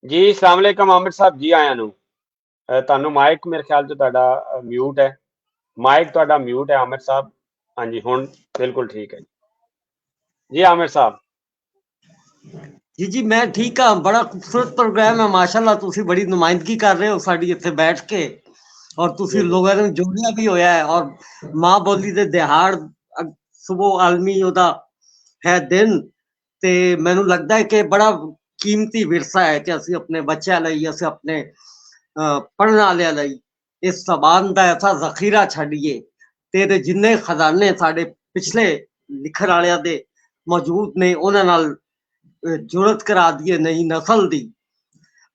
ਜੀ ਅਸਲਾਮ ਅਲੈਕਮ ਆਮਿਰ ਸਾਹਿਬ, ਜੀ ਆਇਆਂ ਨੂੰ। ਤੁਹਾਨੂੰ ਮਾਈਕ ਮੇਰੇ ਖਿਆਲ ਚ ਤੁਹਾਡਾ ਮਿਊਟ ਹੈ, ਮਾਈਕ ਤੁਹਾਡਾ ਮਿਊਟ ਹੈ ਆਮਿਰ ਸਾਹਿਬ। ਹਾਂਜੀ ਹੁਣ ਬਿਲਕੁਲ ਠੀਕ ਹੈ ਜੀ ਆਮਿਰ ਸਾਹਿਬ। जी जी मैं ठीक हाँ, बड़ा खूबसूरत प्रोग्राम है माशाल्लाह। तुसी बड़ी नुमाइंदगी कर रहे हो साड़ी इत्थे बैठ के, और तुसी लोगों ने जोड़िया भी होया है। और माँ बोली दे दिहाड़ सुबह आलमी ओदा है दिन, ते मैनू लगता है कि बड़ा कीमती विरसा है कि असी अपने बच्चों लई, असी अपने पढ़ने वाले लई इस जबान दा ऐसा जखीरा छड्डिए, ते जिन्ने खजाने साडे पिछले लिखण वालियां दे मौजूद ने उन्हां नाल जुड़त करा दिए नई नस्ल दी।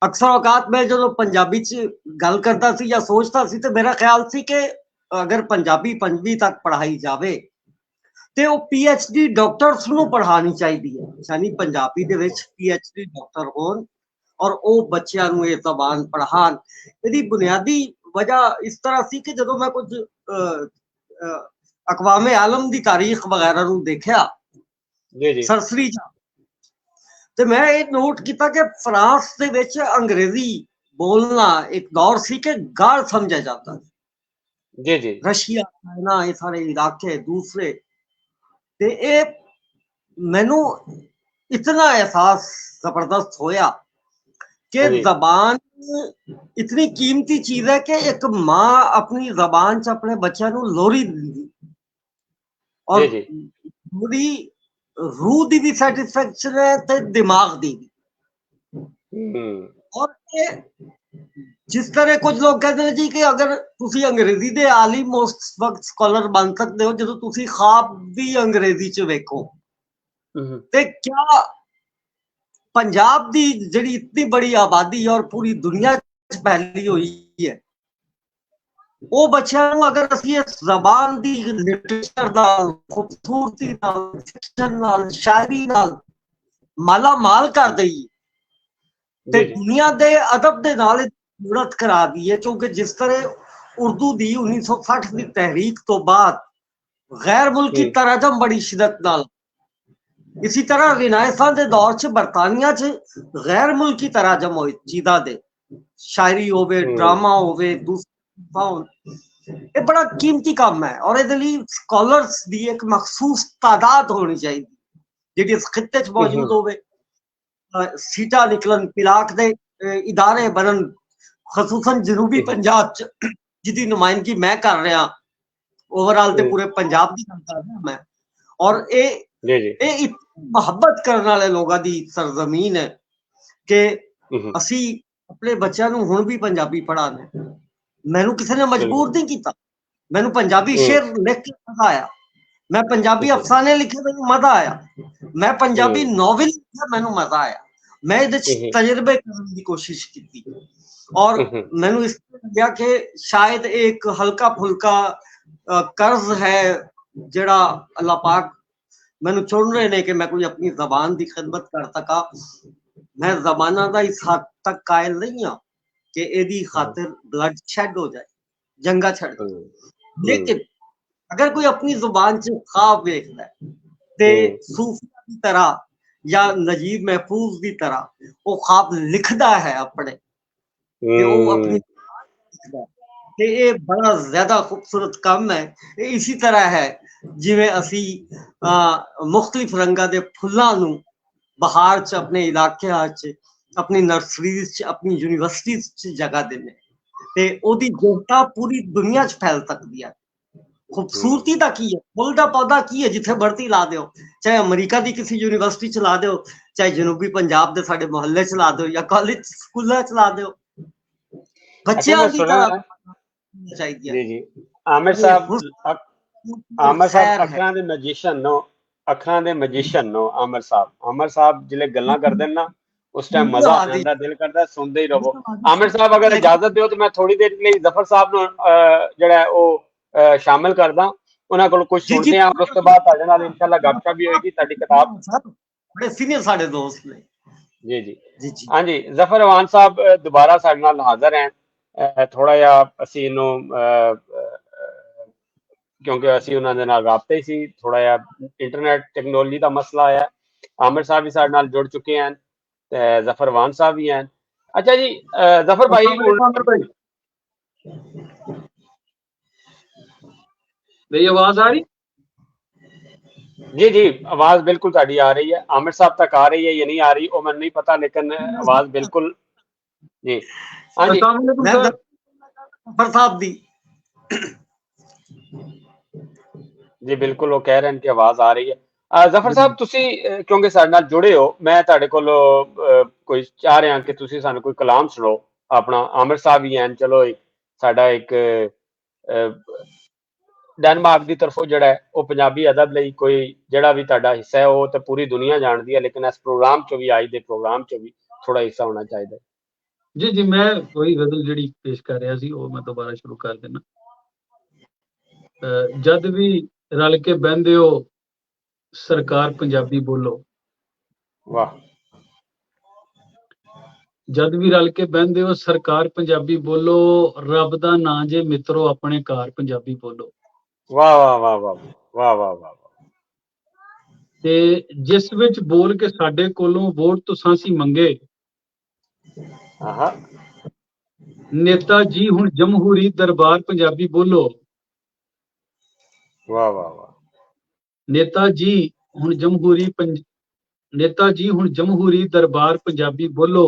अक्सर औकात मैं जो पंजाबी च गल करता सी या सोचता सी, तो मेरा ख्याल सी कि अगर पंजाबी 5वीं तक पढ़ाई जावे ते वो PhD डॉक्टर्स नूं पढ़ानी चाहिए है, यानी पंजाबी दे विच PhD डॉक्टर होण और वो बच्चों नूं ये जबान पढ़ाण। इहदी बुनियादी वजह इस तरह सी कि जदों मैं कुछ अकवामे आलम दी तारीख वगैरह नूं देखिया सरसरी जा, ਤੇ ਮੈਂ ਇਹ ਨੋਟ ਕੀਤਾ ਕਿ ਫਰਾਂਸ ਦੇ ਵਿੱਚ ਅੰਗਰੇਜ਼ੀ ਬੋਲਣਾ ਇੱਕ ਦੌਰ ਸੀ ਕਿ ਗਾਲ ਸਮਝਿਆ ਜਾਂਦਾ ਜੀ ਜੀ, ਰਸ਼ੀਆ, ਚਾਈਨਾ, ਇਹ ਸਾਰੇ ਇਲਾਕੇ ਦੂਸਰੇ। ਤੇ ਇਹ ਮੈਨੂੰ ਇਤਨਾ ਅਹਿਸਾਸ ਜ਼ਬਰਦਸਤ ਹੋਇਆ कि जबान इतनी कीमती चीज है कि एक माँ अपनी जबान च अपने बच्चों को लोरी दी, और पूरी रूह दी भी सैटिस्फैक्शन है ते दिमाग दी भी। और जिस तरह कुछ लोग कहते हैं जी कि अगर तुसी अंग्रेजी दे आली मोस्ट वक्त स्कॉलर बन सकते हो जो तुसी ख्वाब भी अंग्रेजी च वेखो, ते क्या पंजाब दी जड़ी इतनी बड़ी आबादी और पूरी दुनिया च फैली हुई है, वो बच्चों अगर असी इस जबान दी लिटरेचर नाल, खूबसूरती नाल, फिक्शन नाल, शायरी नाल माला माल कर दईए ते दुनिया दे अदब दे नाल जुड़त करा दईए। क्योंकि जिस तरह उर्दू दी 1960 दी तहरीक तो बाद गैर मुल्की तराजम बड़ी शिदत नाल, इसी तरह रिनायसां दे दौर च बरतानिया च गैर मुल्की तराजम होए चीज़ां दे, शायरी होवे, ड्रामा होवे, ये बड़ा कीमती काम है। और इहदे लई स्कॉलर्स दी एक मखसूस तादाद होनी चाहिए जिहड़ी इस खित्ते च मौजूद होवे। सीटा निकलन, पिलाक दे इदारे बनन, खसूसन जनूबी पंजाब च जिहदी नुमाइंदगी मैं कर रहा, ओवरऑल ते पूरे पंजाब दी गल कर रहा मैं। और ये मोहब्बत करने वाले लोगों की सरजमीन है कि असी अपने बच्चों को हुण भी पंजाबी पढ़ाने। मैनू किसी ने मजबूर नहीं किया, मैनू पंजाबी शेर लिख के मजा आया, मैं पंजाबी अफसाने लिखे मैनू मजा आया, मैं पंजाबी नॉवल लिखे मैनू मजा आया, मैं इहदे च तजर्बे करने की कोशिश की। और मैनू इस लग्या कि शायद एक हल्का फुल्का कर्ज है जिहड़ा अल्लाह पाक मैनू चुन रहे ने कि मैं कोई अपनी जबान की खिदमत कर सका। मैं जबाना का इस हद तक कायल नहीं हाँ कि एदी खातिर ब्लड शेड हो जाए, जंगा छड़, लेकिन अगर कोई अपनी जुबान च ख्वाब देखता है ते सूफिया की तरह या नजीब महफूज की तरह वो ख्वाब लिखता है अपने ते वो अपनी लिखदा है। ते ये बड़ा ज्यादा खूबसूरत काम है। ये इसी तरह है जिवें असी मुख्तलिफ रंगां दे फुल्लां नूं बहार च अपने इलाके च अपनी नर्सरीज च अपनी यूनिवर्सिटीज च जगह देने ते ओदी जोता पूरी दुनिया च फैल सकदी है। खूबसूरती दा की है, फुल दा पौधा की है, जिथे मर्जी ला दो, चाहे अमरीका दी किसी यूनिवर्सिटी च ला दो, चाहे जनूबी पंजाब दे साडे मोहल्ले च ला दो या कॉलेज स्कूलों च ला दो, अच्छा बच्चियां मैं दी सुना तरह है चाहिए। जी जी आमिर ये साहब आमिर साहब खैर है। अखरां दे मैजिशियन नो अखरां दे मैजिशियन नो आमिर साहब जिले गल्लां करदे ना उस टाइम मजा आ हादी जांदा दिल करदा सुनदे ही रहो। आमिर साहब अगर इजाजत दिओ तो मैं थोड़ी देर ਲਈ ਜ਼ਫਰ ਸਾਹਿਬ ਨੂੰ ਜਿਹੜਾ ਹੈ ਉਹ ਸ਼ਾਮਿਲ ਕਰਦਾ ਉਹਨਾਂ ਕੋਲ ਕੁਝ जी जी ਸੁਣਦੇ ਆ ਉਸ ਤੋਂ ਬਾਅਦ ਤੁਹਾਡੇ ਨਾਲ ਇਨਸ਼ਾਅੱਲਾ ਗੱਪਸ਼ਪ ਵੀ ਹੋਏਗੀ ਤੁਹਾਡੀ ਕਿਤਾਬ बड़े सीनियर साडे दोस्त ने जी जी जी जी हाँ जी ਜ਼ਫਰ ਅਵਾਨ ਸਾਹਿਬ ਦੁਬਾਰਾ ਸਾਡੇ ਨਾਲ ਹਾਜ਼ਰ हैं ਥੋੜਾ ਜਿਹਾ ਅਸੀਂ ਇਹਨੂੰ ਕਿਉਂਕਿ ਅਸੀਂ ਉਹਨਾਂ ਦੇ ਨਾਲ ਰਾਬਤੇ ਸੀ ਥੋੜਾ ਜਿਹਾ ਇੰਟਰਨੈਟ ਟੈਕਨੋਲੋਜੀ ਦਾ ਮਸਲਾ ਆਇਆ ਆਮਿਰ ਸਾਹਿਬ ਵੀ ਸਾਡੇ ਨਾਲ ਜੁੜ ਚੁੱਕੇ ਹਨ ਤੇ ਜ਼ਫਰ ਅਵਾਨ ਸਾਹਿਬ ਵੀ ਹਨ अच्छा जी जफर भाई मेरी आवाज आ रही? जी जी आवाज बिल्कुल ताड़ी आ रही है आमिर साहब तक आ रही है या नहीं आ रही वो मैंने नहीं पता लेकिन आवाज बिल्कुल जी हाँ जी अस्सलाम वालेकुम मैं सर। प्रताप दी जी बिल्कुल वो कह रहे हैं कि आवाज आ रही है ਜ਼ਫਰ ਸਾਹਿਬ ਤੁਸੀਂ ਕਿਉਂਕਿ ਸਾਡੇ ਨਾਲ ਜੁੜੇ ਹੋ ਮੈਂ ਤੁਹਾਡੇ ਕੋਲ ਕੋਈ ਚਾਹ ਰਿਹਾ ਕਿ ਤੁਸੀਂ ਸਾਨੂੰ ਕੋਈ ਕਲਾਮ ਸੁਣਾਓ ਆਪਣਾ ਆਮਿਰ ਸਾਹਿਬ ਵੀ ਹਨ ਚਲੋ ਸਾਡਾ ਇੱਕ ਡੈਨਮਾਰਕ ਦੀ ਤਰਫੋਂ ਜਿਹੜਾ ਹੈ ਉਹ ਪੰਜਾਬੀ ਅਦਬ ਲਈ ਕੋਈ ਜਿਹੜਾ ਵੀ ਤੁਹਾਡਾ ਹਿੱਸਾ ਹੈ ਉਹ ਤੇ ਪੂਰੀ ਦੁਨੀਆ ਜਾਣਦੀ ਹੈ ਲੇਕਿਨ ਇਸ ਪ੍ਰੋਗਰਾਮ ਚ ਵੀ ਅੱਜ ਦੇ ਪ੍ਰੋਗਰਾਮ ਚ ਵੀ ਥੋੜਾ ਹਿੱਸਾ ਹੋਣਾ ਚਾਹੀਦਾ जी जी मैं वही गजल ਜਿਹੜੀ ਪੇਸ਼ ਕਰ ਰਿਹਾ ਸੀ ਉਹ ਮੈਂ ਦੁਬਾਰਾ ਸ਼ੁਰੂ ਕਰ ਦੇਣਾ। ਜਦ ਵੀ ਰਲ ਕੇ ਬਹਿੰਦੇ ਹੋ ਸਰਕਾਰ ਪੰਜਾਬੀ ਬੋਲੋ ਵਾਹ ਜਦ ਵੀ ਰਲ ਕੇ ਬਹਿੰਦੇ ਹੋ ਸਰਕਾਰ ਪੰਜਾਬੀ ਬੋਲੋ ਰੱਬ ਦਾ ਨਾਂ ਜੇ ਮਿੱਤਰੋ ਆਪਣੇ ਘਰ ਪੰਜਾਬੀ ਬੋਲੋ ਵਾਹ ਵਾਹ ਵਾਹ ਵਾਹ ਵਾਹ ਵਾਹ ਵਾਹ ਤੇ ਜਿਸ ਵਿੱਚ ਬੋਲ ਕੇ ਸਾਡੇ ਕੋਲੋਂ ਵੋਟ ਤੁਸਾਂ ਸੀ ਮੰਗੇ ਆਹਾ ਨੇਤਾ ਜੀ ਹੁਣ ਜਮਹੂਰੀ ਦਰਬਾਰ ਪੰਜਾਬੀ ਬੋਲੋ ਵਾਹ ਵਾਹ ਵਾਹ ਨੇਤਾ ਜੀ ਹੁਣ ਜਮਹੂਰੀ ਨੇਤਾ ਜੀ ਹੁਣ ਜਮਹੂਰੀ ਦਰਬਾਰ ਪੰਜਾਬੀ ਬੋਲੋ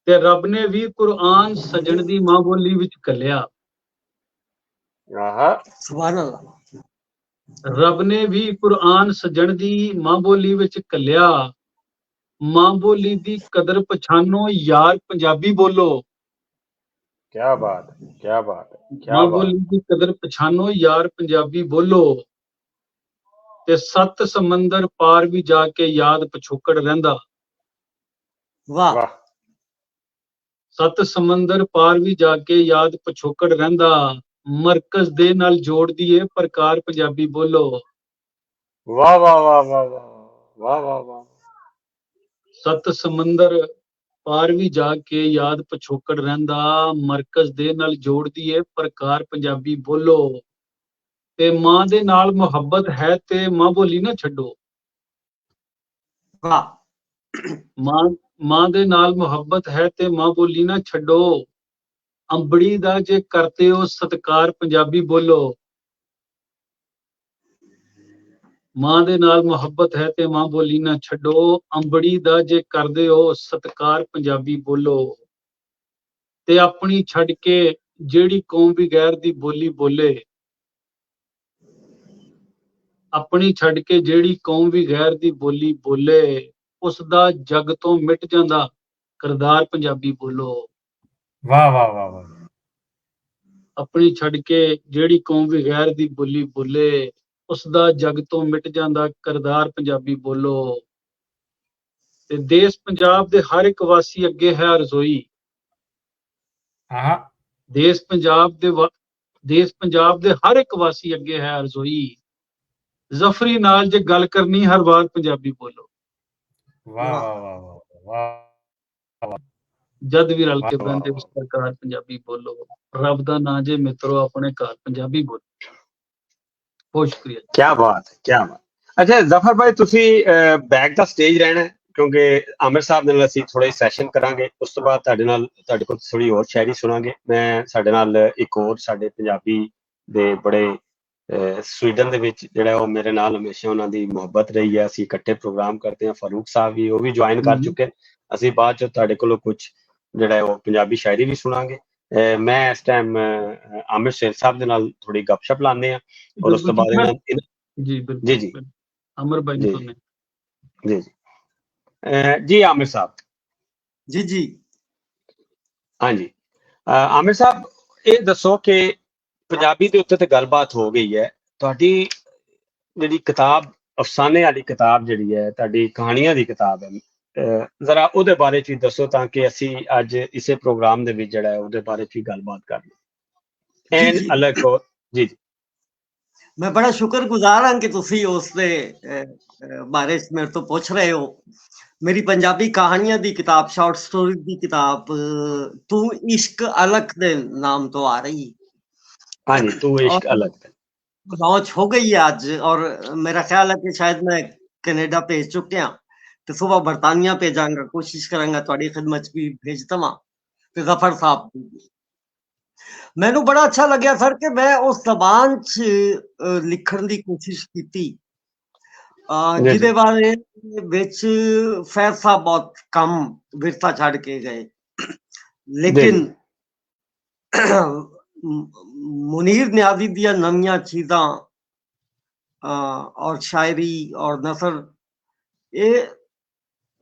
ਤੇ ਰੱਬ ਨੇ ਵੀ ਕੁਰਾਨ ਸਜਣ ਦੀ ਮਾਂ ਬੋਲੀ ਵਿੱਚ ਘੱਲਿਆ ਆਹਾ सुभान अल्लाह ਰੱਬ ਨੇ ਵੀ ਕੁਰਾਨ ਸਜਣ ਦੀ ਮਾਂ ਬੋਲੀ ਵਿੱਚ ਘੱਲਿਆ ਮਾਂ ਬੋਲੀ ਦੀ ਕਦਰ ਪਛਾਨੋ ਯਾਰ ਪੰਜਾਬੀ ਬੋਲੋ क्या बात है क्या बात है क्या ਮਾਂ बात ਬੋਲੀ ਦੀ ਕਦਰ ਪਛਾਨੋ ਯਾਰ ਪੰਜਾਬੀ ਬੋਲੋ ਤੇ ਸੱਤ ਸਮੁੰਦਰ ਪਾਰ ਵੀ ਜਾ ਕੇ ਯਾਦ ਪਿਛੋਕੜ ਰਹਿੰਦਾ वाह वाह ਸੱਤ ਸਮੁੰਦਰ ਪਾਰ ਵੀ ਜਾ ਕੇ ਯਾਦ ਪਿਛੋਕੜ ਰਹਿੰਦਾ ਮਰਕਜ਼ ਦੇ ਨਾਲ ਜੋੜਦੀ ਏ ਪ੍ਰਕਾਰ ਪੰਜਾਬੀ ਬੋਲੋ वाह वाह वाह वाह वाह वाह वाह वाह ਸੱਤ ਸਮੁੰਦਰ ਪਾਰ ਵੀ ਜਾ ਕੇ ਯਾਦ ਪਿਛੋਕੜ ਰਹਿੰਦਾ ਮਰਕਜ਼ ਦੇ ਨਾਲ ਜੋੜਦੀ ਏ ਪ੍ਰਕਾਰ ਪੰਜਾਬੀ ਬੋਲੋ ਤੇ ਮਾਂ ਦੇ ਨਾਲ ਮੁਹੱਬਤ ਹੈ ਤੇ ਮਾਂ ਬੋਲੀ ਨਾ ਛੱਡੋ वाह ਮਾਂ ਦੇ ਨਾਲ ਮੁਹੱਬਤ ਹੈ ਤੇ ਮਾਂ ਬੋਲੀ ਨਾ ਛੱਡੋ ਅੰਬੜੀ ਦਾ ਜੇ ਕਰਤੇ ਹੋ ਸਤਕਾਰ ਪੰਜਾਬੀ ਬੋਲੋ ਮਾਂ ਦੇ ਨਾਲ ਮੁਹੱਬਤ ਹੈ ਤੇ ਮਾਂ ਬੋਲੀ ਨਾ ਛੱਡੋ ਅੰਬੜੀ ਦਾ ਜੇ ਕਰਦੇ ਹੋ ਸਤਕਾਰ ਪੰਜਾਬੀ ਬੋਲੋ ਤੇ ਆਪਣੀ ਛੱਡ ਕੇ ਜਿਹੜੀ ਕੌਮ ਵੀ ਗੈਰ ਦੀ ਬੋਲੀ ਬੋਲੇ ਆਪਣੀ ਛੱਡ ਕੇ ਜਿਹੜੀ ਕੌਮ ਵੀ ਗੈਰ ਦੀ ਬੋਲੀ ਬੋਲੇ ਉਸ ਦਾ ਜਗ ਤੋਂ ਮਿਟ ਜਾਂਦਾ ਕਰਦਾਰ ਪੰਜਾਬੀ ਬੋਲੋ वाह वाह वाह वाह ਆਪਣੀ ਛੱਡ ਕੇ ਜਿਹੜੀ ਕੌਮ ਵੀ ਗੈਰ ਦੀ ਬੋਲੀ ਬੋਲੇ ਉਸ ਦਾ ਜਗ ਤੋਂ ਮਿਟ ਜਾਂਦਾ ਕਰਦਾਰ ਪੰਜਾਬੀ ਬੋਲੋ ਤੇ ਦੇਸ਼ ਪੰਜਾਬ ਦੇ ਹਰ ਇੱਕ ਵਾਸੀ ਅੱਗੇ ਹੈ ਰਜ਼ੋਈ आहा ਦੇਸ਼ ਪੰਜਾਬ ਦੇ ਹਰ ਇੱਕ ਵਾਸੀ ਅੱਗੇ ਹੈ ਰਜ਼ੋਈ ਜ਼ਫਰੀ ਨਾਲ ਜੇ ਗੱਲ ਕਰਨੀ ਹਰ ਵਾਰ ਪੰਜਾਬੀ ਬੋਲੋ वाह वाह वाह वाह ਜਦ ਵੀ ਰਲ ਕੇ ਵਾਹ, ਬਹਿੰਦੇ ਵਾਹ, ਸਰਕਾਰ ਪੰਜਾਬੀ ਬੋਲੋ ਰੱਬ ਦਾ ਨਾਂ ਜੇ ਮਿੱਤਰੋ ਆਪਣੇ ਘਰ ਪੰਜਾਬੀ ਬੋਲੋ ਬਹੁਤ ਸ਼ੁਕਰੀਆ। क्या बात है, क्या बात। अच्छा जफर भाई ਤੁਸੀਂ ਬੈਕ ਦਾ ਸਟੇਜ ਰਹਿਣਾ ਹੈ, ਕਿਉਂਕਿ ਆਮਿਰ ਸਾਹਿਬ ਦੇ ਨਾਲ ਅਸੀਂ ਥੋੜਾ ਜਿਹਾ ਸੈਸ਼ਨ ਕਰਾਂਗੇ, ਉਸ ਤੋਂ ਬਾਅਦ ਤੁਹਾਡੇ ਕੋਲ ਥੋੜੀ ਹੋਰ ਸ਼ਾਇਰੀ ਸੁਣਾਂਗੇ। ਮੈਂ ਸਾਡੇ ਨਾਲ ਇੱਕ ਹੋਰ ਸਾਡੇ ਪੰਜਾਬੀ ਦੇ ਬੜੇ ਸਵੀਡਨ ਦੇ ਵਿੱਚ ਜਿਹੜਾ ਉਹ ਮੇਰੇ ਨਾਲ ਹਮੇਸ਼ਾ ਉਹਨਾਂ ਦੀ ਮੁਹੱਬਤ ਰਹੀ ਹੈ, ਅਸੀਂ ਇਕੱਠੇ ਪ੍ਰੋਗਰਾਮ ਕਰਦੇ ਹਾਂ, ਫਾਰੂਕ ਸਾਹਿਬ ਵੀ, ਉਹ ਵੀ ਜੁਆਇਨ ਕਰ ਚੁੱਕੇ। ਅਸੀਂ ਬਾਅਦ ਚ ਤੁਹਾਡੇ ਕੋਲੋਂ ਕੁਝ ਜਿਹੜਾ ਉਹ ਪੰਜਾਬੀ ਸ਼ਾਇਰੀ ਵੀ ਸੁਣਾਂਗੇ। ਮੈਂ ਇਸ ਟਾਈਮ ਆਮਿਰ ਸ਼ੇਰ ਸਾਹਿਬ ਦੇ ਨਾਲ ਥੋੜੀ ਗੱਪਸ਼ਪ ਲਾਉਂਦੇ ਹਾਂ, ਔਰ ਉਸ ਤੋਂ ਬਾਅਦ जी बिल्कुल जी अमर भाई जी ने जी जी आमिर साहब जी जी हाँ जी आमिर साहब ये दसो कि पंजाबी ਦੇ ਉੱਤੇ ਤੇ ਗੱਲਬਾਤ ਹੋ ਗਈ ਹੈ, ਤੁਹਾਡੀ ਜਿਹੜੀ ਕਿਤਾਬ ਅਫਸਾਨੇ ਵਾਲੀ ਕਿਤਾਬ ਜਿਹੜੀ ਹੈ, ਤੁਹਾਡੀ ਕਹਾਣੀਆਂ ਦੀ ਕਿਤਾਬ ਹੈ, ਜ਼ਰਾ ਉਹਦੇ ਬਾਰੇ ਚ ਵੀ ਦੱਸੋ ਤਾਂ ਕਿ ਅਸੀਂ ਅੱਜ ਇਸੇ ਪ੍ਰੋਗਰਾਮ ਦੇ ਵਿੱਚ ਜਿਹੜਾ ਹੈ ਉਹਦੇ ਬਾਰੇ ਚ ਵੀ ਗੱਲਬਾਤ ਕਰ ਲਈਏ। ਐਨ ਅਲੱਗ ਹੋ ਜੀ ਜੀ। मैं बड़ा शुक्रगुजार हाँ कि तुसी उसदे बारे च मेरे तो पूछ रहे हो। मेरी पंजाबी कहानियां दी किताब, शॉर्ट स्टोरी दी किताब तू इश्क अलग दे नाम तो आ रही। हाँ जी, तू इश्क अलग लॉन्च हो गई है आज, और मेरा ख्याल है कि शायद मैं कनाडा भेज चुके हैं, तो सुबह बरतानिया भेजांगा, कोशिश करांगा थोड़ी खिदमत भी भेज दवा। ते जफर साहब मैनू बड़ा अच्छा लग्या सर कि मैं उस जबान च लिखण दी कोशिश की जिहदे बारे विच फैज साहब बहुत कम विरसा छड़ के गए, लेकिन मुनीर न्याजी दियां नवीं चीज़ां और शायरी और नसर ये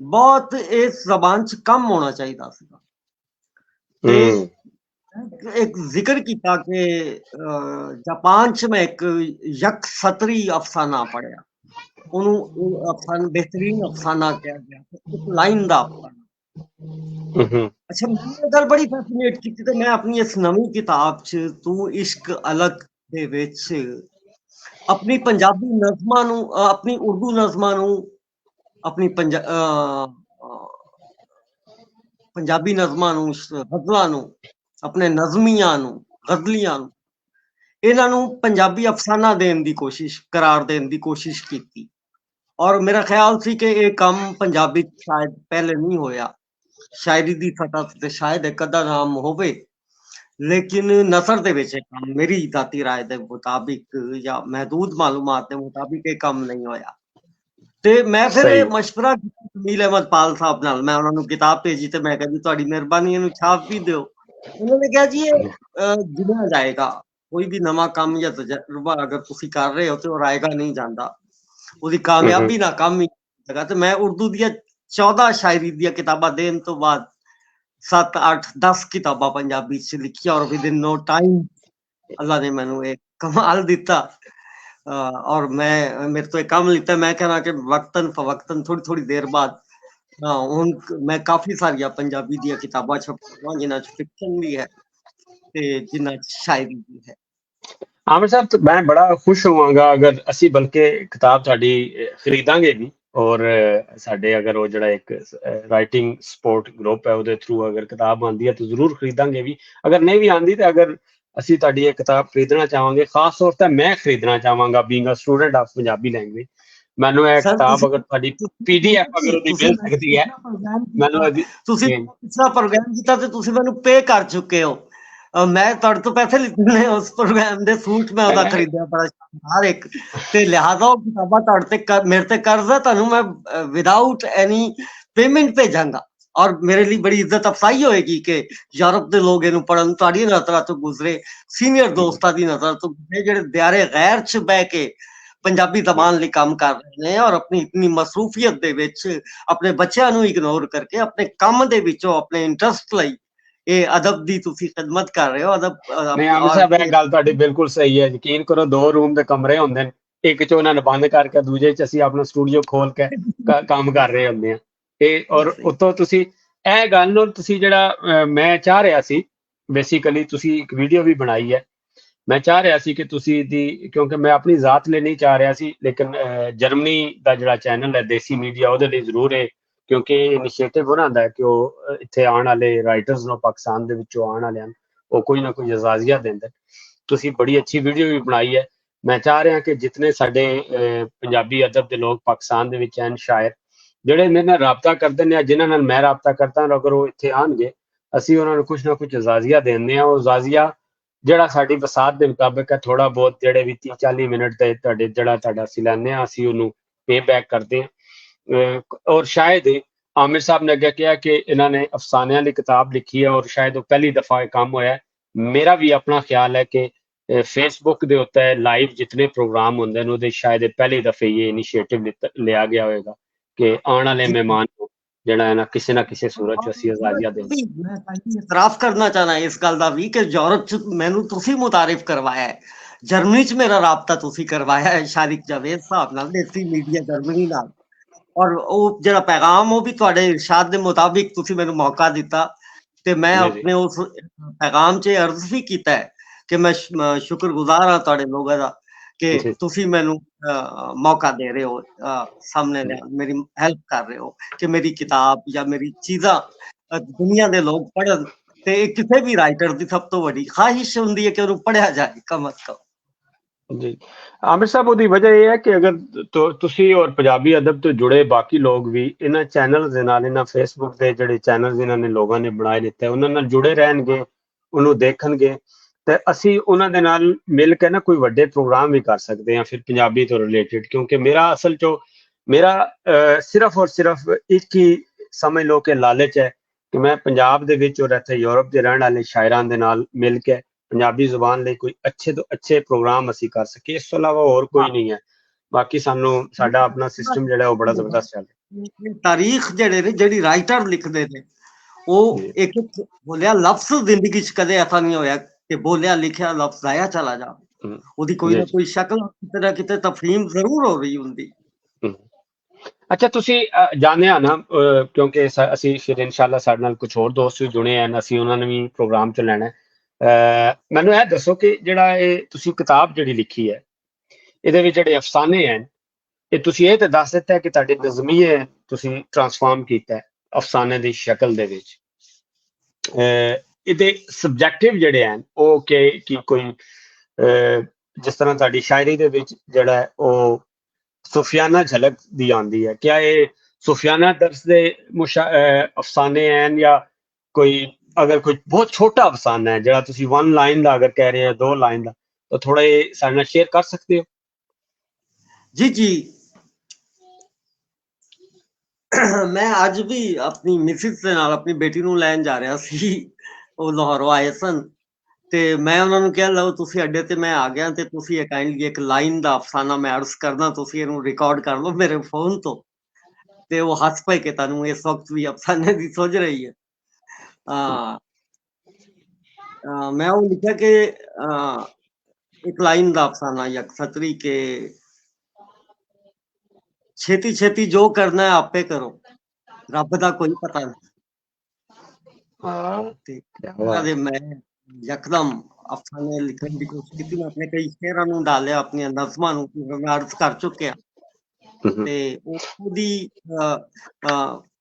बहुत इस जबान च कम होना चाहिए सीगा। एक जिक्र किया कि जापान च मैं एक यक सतरी अफसाना पढ़िया, उन्होंने अफसाना बेहतरीन अफसाना कहा गया, एक लाइन दा अफसाना। अच्छा, मैंने गल बड़ी फैसिनेट की ते मैं अपनी इस नवी किताब च तू इश्क अलग दे विच अपनी पंजाबी नज़मां नू, अपनी उर्दू नज़मां नू, अपनी पंजाबी नज़मां नू, गज़लां नू, अपने नज़मियां नू, गज़लियां नू, इन्हां नू पंजाबी अफसाना देने की कोशिश, करार देने की कोशिश की। और मेरा ख्याल सी कि ये काम पंजाबी शायद पहले नहीं होया। शायरी दी सतह ते शायद एक अद्धा नाम होवे, लेकिन नसर दे विच काम मेरी जाती राय दे मुताबिक या महदूद मालूमात दे मुताबिक ये काम नहीं होया। ते मैं फिर मशवरा जमील अहमद पाल साहब नाल, मैं उन्होंने किताब भेजी ते मैं कहा जी तुहाडी मेहरबानी इहनूं छाप भी दिओ। उन्होंने कहा जी ये गिनया जाएगा, कोई भी नवा काम या तजर्बा अगर तुसी कर रहे हो तो आएगा नहीं जाता, उसकी कामयाबी नाकामी जगह। तो मैं उर्दू दियां 14 शायरी दियां किताबां देने तो बाद 7 8 10 किताबां पंजाबी च लिखी, और विद इन नो टाइम अल्लाह ने मैनू एक कमाल दिता। और मैं मेरे तो एक काम लिखता, मैं कहना कि वक्तन फवक्तन थोड़ी थोड़ी देर बाद ਹੁਣ मैं काफी सारिया पंजाबी दी किताबां छपवा जिन्हां च फिक्शन भी है ते जिन्हां च शायरी भी है। आमिर साहब, तो मैं बड़ा खुश होवांगा अगर ਅਸੀਂ ਬਲਕਿ ਕਿਤਾਬ ਤੁਹਾਡੀ ਖਰੀਦਾਂਗੇ ਵੀ, ਔਰ ਸਾਡੇ ਅਗਰ ਉਹ ਜਿਹੜਾ ਇੱਕ ਰਾਈਟਿੰਗ ਸਪੋਰਟ ਗਰੁੱਪ ਹੈ ਉਹਦੇ ਥਰੂ ਅਗਰ ਕਿਤਾਬ ਆਂਦੀ ਹੈ ਤਾਂ ਜ਼ਰੂਰ ਖਰੀਦਾਂਗੇ ਵੀ। ਅਗਰ ਨਹੀਂ ਵੀ ਆਂਦੀ ਤਾਂ ਅਗਰ ਅਸੀਂ ਤੁਹਾਡੀ ਇਹ ਕਿਤਾਬ ਖਰੀਦਣਾ ਚਾਹਾਂਗੇ, ਖਾਸ ਤੌਰ ਤੇ ਮੈਂ ਖਰੀਦਣਾ ਚਾਹਾਂਗਾ being a student of Punjabi language. ਮੈਨੂੰ ਇਹ ਕਿਤਾਬ ਅਗਰ ਤੁਹਾਡੀ ਪੀਡੀਐਫ ਅਗਰ ਉਹਦੀ ਮਿਲ ਸਕਦੀ ਹੈ, ਮੈਨੂੰ ਤੁਸੀਂ ਪਿਛਲਾ ਪ੍ਰੋਗਰਾਮ ਕੀਤਾ ਤੇ ਤੁਸੀਂ ਮੈਨੂੰ ਪੇ ਕਰ ਚੁੱਕੇ ਹੋ, ਮੈਂ ਤੁਹਾਡੇ ਤੋਂ ਪੈਸੇ ਲਿੱਤੇ ਨੇ ਉਸ ਪ੍ਰੋਗਰਾਮ ਦੇ, ਸੂਟ ਮੈਂ ਉਹਦਾ ਖਰੀਦਿਆ ਬੜਾ ਹਰ ਇੱਕ, ਤੇ ਲਿਹਾਜ਼ਾ ਉਹ ਕਿਤਾਬਾਂ ਤੁਹਾਡੇ ਤੇ ਮੇਰੇ ਤੇ ਕਰਜ਼ ਹੈ, ਤੁਹਾਨੂੰ ਮੈਂ ਵਿਦਾਊਟ ਐਨੀ ਪੇਮੈਂਟ ਭੇਜਾਂਗਾ। और मेरे लिए बड़ी इज्जत अफसाई होएगी कि यूरोप के लोग इन्हू पढ़न, तुहाडी नज़र तो गुजरे, सीनियर दोस्तां दी नज़र तो गुजरे, जेहड़े दियारे गैर च बह के पंजाबी जबान लिए काम कर रहे हैं और अपनी इतनी मसरूफियत दे विच अपने बच्चों नू इग्नोर करके अपने काम दे विचों अपने इंटरस्ट लई ये अदब दी तुसी खिदमत कर रहे हो। अदब नहीं आमिर साहब, ਇਹ ਗੱਲ ਤੁਹਾਡੀ ਬਿਲਕੁਲ ਸਹੀ ਹੈ। ਯਕੀਨ ਕਰੋ 2 ਰੂਮ ਦੇ ਕਮਰੇ ਹੁੰਦੇ ਨੇ, ਇੱਕ ਚ ਉਹਨਾਂ ਨੇ ਬੰਦ ਕਰਕੇ ਦੂਜੇ ਚ ਅਸੀਂ ਆਪਣਾ ਸਟੂਡੀਓ ਖੋਲ ਕੇ ਕੰਮ ਕਰ ਰਹੇ ਹੁੰਦੇ ਆ। ਇਹ ਔਰ ਉੱਤੋਂ ਤੁਸੀਂ ਇਹ ਗੱਲ ਨੂੰ ਤੁਸੀਂ ਜਿਹੜਾ ਮੈਂ ਚਾਹ ਰਿਹਾ ਸੀ, ਬੇਸਿਕਲੀ ਤੁਸੀਂ ਇੱਕ ਵੀਡੀਓ ਵੀ ਬਣਾਈ ਹੈ, ਮੈਂ ਚਾਹ ਰਿਹਾ ਸੀ ਕਿ ਤੁਸੀਂ ਦੀ, ਕਿਉਂਕਿ ਮੈਂ ਆਪਣੀ ਜ਼ਾਤ ਲਈ ਨਹੀਂ ਚਾਹ ਰਿਹਾ ਸੀ, ਲੇਕਿਨ ਜਰਮਨੀ ਦਾ ਜਿਹੜਾ ਚੈਨਲ ਹੈ ਦੇਸੀ ਮੀਡੀਆ ਉਹਦੇ ਲਈ ਜ਼ਰੂਰ ਹੈ, ਕਿਉਂਕਿ ਇਨੀਸ਼ੀਏਟਿਵ ਉਹਨਾਂ ਦਾ ਹੈ ਕਿ ਉਹ ਇੱਥੇ ਆਉਣ ਵਾਲੇ ਰਾਈਟਰਸ ਨੂੰ, ਪਾਕਿਸਤਾਨ ਦੇ ਵਿੱਚੋਂ ਆਉਣ ਵਾਲਿਆਂ ਨੂੰ ਉਹ ਕੋਈ ਨਾ ਕੋਈ ਇਜਾਜ਼ੀਆ ਦਿੰਦੇ। ਤੁਸੀਂ ਬੜੀ ਅੱਛੀ ਵੀਡੀਓ ਵੀ ਬਣਾਈ ਹੈ, मैं चाह रहा कि जितने साडे पंजाबी अदब के लोग पाकिस्तान दे विच हैं शायर ਜਿਹੜੇ ਮੇਰੇ ਨਾਲ ਰਾਬਤਾ ਕਰਦੇ ਨੇ, ਜਿਨ੍ਹਾਂ ਨਾਲ ਮੈਂ ਰਾਬਤਾ ਕਰਦਾ, ਅਗਰ ਉਹ ਇੱਥੇ ਆਉਣਗੇ ਅਸੀਂ ਉਹਨਾਂ ਨੂੰ ਕੁਛ ਨਾ ਕੁਛ ਜ਼ਾਜ਼ੀਆ ਦਿੰਦੇ ਹਾਂ। ਉਹ ਜ਼ਾਜ਼ੀਆ ਜਿਹੜਾ ਸਾਡੀ ਵਸਾਤ ਦੇ ਮੁਤਾਬਕ ਹੈ, ਥੋੜਾ ਬਹੁਤ ਜਿਹੜੇ ਵੀ 30-40 ਮਿੰਟ ਦੇ ਤੁਹਾਡੇ ਜਿਹੜਾ ਤੁਹਾਡਾ ਅਸੀਂ ਲੈਂਦੇ ਹਾਂ, ਅਸੀਂ ਉਹਨੂੰ ਪੇ ਬੈਕ ਕਰਦੇ ਹਾਂ। ਔਰ ਸ਼ਾਇਦ ਆमिर साहब ने अगे कहा कि इन्होंने अफसानियां की किताब लिखी है और शायद वो पहली दफा काम होया है। मेरा भी अपना ख्याल है कि फेसबुक के उत्ते लाइव जितने प्रोग्राम होंगे ने शायद पहली दफे ये इनिशिएटिव लिया गया होगा कि आने वाले मेहमान को ਜਿਹੜਾ ਹੈ ਨਾ ਕਿਸੇ ਸੂਰਤ ਚ ਅਸੀਂ ਆਜ਼ਾਦੀਆਂ ਦੇ। ਮੈਂ ਇਤਰਾਫ ਕਰਨਾ ਚਾਹਨਾ ਇਸ ਗੱਲ ਦਾ ਵੀ ਕਿ ਯੂਰਪ ਚ ਮੈਨੂੰ ਤੁਸੀਂ ਮੁਤਾਰਿਫ ਕਰਵਾਇਆ ਹੈ, ਜਰਮਨੀ ਚ ਮੇਰਾ ਰਾਬਤਾ ਤੁਸੀਂ ਕਰਵਾਇਆ ਹੈ ਸ਼ਾਰਿਕ ਜਾਵੇਦ ਸਾਹਿਬ ਨਾਲ, ਦੇਸੀ ਮੀਡੀਆ ਜਰਮਨੀ ਨਾਲ। ਔਰ ਉਹ ਜਿਹੜਾ ਪੈਗਾਮ ਉਹ ਵੀ ਤੁਹਾਡੇ ਇਰਸ਼ਾਦ ਦੇ ਮੁਤਾਬਿਕ ਤੁਸੀਂ ਮੈਨੂੰ ਮੌਕਾ ਦਿੱਤਾ ਤੇ ਮੈਂ ਆਪਣੇ ਉਸ ਪੈਗਾਮ 'ਚ ਅਰਜ਼ ਵੀ ਕੀਤਾ ਹੈ ਕਿ ਮੈਂ ਸ਼ੁਕਰਗੁਜ਼ਾਰ ਹਾਂ ਤੁਹਾਡੇ ਲੋਕਾਂ ਦਾ ਕਿ ਤੁਸੀਂ ਮੈਨੂੰ ਮੌਕਾ ਦੇ ਰਹੇ ਹੋ, ਸਾਹਮਣੇ ਮੇਰੀ ਹੈਲਪ ਕਰ ਰਹੇ ਹੋ ਕਿ ਮੇਰੀ ਕਿਤਾਬ ਜਾਂ ਮੇਰੀ ਚੀਜ਼ਾਂ ਦੁਨੀਆ ਦੇ ਲੋਕ ਪੜ੍ਹਨ। ਤੇ ਕਿਸੇ ਵੀ ਰਾਈਟਰ ਦੀ ਸਭ ਤੋਂ ਵੱਡੀ ਖਾਹਿਸ਼ ਹੁੰਦੀ ਹੈ ਕਿ ਉਹਨੂੰ ਪੜ੍ਹਿਆ ਜਾਏ ਕਮ ਅਜ਼ ਕਮ। जी आमिर साहब, ਉਹਦੀ ਵਜ੍ਹਾ ਇਹ ਹੈ ਕਿ ਅਗਰ ਤੁਸੀਂ ਔਰ ਪੰਜਾਬੀ ਅਦਬ ਤੋਂ ਜੁੜੇ ਬਾਕੀ ਲੋਕ ਵੀ ਇਹਨਾਂ ਚੈਨਲਸ ਦੇ ਨਾਲ, ਇਹਨਾਂ ਫੇਸਬੁੱਕ ਦੇ ਜਿਹੜੇ ਚੈਨਲਸ ਇਹਨਾਂ ਨੇ ਲੋਕਾਂ ਨੇ ਬਣਾਏ ਦਿੱਤੇ, ਉਹਨਾਂ ਨਾਲ ਜੁੜੇ ਰਹਿਣਗੇ, ਉਹਨੂੰ ਦੇਖਣਗੇ ਤੇ ਅਸੀਂ ਉਹਨਾਂ ਦੇ ਨਾਲ ਮਿਲ ਕੇ ਨਾ ਕੋਈ ਵੱਡੇ ਪ੍ਰੋਗਰਾਮ ਵੀ ਕਰ ਸਕਦੇ ਹਾਂ ਫਿਰ ਪੰਜਾਬੀ ਤੋਂ ਰਿਲੇਟਡ। ਕਿਉਂਕਿ ਮੇਰਾ ਅਸਲ ਚੋਂ ਮੇਰਾ ਸਿਰਫ ਔਰ ਸਿਰਫ ਇੱਕ ਹੀ ਸਮਝ ਲਓ ਕਿ ਲਾਲਚ ਹੈ ਕਿ ਮੈਂ ਪੰਜਾਬ ਦੇ ਵਿੱਚ ਔਰ ਇੱਥੇ ਯੂਰਪ ਦੇ ਰਹਿਣ ਵਾਲੇ ਸ਼ਾਇਰਾਂ ਦੇ ਨਾਲ ਮਿਲ ਕੇ ਪੰਜਾਬੀ ਜ਼ੁਬਾਨ ਲਈ ਕੋਈ ਅੱਛੇ ਤੋਂ ਅੱਛੇ ਪ੍ਰੋਗਰਾਮ ਅਸੀਂ ਕਰ ਸਕੀਏ। ਇਸ ਤੋਂ ਇਲਾਵਾ ਹੋਰ ਕੋਈ ਨਹੀਂ ਹੈ। ਬਾਕੀ ਸਾਨੂੰ ਸਾਡਾ ਆਪਣਾ ਸਿਸਟਮ ਜਿਹੜਾ ਉਹ ਬੜਾ ਜ਼ਬਰਦਸਤ ਚੱਲ ਰਿਹਾ। ਤਾਰੀਖ ਜਿਹੜੇ ਨੇ ਜਿਹੜੀ ਰਾਈਟਰ ਲਿਖਦੇ ਨੇ ਉਹ ਇੱਕ ਬੋਲਿਆ ਲਫ਼ਜ਼ ਜ਼ਿੰਦਗੀ 'ਚ ਕਦੇ ਐਸਾ ਨਹੀਂ ਹੋਇਆ ਕਿ ਬੋਲਿਆ ਲਿਖਿਆ ਲਫ਼ਜ਼ ਆਇਆ ਚਲਾ ਜਾ, ਉਹਦੀ ਕੋਈ ਨਾ ਕੋਈ ਸ਼ਕਲ ਕਿਤੇ ਨਾ ਕਿਤੇ ਤਫਹੀਮ ਜ਼ਰੂਰ ਹੋ ਰਹੀ ਹੁੰਦੀ। ਅੱਛਾ, ਤੁਸੀਂ ਜਾਣਿਆ ਨਾ ਕਿਉਂਕਿ ਅਸੀਂ ਫਿਰ ਇਨਸ਼ਾਅੱਲਾ ਸਾਡੇ ਨਾਲ ਕੁਝ ਹੋਰ ਦੋਸਤ ਵੀ ਜੁੜੇ ਹਨ, ਅਸੀਂ ਉਹਨਾਂ ਨੂੰ ਵੀ ਪ੍ਰੋਗਰਾਮ 'ਚ ਲੈਣਾ। ਮੈਨੂੰ ਇਹ ਦੱਸੋ ਕਿ ਜਿਹੜਾ ਇਹ ਤੁਸੀਂ ਕਿਤਾਬ ਜਿਹੜੀ ਲਿਖੀ ਹੈ ਇਹਦੇ ਵਿੱਚ ਜਿਹੜੇ ਅਫਸਾਨੇ ਹਨ, ਇਹ ਤੁਸੀਂ ਇਹ ਤਾਂ ਦੱਸ ਦਿੱਤਾ ਕਿ ਤੁਹਾਡੇ ਨਜ਼ਮੀਏ ਤੁਸੀਂ ਟਰਾਂਸਫਾਰਮ ਕੀਤਾ ਅਫਸਾਨੇ ਦੀ ਸ਼ਕਲ ਦੇ ਵਿੱਚ। ਇਹਦੇ ਸਬਜੈਕਟਿਵ ਜਿਹੜੇ ਹਨ ਉਹ ਕਿ ਕੋਈ ਜਿਸ ਤਰ੍ਹਾਂ ਤੁਹਾਡੀ ਸ਼ਾਇਰੀ ਦੇ ਵਿੱਚ ਜਿਹੜਾ ਉਹ सूफियाना झलक दी आंदी है, क्या ये सूफियाना दर्स दे अफसाने हैं या कोई अगर कोई बहुत छोटा अफसाना है जरा तुसी वन लाइन दा अगर कह रहे हैं 2 लाइन दा तो थोड़ा ये सारे नाल शेयर कर सकते हो? जी जी मैं आज भी अपनी मिसिस ਦੇ ਨਾਲ ਆਪਣੀ ਬੇਟੀ ਨੂੰ ਲੈਣ ਜਾ ਰਿਹਾ ਸੀ, ਉਹ ਲਾਹੌਰੋਂ ਆਏ ਸਨ ਤੇ ਮੈਂ ਉਹਨਾਂ ਨੂੰ ਕਿਹਾ ਲਓ ਤੁਸੀਂ ਅੱਡੇ ਤੇ ਮੈਂ ਆ ਗਿਆ ਤੇ ਤੁਸੀਂ ਕਾਈਂਡਲੀ ਇੱਕ ਲਾਈਨ ਦਾ ਅਫਸਾਨਾ ਮੈਂ ਅਰਜ਼ ਕਰਦਾ, ਤੁਸੀਂ ਇਹਨੂੰ ਰਿਕਾਰਡ ਕਰ ਲਓ ਮੇਰੇ ਫੋਨ ਤੋਂ। ਤੇ ਉਹ ਹੱਸ ਪਏ ਕਿ ਤੁਹਾਨੂੰ ਇਸ ਵਕਤ ਵੀ ਅਫਸਾਨੇ ਦੀ ਸੋਚ ਰਹੀ ਹੈ। ਮੈਂ ਉਹ ਲਿਖਿਆ ਕਿ ਇੱਕ ਲਾਈਨ ਦਾ ਅਫਸਾਨਾ ਇੱਕ ਸਤਰੀ ਕੇ ਛੇਤੀ ਛੇਤੀ ਜੋ ਕਰਨਾ ਹੈ ਆਪੇ ਕਰੋ, ਰੱਬ ਦਾ ਕੋਈ ਪਤਾ ਨਹੀਂ। ਮੈਂ यकदम अफसाने लिखने की कोशिश की, मैं अपने कई शेरां ਨੂੰ डालिया अपनी नज़मां ਨੂੰ मैं अर्ज कर चुकिया ਤੇ ਉਹਦੀ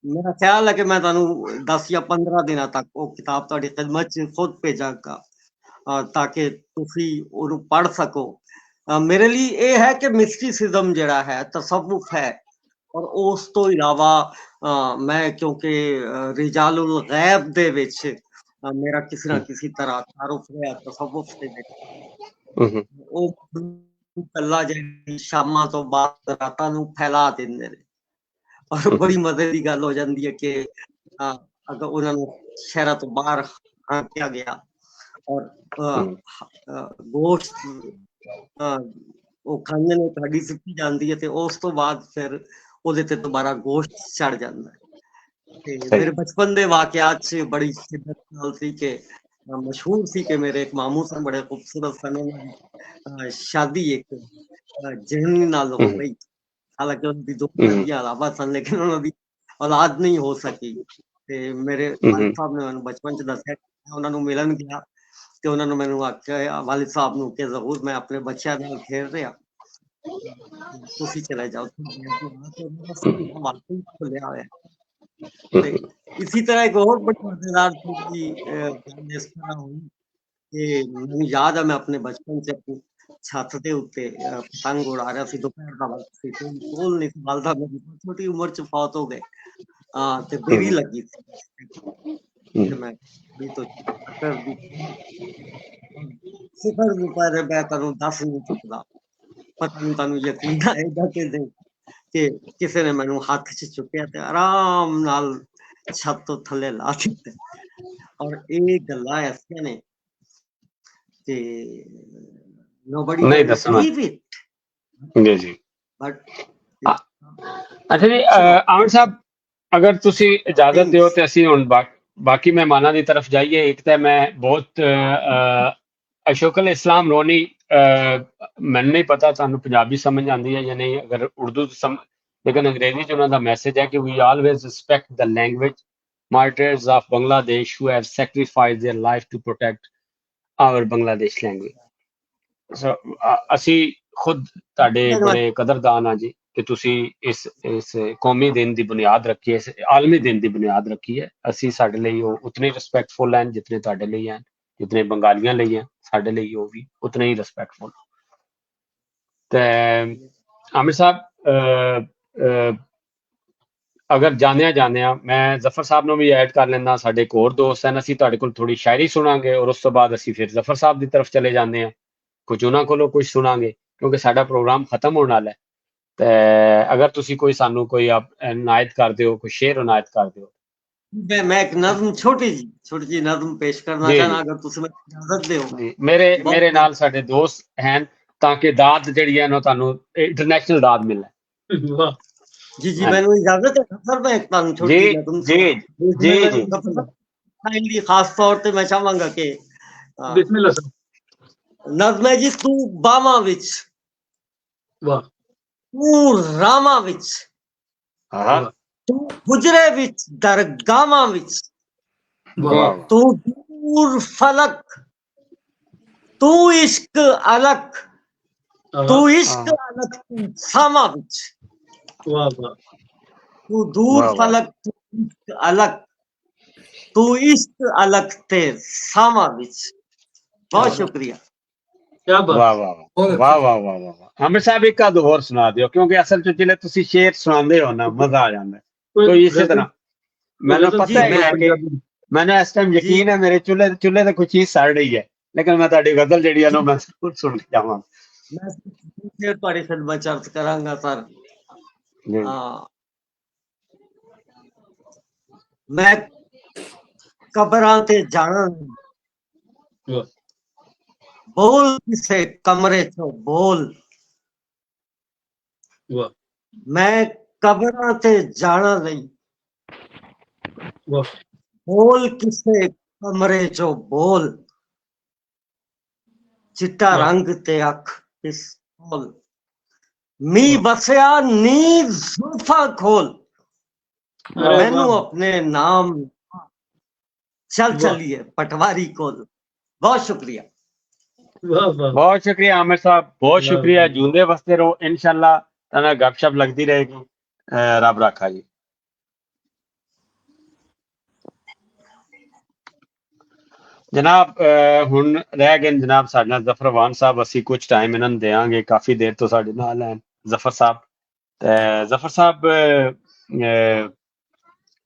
ਮੇਰਾ ਖਿਆਲ ਹੈ ਕਿ ਮੈਂ ਤੁਹਾਨੂੰ 10 ਜਾਂ 15 ਦਿਨਾਂ ਤੱਕ ਉਹ ਕਿਤਾਬ ਤੁਹਾਡੀ ਖਿਦਮਤ 'ਚ ਖੁਦ ਭੇਜਾਂਗਾ ਤਾਂ ਕਿ ਤੁਸੀਂ ਉਹਨੂੰ ਪੜ੍ਹ ਸਕੋ। ਮੇਰੇ ਲਈ ਇਹ ਹੈ ਕਿ ਮਿਸਟਿਸਿਜ਼ਮ ਜਿਹੜਾ ਹੈ ਤਸਵੁਫ ਹੈ ਔਰ ਉਸ ਤੋਂ ਇਲਾਵਾ ਮੈਂ ਕਿਉਂਕਿ ਰਿਜਾਲੁਲ ਗੈਬ ਦੇ ਵਿੱਚ ਮੇਰਾ ਕਿਸੇ ਨਾ ਕਿਸੇ ਤਰ੍ਹਾਂ ਤਾਰੁਫ ਰਿਹਾ ਤਸਵੁਫ ਦੇ ਵਿੱਚ। ਉਹ ਕੱਲਾ ਜਿਹੜੀ ਸ਼ਾਮਾਂ ਤੋਂ ਬਾਅਦ ਰਾਤਾਂ ਨੂੰ ਫੈਲਾ ਦਿੰਦੇ ਨੇ ਔਰ ਬੜੀ ਮਜ਼ੇ ਦੀ ਗੱਲ ਹੋ ਜਾਂਦੀ ਹੈ ਕਿ ਅਗਰ ਉਹਨਾਂ ਨੂੰ ਸ਼ਹਿਰਾਂ ਤੋਂ ਬਾਹਰ ਆਂਕਿਆ ਗਿਆ ਔਰ ਗੋਸ਼ਤ ਉਹ ਖਾਣੇ ਨੂੰ ਤੁਹਾਡੀ ਸਿੱਟੀ ਜਾਂਦੀ ਹੈ ਤੇ ਉਸ ਤੋਂ ਬਾਅਦ ਫਿਰ ਉਹਦੇ ਤੇ ਦੁਬਾਰਾ ਗੋਸ਼ਤ ਚੜ ਜਾਂਦਾ ਹੈ। मेरे बचपन के वाकयात से बड़ी शिद्दत नाल सी के मशहूर सी कि मेरे एक मामू सन बड़े खूबसूरत सन, शादी एक जहनी नाल हो गई, हालांकि उनकी 2 लड़कियां अलावा सन लेकिन उन्होंने औलाद नहीं हो सकी। ते मेरे वालिद साहब ने मैंने बचपन च दस्या उन्होंने मिलन गया ते उन्होंने मैंने आख्या वालिद साहब ने कि जरूर मैं अपने बच्चों नाल खेल रहा, तुसी चले जाओ। खुलिया होया इसी तरह एक और बड़ी मजेदार चीज की इस तरह हुई कि मुझे याद है मैं अपने बचपन से अपनी ਛੱਤ ਦੇ ਉੱਤੇ ਪਤੰਗ ਉਡਾ ਰਿਹਾ ਸੀ, ਦੁਪਹਿਰ ਦਾ ਵਕਤ ਸੀ, ਕੋਈ ਕੋਲ ਨਹੀਂ ਸੰਭਾਲਦਾ, ਮੇਰੀ ਛੋਟੀ ਉਮਰ ਚ ਫੌਤ ਹੋ ਗਏ। ਤੇ ਬੇੜੀ ਲੱਗੀ ਸੀ, ਮੈਂ ਵੀ ਤੋਂ ਕਰਦੀ ਸਿਫਰ ਦੁਪਹਿਰ ਮੈਂ ਤੁਹਾਨੂੰ ਦੱਸ ਨਹੀਂ ਚੁੱਕਦਾ, ਪਤਾ ਨਹੀਂ ਤੁਹਾਨੂੰ ਯਕੀਨ ਆਏਗਾ ਕਿ ਨਹੀਂ, ਕਿ ਕਿਸੇ ਨੇ ਮੈਨੂੰ ਹੱਥ 'ਚ ਚੁੱਕਿਆ ਤੇ ਆਰਾਮ ਨਾਲ ਛੱਤ ਤੋਂ ਥੱਲੇ ਲਾ ਦਿੱਤਾ। ਔਰ ਇਹ ਗੱਲਾਂ ਐਸੀਆਂ ਨੇ ਕਿ nobody ਨਹੀਂ can ਦੱਸਣਾ believe it, ਜੀ ਜੀ। but ਅੱਛਾ ਜੀ, ਆਮਿਰ ਸਾਹਿਬ ਅਗਰ ਤੁਸੀਂ ਇਜਾਜ਼ਤ ਦਿਓ ਤੇ ਅਸੀਂ ਹੁਣ ਬਾਕੀ ਮਹਿਮਾਨਾਂ ਦੀ ਤਰਫ ਜਾਈਏ। ਇੱਕ ਤਾਂ ਮੈਂ ਬਹੁਤ ਅਸ਼ੋਕਲ ਇਸਲਾਮ ਰੋਨੀ, ਮੈਨੂੰ ਨਹੀਂ ਪਤਾ ਤੁਹਾਨੂੰ ਪੰਜਾਬੀ ਸਮਝ ਆਉਂਦੀ ਹੈ ਜਾਂ ਨਹੀਂ, ਅਗਰ ਉਰਦੂ ਲੇਕਿਨ ਅੰਗਰੇਜ਼ੀ 'ਚ ਉਹਨਾਂ ਦਾ ਮੈਸੇਜ ਹੈ ਕਿ we always respect the language martyrs of Bangladesh who have sacrificed their life to protect our Bangladesh language. ਸੋ ਅਸੀਂ ਖੁਦ ਤੁਹਾਡੇ ਬੜੇ ਕਦਰਦਾਨ ਆ ਜੀ ਕਿ ਤੁਸੀਂ ਇਸ ਕੌਮੀ ਦਿਨ ਦੀ ਬੁਨਿਆਦ ਰੱਖੀ ਹੈ, ਇਸ ਆਲਮੀ ਦਿਨ ਦੀ ਬੁਨਿਆਦ ਰੱਖੀ ਹੈ। ਅਸੀਂ ਸਾਡੇ ਲਈ ਉਹ ਉਤਨੇ ਰਿਸਪੈਕਟਫੁਲ ਹਨ ਜਿਤਨੇ ਤੁਹਾਡੇ ਲਈ ਹਨ, ਜਿਤਨੇ ਬੰਗਾਲੀਆਂ ਲਈ ਹੈ, ਸਾਡੇ ਲਈ ਉਹ ਵੀ ਉਤਨੇ ਹੀ ਰਿਸਪੈਕਟਫੁਲ। ਤੇ ਆਮਿਰ ਸਾਹਿਬ ਅਗਰ ਜਾਂਦਿਆਂ ਮੈਂ ਜ਼ਫਰ ਸਾਹਿਬ ਨੂੰ ਵੀ ਐਡ ਕਰ ਲੈਂਦਾ, ਸਾਡੇ ਇੱਕ ਹੋਰ ਦੋਸਤ ਹਨ, ਅਸੀਂ ਤੁਹਾਡੇ ਕੋਲ ਥੋੜੀ ਸ਼ਾਇਰੀ ਸੁਣਾਂਗੇ ਔਰ ਉਸ ਤੋਂ ਬਾਅਦ ਅਸੀਂ ਫਿਰ ਜ਼ਫਰ ਸਾਹਿਬ ਦੀ ਤਰਫ ਚਲੇ ਜਾਂਦੇ ਹਾਂ, ਕੁਝ ਉਹਨਾਂ ਕੋਲੋਂ ਕੁਝ ਸੁਣਾਂਗੇ ਕਿਉਂਕਿ ਸਾਡਾ ਪ੍ਰੋਗਰਾਮ ਖਤਮ ਹੋਣ ਵਾਲਾ ਹੈ। ਤੇ ਅਗਰ ਤੁਸੀਂ ਕੋਈ ਸਾਨੂੰ ਕੋਈ ਇਨਾਇਤ ਕਰ ਦਿਓ, ਕੋਈ ਸ਼ੇਰ ਇਨਾਇਤ ਕਰ ਦਿਓ। ਮੈਂ ਇੱਕ ਨਜ਼ਮ ਛੋਟੀ ਜੀ ਨਜ਼ਮ ਪੇਸ਼ ਕਰਨਾ ਚਾਹਨਾ, ਅਗਰ ਤੁਸੀਂ ਮੈਨੂੰ ਇਜਾਜ਼ਤ ਦਿਓ। ਮੇਰੇ ਨਾਲ ਸਾਡੇ ਦੋਸਤ ਹਨ ਤਾਂ ਕਿ ਦਾਦ ਜਿਹੜੀ ਹੈ ਨਾ ਤੁਹਾਨੂੰ ਇੰਟਰਨੈਸ਼ਨਲ ਦਾਦ ਮਿਲੇ। ਵਾਹ ਜੀ ਮੈਨੂੰ ਇਜਾਜ਼ਤ ਹੈ ਸਰ, ਮੈਂ ਤੁਹਾਨੂੰ ਛੋਟੀ ਜੀ ਨਜ਼ਮ ਜੀ ਖਾਸ ਤੌਰ ਤੇ ਮੈਂ ਚਾਹਾਂਗਾ ਕਿ ਬਿਸਮਿਲ੍ਲਾ ਸਰ। ਨਜ਼ਮ ਹੈ ਜੀ, ਤੂੰ ਬਾਵਾਂ ਵਿੱਚ, ਵਾਹ, ਤੂੰ ਰਾਵਾਂ ਵਿੱਚ, ਤੂੰ ਹੁਜਰੇ ਵਿੱਚ, ਦਰਗਾਹਾਂ ਵਿੱਚ, ਵਾਹ, ਤੂੰ ਦੂਰ ਫਲਕ, ਤੂੰ ਇਸ਼ਕ ਅਲਕ, ਤੂੰ ਇਸ਼ਕ ਅਲਕ ਸਾਵਾਂ ਵਿੱਚ, ਵਾਹ ਵਾਹ, ਤੂੰ ਦੂਰ ਫਲਕ, ਤੂੰ ਇਸ਼ਕ ਅਲਕ, ਤੂੰ ਇਸ਼ਕ ਅਲਕ ਤੇ ਸਾਵਾਂ ਵਿੱਚ। ਬਹੁਤ ਸ਼ੁਕਰੀਆ। क्या बात। वाह वाह वाह वाह वाह वाह वाह। आमिर साहब एक आध और सुना दियो क्योंकि असल च जिले तुसी शेर सुनांदे हो ना मजा आ जांदा है। तो इसी तरह मैंने पता है कि मैंने इस टाइम यकीन है मेरे चूल्हे ते कोई चीज सड़ रही है, लेकिन मैं ਤੁਹਾਡੀ ਗਜ਼ਲ ਜਿਹੜੀ ਹੈ ਨਾ ਮੈਂ ਜ਼ਰੂਰ ਸੁਣ ਕੇ ਜਾਵਾਂ। ਮੈਂ ਫਿਰ ਤੁਹਾਡੀ ਖਿਦਮਤ ਚ ਅਰਜ਼ ਕਰਾਂਗਾ ਸਰ। ਮੈਂ ਕਬਰਾਂ ਤੇ ਜਾਣਾ, बोल किसे कमरे चो बोल, मैं कबरां ते जाना नहीं, बोल किसे कमरे चो बोल, चिट्टा रंग ते अख पिस्तौल, मी बसया नींद जुल्फा खोल, मैनू अपने नाम चल चलिए पटवारी कोल। बहुत शुक्रिया। बहुत शुक्रिया आमिर साहब, बहुत शुक्रिया। जूंदे वसते रहो, इंशाल्लाह तना गपशप लगती रहेगी। रब रखा जी। जनाब हुण रह गए जनाब साडे नाल जफर वान साहब, असी कुछ टाइम इन्हां नूं देवांगे, काफी देर तो साडे नाल हैं जफर साहब। ते जफर साहब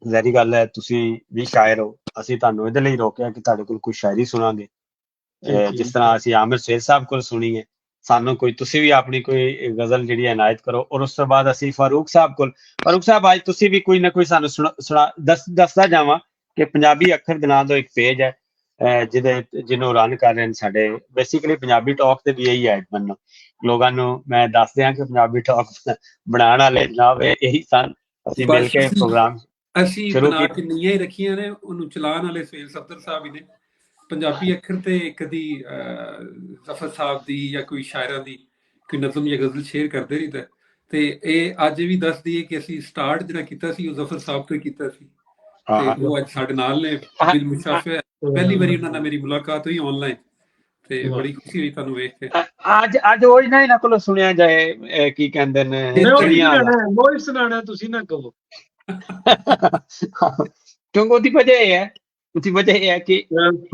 ज़ाहिरी गल है तुसी भी शायर हो, असी तुहानूं इहदे लई रोकिया कि तुहाडे कोल कोई शायरी सुणांगे। जिस तरह ਅਸੀਂ ਆਮਿਰ ਸੇਲ ਸਾਹਿਬ ਕੋਲ ਸੁਣੀ ਹੈ, ਸਾਨੂੰ ਕੋਈ ਤੁਸੀਂ ਵੀ ਆਪਣੀ ਕੋਈ ਗਜ਼ਲ ਜਿਹੜੀ ਇਨਾਇਤ ਕਰੋ ਔਰ ਉਸ ਤੋਂ ਬਾਅਦ ਅਸੀਂ ਫਾਰੂਕ ਸਾਹਿਬ ਕੋਲ। ਫਾਰੂਕ ਸਾਹਿਬ ਅੱਜ ਤੁਸੀਂ ਵੀ ਕੋਈ ਨਾ ਕੋਈ ਸਾਨੂੰ ਦੱਸਦਾ ਜਾਵਾਂ ਕਿ ਪੰਜਾਬੀ ਅੱਖਰ ਦੇ ਨਾਂ ਤੋਂ ਇੱਕ ਪੇਜ ਹੈ ਜਿਹਨੂੰ ਰਨ ਕਰ ਰਹੇ ਨੇ ਸਾਡੇ ਬੇਸਿਕਲੀ ਪੰਜਾਬੀ ਟਾਕ ਤੇ ਵੀ ਇਹੀ ਹੈ। ਮੈਨੂੰ ਲੋਕਾਂ ਨੂੰ ਮੈਂ ਦੱਸ ਦਿਆਂ ਕਿ ਪੰਜਾਬੀ ਟਾਕ ਬਣਾਉਣ ਵਾਲੇ ਜਨਾਬ ਇਹੀ ਸਨ। ਅਸੀਂ ਮਿਲ ਕੇ ਪ੍ਰੋਗਰਾਮ ਅਸੀਂ ਬਣਾ ਕੇ ਨੀਆਂ ਹੀ ਰੱਖੀਆਂ ਨੇ, ਉਹਨੂੰ ਚਲਾਉਣ ਵਾਲੇ ਸੁਹੇਲ ਸਫਦਰ ਸਾਹਿਬ ਹੀ ਨੇ। ਪੰਜਾਬੀ ਅੱਖਰ ਤੇ ਕਦੀ ਜ਼ਫਰ ਸਾਹਿਬ ਦੀ ਜਾਂ ਕੋਈ ਸ਼ਾਇਰਾਂ ਦੀ ਕੋਈ ਨਜ਼ਮ ਜਾਂ ਗਜ਼ਲ ਸ਼ੇਅਰ ਕਰਦੇ ਰਹੀਦਾ। ਤੇ ਇਹ ਅੱਜ ਵੀ ਦੱਸ ਦਈਏ ਕਿ ਅਸੀਂ ਸਟਾਰਟ ਜਿਹੜਾ ਕੀਤਾ ਸੀ ਉਹ ਜ਼ਫਰ ਸਾਹਿਬ ਤੋਂ ਕੀਤਾ ਸੀ ਤੇ ਉਹ ਅੱਜ ਸਾਡੇ ਨਾਲ ਨੇ। ਬਿਲ ਮੁਸ਼ਰਫ ਹੈ, ਪਹਿਲੀ ਵਾਰੀ ਉਹਨਾਂ ਨਾਲ ਮੇਰੀ ਮੁਲਾਕਾਤ ਹੋਈ ਆਨਲਾਈਨ ਤੇ ਬੜੀ ਖੁਸ਼ੀ ਹੋਈ ਤੁਹਾਨੂੰ ਵੇਖ ਕੇ। ਅੱਜ ਉਹ ਨਾ ਇਹਨਾਂ ਕੋਲੋਂ ਸੁਣਿਆ ਜਾਏ ਕੀ ਕਹਿੰਦੇ ਨੇ ਉਹ ਸੁਣਾਣਾ ਤੁਸੀਂ ਨਾ ਕਹੋ ਕਿਉਂਕਿ ਉਹਦੀ ਵਜ੍ਹਾ ਇਹ ਹੈ ਕਿ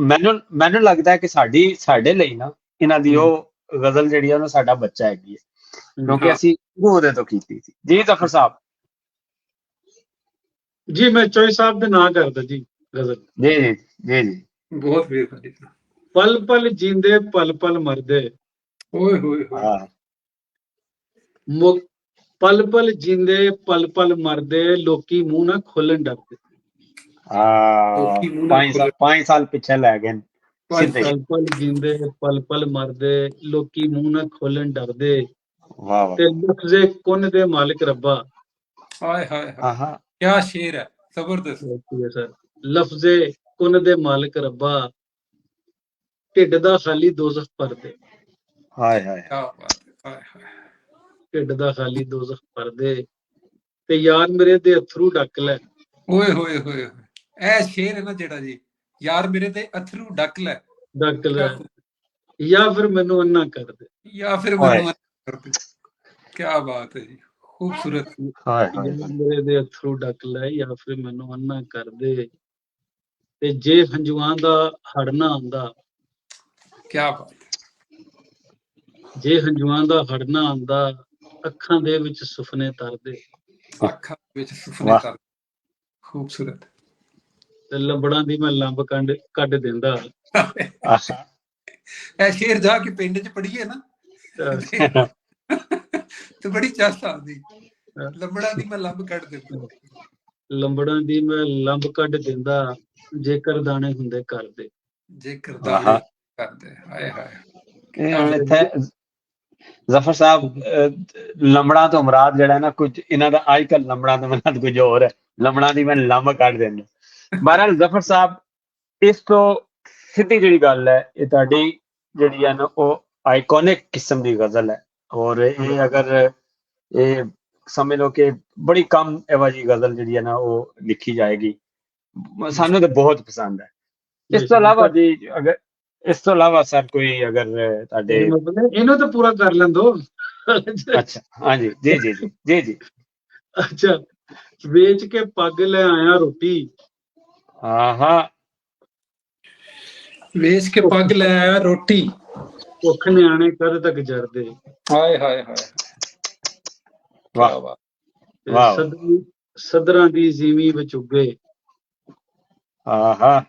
ਮੈਨੂੰ ਲੱਗਦਾ ਹੈ ਕਿ ਸਾਡੇ ਲਈ ਨਾ ਇਹਨਾਂ ਦੀ ਉਹ ਗਜ਼ਲ ਜਿਹੜੀ ਆ ਉਹ ਸਾਡਾ ਬੱਚਾ ਹੈਗੀ ਹੈ, ਕਿਉਂਕਿ ਹਾਂ। ਅਸੀਂ ਉਹਦੇ ਤੋਂ ਕੀਤੀ ਸੀ। ਜੀ ਜ਼ਫਰ ਸਾਹਿਬ। ਜੀ ਮੈਂ ਚੋਈ ਸਾਹਿਬ ਦੇ ਨਾਂ ਕਰਦਾ ਜੀ ਗਜ਼ਲ। ਜੀ ਜੀ ਜੀ ਜੀ। ਬਹੁਤ ਮਿਹਰਬਾਨੀ। ਪਲ ਪਲ ਜੀਂਦੇ ਪਲ ਪਲ ਮਰਦੇ, ਓਏ ਹੋਏ ਹੋਏ। ਹਾਂ ਪਲ ਪਲ ਜੀਂਦੇ ਪਲ ਪਲ ਮਰਦੇ, ਲੋਕੀ ਮੂੰਹ ਨਾ ਖੋਲਣ ਡਰਦੇ। ਲੋਕੀ ਮੂੰਹ ਨਾ ਖੋਲਣ। 5 ਸਾਲ ਪਿੱਛੇ ਲੈ ਗਏ ਨੇ ਸਿੱਧੇ। ਪਲ ਪਲ ਜੀਂਦੇ ਪਲ ਪਲ ਮਰਦੇ, ਲੋਕੀ ਮੂੰਹ ਨਾ ਖੋਲਣ ਡਰਦੇ, ਵਾਹ ਵਾਹ। ਤੇ ਲਫ਼ਜ਼ੇ ਕੁਨ ਦੇ ਮਾਲਕ ਰੱਬਾ। ਹਾਏ ਹਾਏ ਹਾਏ, ਆਹਾ ਕਿਆ ਸ਼ੇਰ ਹੈ, ਜ਼ਬਰਦਸਤ। ਸਰ ਲਫ਼ਜ਼ੇ ਕੁਨ ਦੇ ਮਾਲਕ ਰੱਬਾ, ਢਿੱਡ ਦਾ ਖਾਲੀ ਦੋਜ਼ਖ ਭਰਦੇ। ਹਾਏ ਹਾਏ। ਕਿਆ ਬਾਤ ਹੈ, ਹਾਏ ਹਾਏ। ਢਿੱਡ ਦਾ ਖਾਲੀ ਦੋਜ਼ਖ ਭਰਦੇ, ਤੇ ਯਾਰ ਮੇਰੇ ਦੇ ਅਥਰੂ ਡੱਕ ਲੈ। ਓਏ ਹੋਏ ਹੋਏ ਹੋਏ, ਇਹ ਸ਼ੇਰ ਹੈ ਨਾ ਜਿਹੜਾ ਜੀ, ਯਾਰ ਮੇਰੇ ਤੇ ਅਥਰੂ ਡੱਕ ਲੈ, ਡੱਕ ਲੈ, ਜਾਂ ਫਿਰ ਮੈਨੂੰ ਅੰਨਾ ਕਰ ਦੇ। ਜਾਂ ਫਿਰ ਮੈਨੂੰ ਕਰ ਦੇ। ਕਿਆ ਬਾਤ ਹੈ ਜੀ, ਖੂਬਸੂਰਤ। ਹਾਏ ਹਾਏ। ਮੇਰੇ ਦੇ ਅਥਰੂ ਡੱਕ ਲੈ, ਜਾਂ ਫਿਰ ਮੈਨੂੰ ਅੰਨਾ ਕਰ ਦੇ, ਤੇ ਜੇ ਹੰਝੂਆਂ ਦਾ ਹੜ ਨਾ ਆਉਂਦਾ। ਕਿਆ ਬਾਤ ਹੈ। ਜੇ ਹੰਝੂਆਂ ਦਾ ਹੜ ਨਾ ਆਉਂਦਾ, ਅੱਖਾਂ ਦੇ ਵਿੱਚ ਸੁਪਨੇ ਤਰਦੇ। ਅੱਖਾਂ ਵਿੱਚ ਸੁਪਨੇ ਤਰਦੇ। ਖੂਬਸੂਰਤ। ਤੇ ਲੰਬੜਾਂ ਦੀ ਮੈਂ ਲੰਬ ਕੱਢ ਦਿੰਦਾ। ਇਹ ਸ਼ੇਰ ਜਾ ਕੇ ਪਿੰਡ ਚ ਪੜੀਏ ਨਾ ਤੇ ਬੜੀ ਚਾਸ ਆਉਂਦੀ। ਲੰਬੜਾਂ ਦੀ ਮੈਂ ਲੰਬ ਕੱਢ ਦਿੰਦਾ। ਲੰਬੜਾਂ ਦੀ ਮੈਂ ਲੰਬ ਕੱਢ ਦਿੰਦਾ, ਜੇਕਰ ਦਾਣੇ ਹੁੰਦੇ ਕਰਦੇ। ਜੇਕਰ ਦਾਣੇ ਕਰਦੇ। ਹਾਏ ਹਾਏ। ਹੁਣ ਇੱਥੇ ਜ਼ਫਰ ਸਾਹਿਬ, ਲੰਬੜਾਂ ਤੋਂ ਮੁਰਾਦ ਜਿਹੜਾ ਨਾ, ਕੁਝ ਇਹਨਾਂ ਦਾ ਅੱਜ ਕੱਲ੍ਹ ਲੰਬੜਾਂ ਤੋਂ ਮੁਰਾਦ ਕੁਝ ਹੋਰ ਹੈ। ਲੰਬੜਾਂ ਦੀ ਮੈਂ ਲੰਬ ਕੱਢ ਦਿੰਦਾ। ਬਹਰਾਲ ਜ਼ਫਰ ਸਾਹਿਬ, ਇਸ ਤੋਂ ਸਿੱਧੀ ਜਿਹੜੀ ਗੱਲ ਹੈ, ਇਹ ਤੁਹਾਡੀ ਜਿਹੜੀ ਹੈ ਨਾ ਉਹ ਆਈਕੋਨਿਕ ਕਿਸਮ ਦੀ ਗਜ਼ਲ ਹੈ। ਔਰ ਇਹ ਅਗਰ ਇਹ ਸਮਝ ਲਓ ਕਿ ਬੜੀ ਕਮ ਇਹੋ ਜਿਹੀ ਗਜ਼ਲ ਜਿਹੜੀ ਹੈ ਨਾ ਉਹ ਲਿਖੀ ਜਾਏਗੀ। ਸਾਨੂੰ ਤਾਂ ਬਹੁਤ ਪਸੰਦ ਹੈ। ਇਸ ਤੋਂ ਇਲਾਵਾ ਜੀ, ਅਗਰ ਇਸ ਤੋਂ ਇਲਾਵਾ ਸਰ ਕੋਈ ਅਗਰ ਤੁਹਾਡੇ, ਇਹਨੂੰ ਤਾਂ ਪੂਰਾ ਕਰ ਲੈਂਦੋ। ਅੱਛਾ ਹਾਂਜੀ ਜੀ ਜੀ ਜੀ ਜੀ ਜੀ। ਅੱਛਾ, ਵੇਚ ਕੇ ਪੱਗ ਲੈ ਆਇਆ ਰੋਟੀ। ਆਹਾ। ਵੇਚ ਕੇ ਪੱਗ ਲੈ ਆਇਆ ਰੋਟੀ, ਭੁੱਖ ਨਿਆਣੇ ਕਦ ਤੱਕ ਜਰਦੇ। ਹਾਏ ਹਾਏ ਹਾਏ। ਵਾਹ ਵਾਹ। ਸਦਰਾਂ ਦੀ ਜ਼ੀਵੀ ਵਿੱਚ ਉੱਗੇ, ਆਹਾ।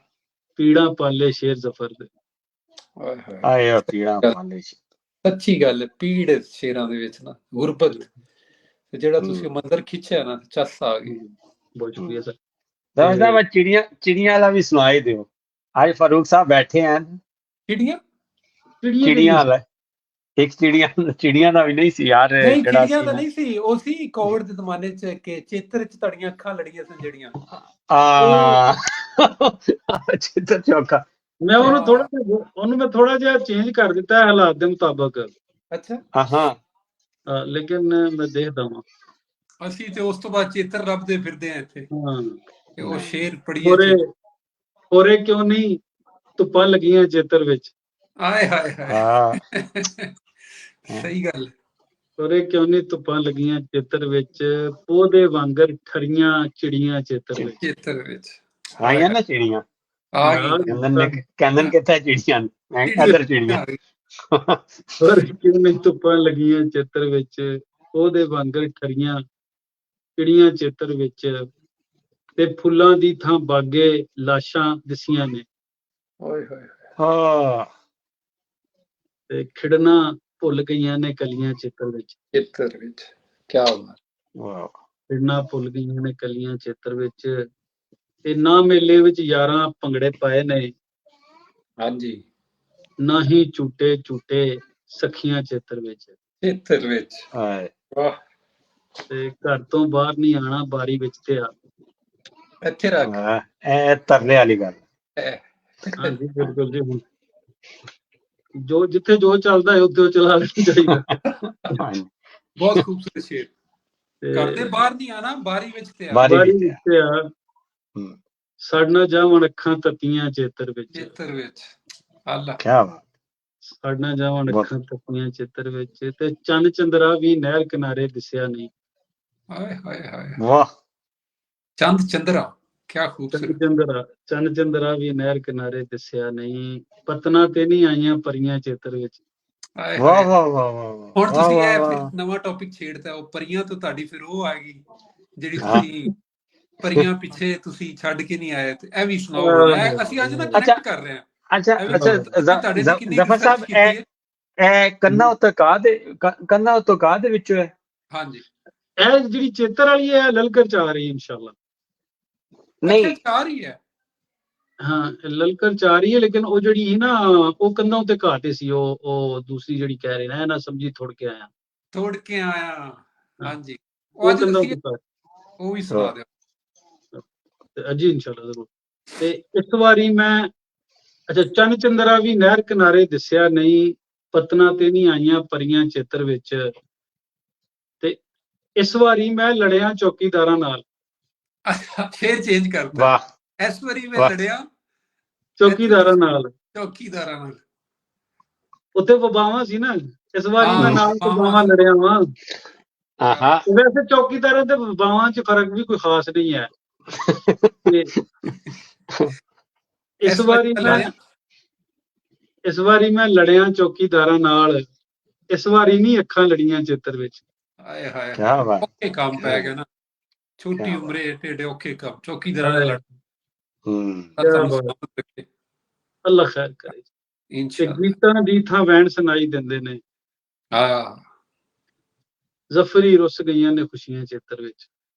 ਪੀੜਾਂ ਪਾਲੇ ਸ਼ੇਰ ਜ਼ਫਰ ਦੇ। ਹਾਏ ਹਾਏ। ਆਏ ਪੀੜਾਂ ਪਾਲੇ। ਸੱਚੀ ਗੱਲ ਹੈ, ਪੀੜ ਸ਼ੇਰਾਂ ਦੇ ਵਿੱਚ ਨਾ, ਗੁਰਬਤ। ਤੇ ਜਿਹੜਾ ਤੁਸੀਂ ਮੰਦਰ ਖਿੱਚਿਆ ਨਾ, ਚੱਸ ਆ ਗਈ। ਬਹੁਤ ਸ਼ੁਕਰੀਆ ਸਰ। ਦੱਸਦਾ ਚਿੜੀਆਂ ਵਾਲਾ ਵੀ ਸੁਣਾਈ ਦਿਓ। ਅੱਜ ਫਾਰੂਕ ਸਾਹਿਬ ਬੈਠੇ ਹਨ। ਚਿੜੀਆਂ ਵਾਲਾ ਇੱਕ ਚਿੜੀਆਂ ਦਾ ਵੀ ਨਹੀਂ ਸੀ ਯਾਰ। ਨਹੀਂ, ਚਿੜੀਆਂ ਦਾ ਨਹੀਂ ਸੀ, ਉਹ ਸੀ ਕੋਵਿਡ ਦੇ ਜ਼ਮਾਨੇ ਚ ਕਿ ਚੇਤਰ ਚ ਤੁਹਾਡੀਆਂ ਅੱਖਾਂ ਲੜੀਆਂ ਸਨ ਜਿਹੜੀਆਂ। ਚਿੱਤਰ ਚੌਕਾ। ਮੈਂ ਉਹਨੂੰ ਥੋੜਾ ਜਿਹਾ ਚੇਂਜ ਕਰ ਦਿੱਤਾ ਹਾਲਾਤ ਦੇ ਮੁਤਾਬਕ। ਅੱਛਾ। ਹਾਂ ਲੇਕਿਨ ਮੈਂ ਦੇਖਦਾ ਹਾਂ। ਅਸੀਂ ਤੇ ਉਸ ਤੋਂ ਬਾਅਦ ਚੇਤਰ ਲੱਭਦੇ ਫਿਰਦੇ ਆ ਇੱਥੇ। ਹਾਂ, ਉਹ ਸ਼ੇਰ ਪੜੀਏ। ਹੋਰੇ ਕਿਉਂ ਨਹੀਂ ਧੁੱਪਾਂ ਲੱਗੀਆਂ ਚੇਤਰ ਵਿੱਚ। ਆਏ ਹਾਏ ਹਾਏ। ਸਹੀ ਗੱਲ। ਹੋਰੇ ਕਿਉਂ ਨਹੀਂ ਧੁੱਪਾਂ ਲੱਗੀਆਂ ਚੇਤਰ ਵਿੱਚ, ਪੌਦੇ ਵਾਂਗਰ ਠਰੀਆਂ ਚਿੜੀਆਂ ਚੇਤਰ ਵਿੱਚ। ਆਈਆਂ ਨਾ ਚਿੜੀਆਂ। ਆ ਗਈ। ਕਹਿੰਦੇ ਕਿੱਥੇ ਚਿੜੀਆਂ ਨੇ, ਇੱਧਰ ਚਿੜੀਆਂ। ਹੋਰ ਕਿਉਂ ਨਹੀਂ ਧੁੱਪਾਂ ਲੱਗੀਆਂ ਚੇਤਰ ਵਿੱਚ, ਉਹਦੇ ਵਾਂਗਰ ਠਰੀਆਂ ਚਿੜੀਆਂ ਚੇਤਰ ਵਿੱਚ, ਤੇ ਫੁੱਲਾਂ ਦੀ ਥਾਂ ਬਾਗੇ ਲਾਸ਼ਾਂ ਦਿਸੀਆਂ ਨੇ। ਓਏ ਹੋਏ। ਹਾਂ। ਤੇ ਖਿੜਨਾ ਭੁੱਲ ਗਈਆਂ ਨੇ ਕਲੀਆਂ ਚੇਤਰ ਵਿੱਚ। ਕਿਆ ਬਾਤ। ਵਾਹ। ਖਿੜਨਾ ਭੁੱਲ ਗਈਆਂ ਨੇ ਕਲੀਆਂ ਚੇਤਰ ਵਿੱਚ, ਤੇ ਨਾ ਮੇਲੇ ਵਿੱਚ ਯਾਰਾਂ ਭੰਗੜੇ ਪਾਏ ਨੇ। ਹਾਂਜੀ। ਨਾ ਹੀ ਝੂਟੇ ਸਖੀਆਂ ਚੇਤਰ ਵਿੱਚ। ਹਾਏ ਵਾਹ। ਤੇ ਘਰ ਤੋਂ ਬਾਹਰ ਨਹੀਂ ਆਣਾ ਬਾਰੀ ਵਿੱਚ ਤੇ ਆ। ਇੱਥੇ ਰੱਖ। ਇਹ ਤਰਲੇ ਵਾਲੀ ਗੱਲ। ਹਾਂਜੀ ਬਿਲਕੁਲ ਜੀ। ਹੁਣ ਜਿੱਥੇ ਜੋ ਚੱਲਦਾ ਹੈ ਉੱਥੇ ਉਹ ਚਲਾ ਲੈਣਾ ਚਾਹੀਦਾ। ਬਹੁਤ ਖੂਬਸੂਰਤ ਸ਼ੇਰ। ਘਰ ਦੇ ਬਾਹਰ ਨਹੀਂ ਆਣਾ, ਬਾਰੀ ਵਿੱਚ ਤੇ ਆ। ਬਾਰੀ ਵਿੱਚ ਤੇ ਆ। ਸੜਨਾ ਜਾਵਣ ਅੱਖਾਂ ਤੱਤੀਆਂ ਚੇਤਰ ਵਿੱਚ। ਅੱਲਾ। ਕਿਆ ਬਾਤ। ਸੜਨਾ ਜਾਵਣ ਅੱਖਾਂ ਤੱਤੀਆਂ ਚੇਤਰ ਵਿੱਚ, ਤੇ ਚੰਨ ਚੰਦਰਾ ਵੀ ਨਹਿਰ ਕਿਨਾਰੇ ਦਿਸਿਆ ਨਹੀਂ। ਹਾਏ ਹਾਏ ਹਾਏ। ਵਾਹ। ਚੰਦ ਚੰਦਰਾ। ਕਿਆ ਖੂਬਸੂਰਤ। ਚੰਨ ਚੰਦਰਾ ਵੀ ਨਹਿਰ ਕਿਨਾਰੇ ਦਿਸਿਆ ਨਹੀਂ, ਪਤਨਾ ਤੇ ਨਹੀਂ ਆਈਆਂ ਪਰੀਆਂ ਚੇਤਰ ਵਿੱਚ। ਹਾਏ ਵਾਹ ਹਾਏ ਵਾਹ ਵਾਹ ਵਾਹ ਵਾਹ ਹੁਣ ਵਾਹ ਤੁਸੀਂ ਵਾਹ ਇਹ ਫਿਰ ਵਾਹ ਨਵਾਂ ਟੌਪਿਕ ਛੇੜਤਾ, ਉਹ ਪਰੀਆਂ ਤੋਂ ਤੁਹਾਡੀ ਫਿਰ ਉਹ ਆ ਗਈ ਜਿਹੜੀ ਹਾਂ ਤੁਸੀਂ ਪਰੀਆਂ ਪਿੱਛੇ ਤੁਸੀਂ ਛੱਡ ਕੇ ਨਹੀਂ ਆਏ, ਤੇ ਇਹ ਵੀ ਸੁਣਾਓ ਮੈਨੂੰ। ਅਸੀਂ ਅੱਜ ਨਾ ਅੱਛਾ ਕਨੈਕਟ ਕਰ ਰਹੇ ਹਾਂ, ਅੱਛਾ ਇਹ ਵੀ ਅੱਛਾ ਦੱਸੋ ਤੁਸੀਂ ਤੁਹਾਡੇ ਤੇ ਕਿੰਨੀ ਜ਼ਫਰ ਰਿਸਰਚ ਸਾਹਿਬ ਕੀਤੀ ਹੈ। ਇਹ ਕੰਨਾਂ ਉੱਤੇ ਕਾ ਦੇ ਵਿੱਚੋਂ ਹੈ? ਹਾਂਜੀ ਇਹ ਜਿਹੜੀ ਚੇਤਰ ਵਾਲੀ ਹੈ ਲਲਕਰ ਚ ਆ ਰਹੀ ਹੈ ਇਨਸ਼ਾਅੱਲਾ। ਅੱਛਾ ਨਹੀਂ ਚਾਰ ਹੀ ਹੈ। ਹਾਂ ਲਲਕਰ ਚ ਆ ਰਹੀ ਹੈ, ਲੇਕਿਨ ਉਹ ਜਿਹੜੀ ਨਾ ਉਹ ਕੰਨਾਂ ਉੱਤੇ ਘਾਟੇ ਸੀ, ਉਹ ਦੂਸਰੀ ਜਿਹੜੀ ਕਹਿ ਰਹੇ ਨਾ, ਨਾ ਸਮਝੀ ਥੋੜ ਕੇ ਆਇਆ। ਤੋੜ ਕੇ ਆਇਆ, ਹਾਂਜੀ ਉਹ ਉਹ ਅੱਜ ਕੰਨਾਂ ਅਸੀਂ ਉੱਤੇ ਉਹ ਵੀ ਸੁਣਾ ਦਿਓ। ਅੱਜ ਇਨਸ਼ਾਅੱਲਾ ਜ਼ਰੂਰ। ਤੇ ਇਸ ਵਾਰੀ ਮੈਂ ਅੱਛਾ ਚੰਨ ਚੰਦਰਾ ਵੀ ਨਹਿਰ ਕਿਨਾਰੇ ਦਿਸਿਆ ਨਹੀਂ, ਪਤਨਾ ਤੇ ਨਹੀਂ ਆਈਆਂ ਪਰੀਆਂ ਚੇਤਰ ਵਿੱਚ। ਤੇ ਇਸ ਵਾਰੀ ਮੈਂ ਲੜਿਆ ਚੌਕੀਦਾਰਾਂ ਨਾਲ। ਅੱਛਾ ਫੇਰ ਚੇਂਜ ਕਰਤਾ, ਵਾਹ ਇਸ ਵਾਰੀ ਮੈਂ ਵਾਹ ਲੜਿਆ ਚੌਕੀਦਾਰਾਂ ਨਾਲ। ਚੌਕੀਦਾਰਾਂ ਨਾਲ। ਉੱਥੇ ਵਬਾਵਾਂ ਸੀ ਨਾ, ਇਸ ਵਾਰੀ ਮੈਂ ਹਾਂ ਨਾਲ ਬਾਵਾਂ ਵਬਾਵਾਂ ਲੜਿਆ ਵਾਂ। ਆਹਾ ਵੈਸੇ ਚੌਕੀਦਾਰਾਂ ਤੇ ਵਬਾਵਾਂ 'ਚ ਫਰਕ ਵੀ ਕੋਈ ਖਾਸ ਨਹੀਂ ਹੈ। ਤੇ ਇਸ ਵਾਰੀ ਮੈਂ ਲੜਿਆ ਚੌਕੀਦਾਰਾਂ ਨਾਲ, ਇਸ ਵਾਰੀ ਨਹੀਂ ਅੱਖਾਂ ਲੜੀਆਂ ਚੇਤਰ ਵਿੱਚ। ਹਾਏ ਹਾਏ ਕਿਆ ਬਾਤ ਔਖੇ ਕੰਮ ਕਿਆ ਪੈ ਗਏ ਨਾ, ਛੋਟੀ ਕਿਆ ਉਮਰੇ ਏਡੇ ਔਖੇ ਕੰਮ। ਚੌਕੀਦਾਰਾਂ ਨਾਲ ਲੜ ਅੱਲਾ ਖੈਰ ਕਰੇ। ਤੇ ਇਨਸ਼ਾਅੱਲਾ। ਗੀਤਾਂ ਦੀ ਥਾਂ ਵੈਣ ਸੁਣਾਈ ਦਿੰਦੇ ਨੇ, ਹਾਂ ਜ਼ਫਰੀ ਰੁੱਸ ਗਈਆਂ ਨੇ ਖੁਸ਼ੀਆਂ ਚੇਤਰ ਵਿੱਚ।